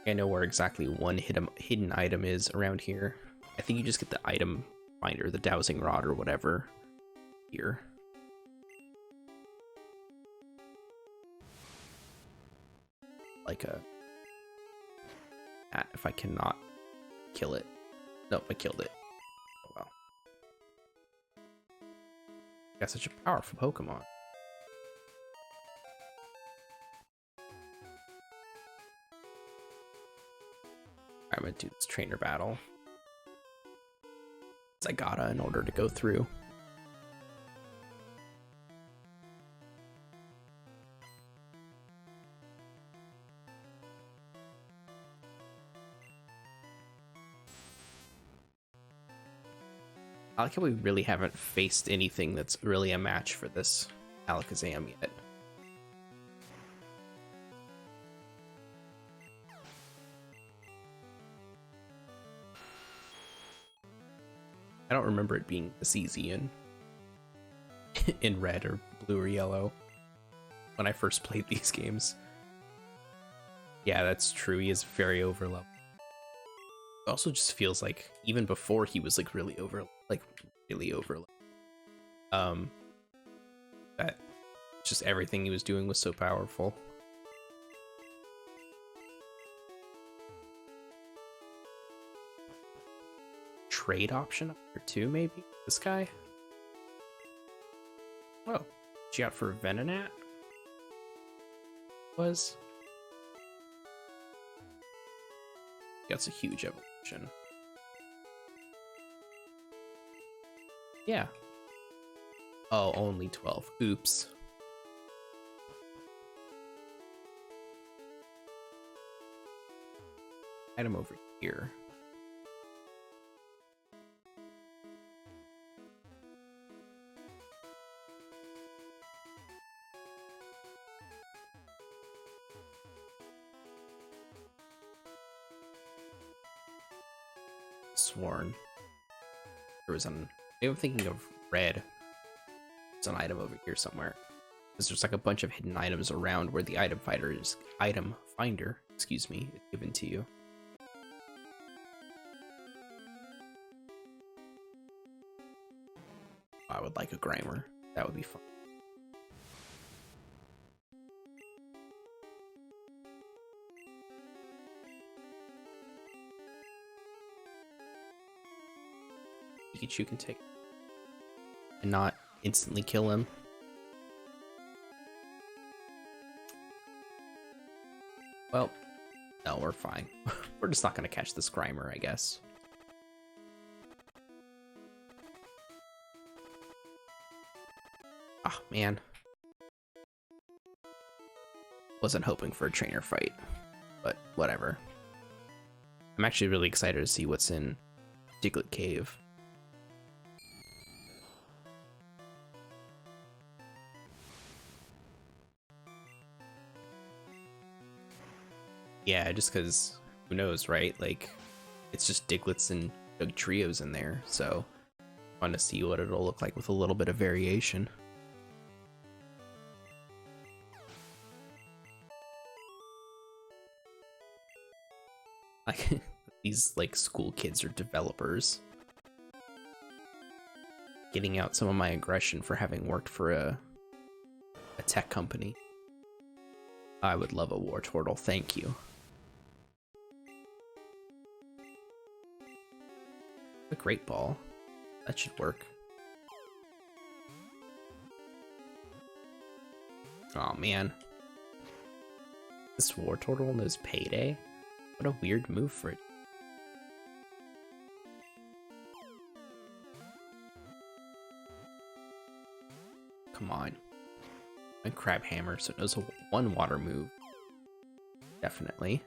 Speaker 1: I know where exactly one hidden item is around here. I think you just get the item finder, the dowsing rod or whatever here. Like a... if I cannot kill it. Nope, I killed it. Oh well. Got such a powerful Pokemon. I'm gonna do this trainer battle. I gotta in order to go through. I like how we really haven't faced anything that's really a match for this Alakazam yet. I don't remember it being this easy in red or blue or yellow when I first played these games. Yeah, that's true. He is very overleveled. It also just feels like even before he was like really overleveled. That just everything he was doing was so powerful. Trade option up here too, maybe? This guy? Whoa. She got for Venonat? Was? That's a huge evolution. Yeah. Oh, only 12. Oops. Item over here. Sworn there was maybe I'm thinking of red. There's an item over here somewhere because there's like a bunch of hidden items around where the item finder is given to you. I would like a Grimer. That would be fun. Pikachu can take and not instantly kill him. Well, no, we're fine. We're just not gonna catch this Grimer, I guess. Ah, man. Wasn't hoping for a trainer fight, but whatever. I'm actually really excited to see what's in Diglett Cave. Yeah, just because, who knows, right? Like, it's just Digletts and Dugtrios in there, so I want to see what it'll look like with a little bit of variation. Like, these, like, school kids are developers. Getting out some of my aggression for having worked for a tech company. I would love a Wartortle, thank you. A Great Ball. That should work. Oh man. This Wartortle knows Payday? What a weird move for it. Come on. And Crab Hammer, so it knows a one water move. Definitely.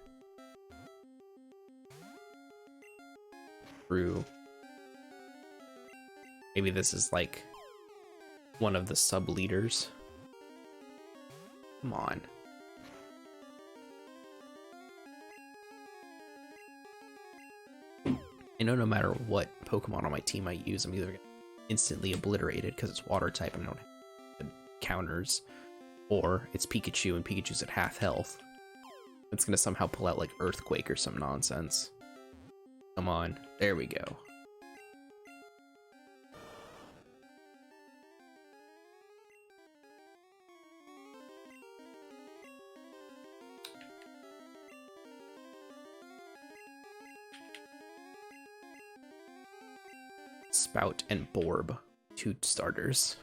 Speaker 1: True. Maybe this is like one of the sub leaders. Come on. I know no matter what Pokemon on my team I use, I'm either gonna instantly obliterated because it's water type and I don't have the counters, or it's Pikachu and Pikachu's at half health. It's gonna somehow pull out like Earthquake or some nonsense. Come on, there we go. Spout and Borb, 2 starters.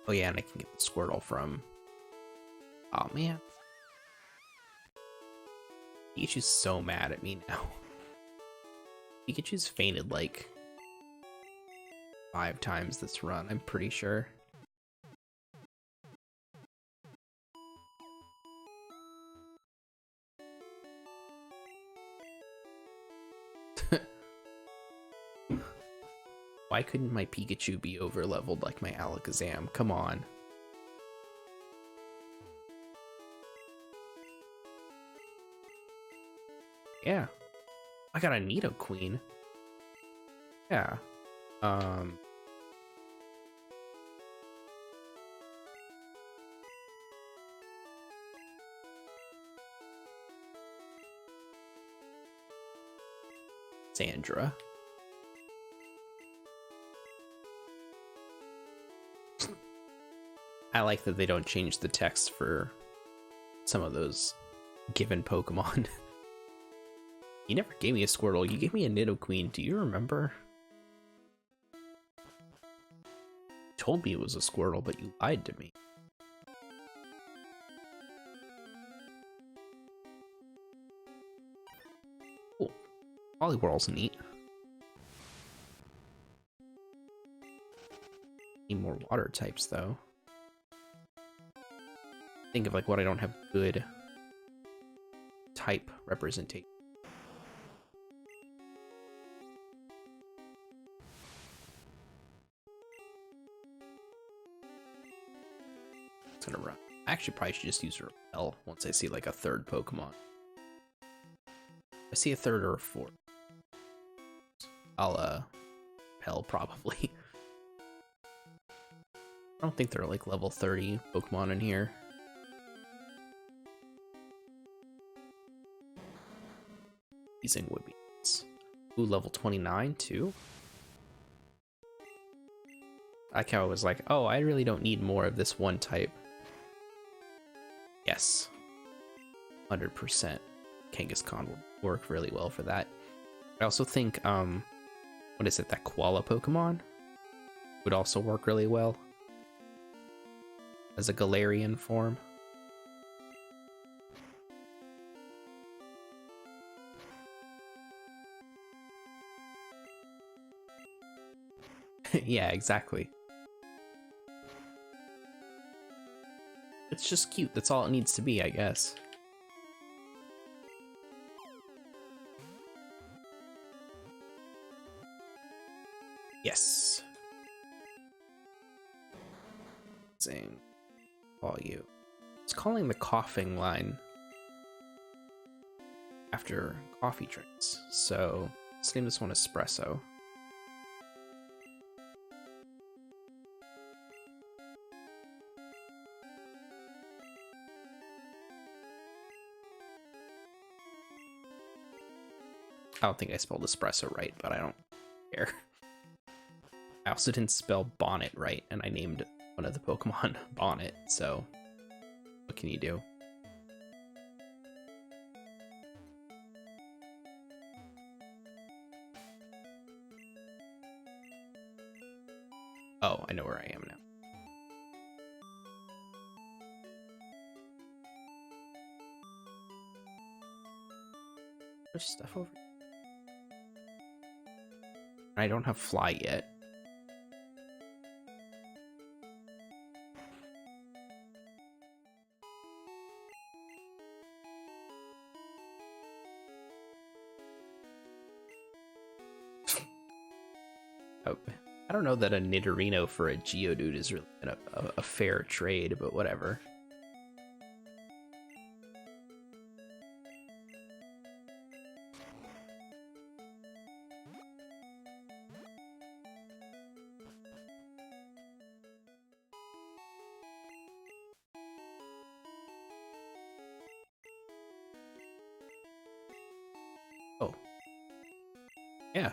Speaker 1: Oh yeah, and I can get the Squirtle from... Oh man. Pikachu's so mad at me now. Pikachu's fainted like 5 times this run, I'm pretty sure. Why couldn't my Pikachu be over-leveled like my Alakazam? Come on. Yeah. I got a Nidoqueen. Yeah. Sandra. I like that they don't change the text for some of those given Pokemon. You never gave me a Squirtle, you gave me a Nidoqueen, do you remember? You told me it was a Squirtle, but you lied to me. Cool. Poliwhirl's neat. Need more water types, though. Think of like what I don't have good type representation. It's gonna run. I actually probably should just use Repel once I see like a third Pokemon. If I see a third or a fourth, I'll Repel probably. I don't think there are like level 30 Pokemon in here. Using would be nice. Ooh, level 29 too. Like how I was like, oh, I really don't need more of this one type. Yes, 100%. Kangaskhan would work really well for that. I also think, what is it? That Koala Pokemon would also work really well as a Galarian form. Yeah, exactly. It's just cute. That's all it needs to be, I guess. Yes. Same. Call you. It's calling the coughing line after coffee drinks. So let's name this one Espresso. I don't think I spelled espresso right, but I don't care. I also didn't spell bonnet right, and I named one of the Pokemon Bonnet, so what can you do? Oh, I know where I am now. There's stuff over here. I don't have Fly yet. I don't know that a Nidorino for a Geodude is really a fair trade, but whatever. Oh. Yeah.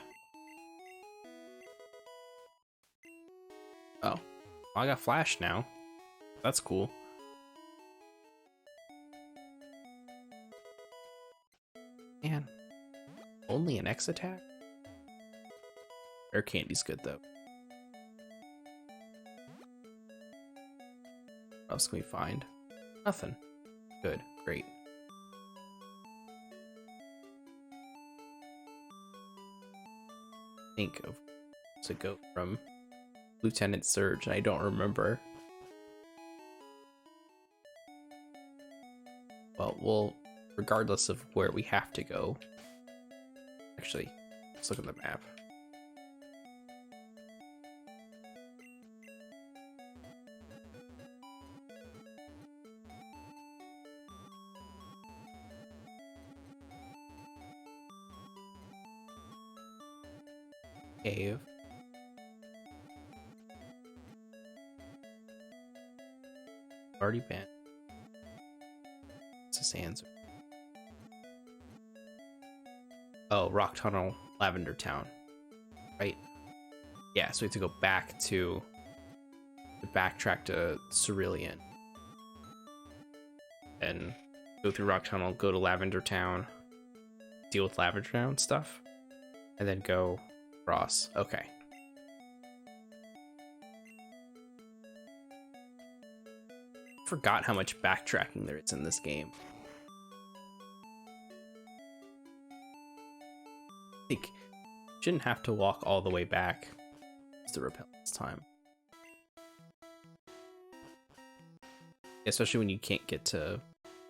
Speaker 1: Oh. I got Flash now. That's cool. Man. Only an X attack? Air Candy's good though. What else can we find? Nothing. Good. Great. Think of to go from Lieutenant Surge, and I don't remember. Well, regardless of where we have to go. Actually, let's look at the map. Cave. Already been. What's this answer? Oh, Rock Tunnel, Lavender Town. Right? Yeah, so we have to go back to backtrack to Cerulean. And go through Rock Tunnel, go to Lavender Town, deal with Lavender Town stuff, and then go across. Okay. Forgot how much backtracking there is in this game. I think you shouldn't have to walk all the way back to repel this time. Especially when you can't get to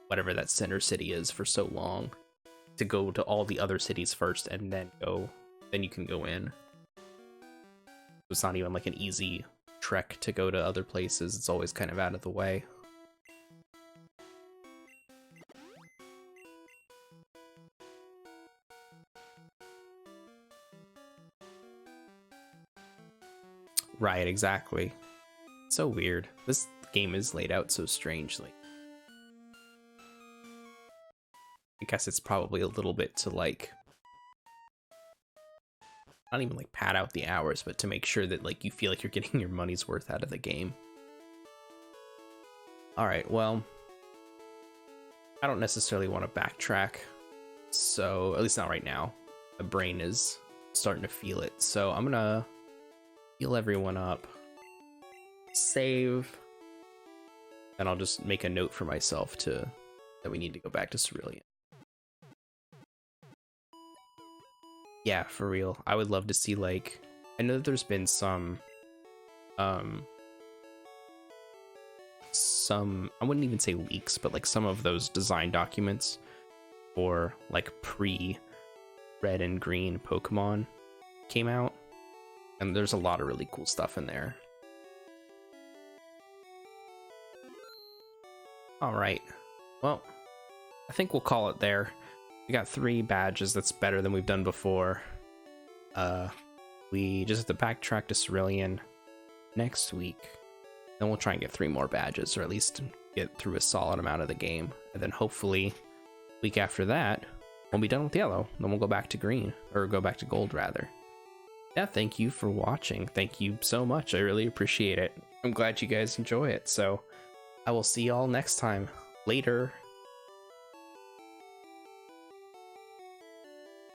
Speaker 1: whatever that center city is for so long. To go to all the other cities first and then you can go in. It's not even like an easy trek to go to other places. It's always kind of out of the way. Right, exactly. So weird. This game is laid out so strangely. I guess it's probably a little bit to like, not even like pad out the hours, but to make sure that like you feel like you're getting your money's worth out of the game. All right, well, I don't necessarily want to backtrack, so at least not right now. My brain is starting to feel it, so I'm gonna heal everyone up, save, and I'll just make a note for myself that we need to go back to Cerulean. Yeah, for real. I would love to see, like, I know that there's been some, I wouldn't even say leaks, but like some of those design documents for like pre-red and green Pokemon came out. And there's a lot of really cool stuff in there. All right. Well, I think we'll call it there. We got 3 badges. That's better than we've done before. We just have to backtrack to Cerulean next week. Then we'll try and get 3 more badges, or at least get through a solid amount of the game. And then hopefully, week after that, we'll be done with yellow. Then we'll go back to green, or go back to gold rather. Yeah, thank you for watching. Thank you so much. I really appreciate it. I'm glad you guys enjoy it. So I will see y'all next time. Later.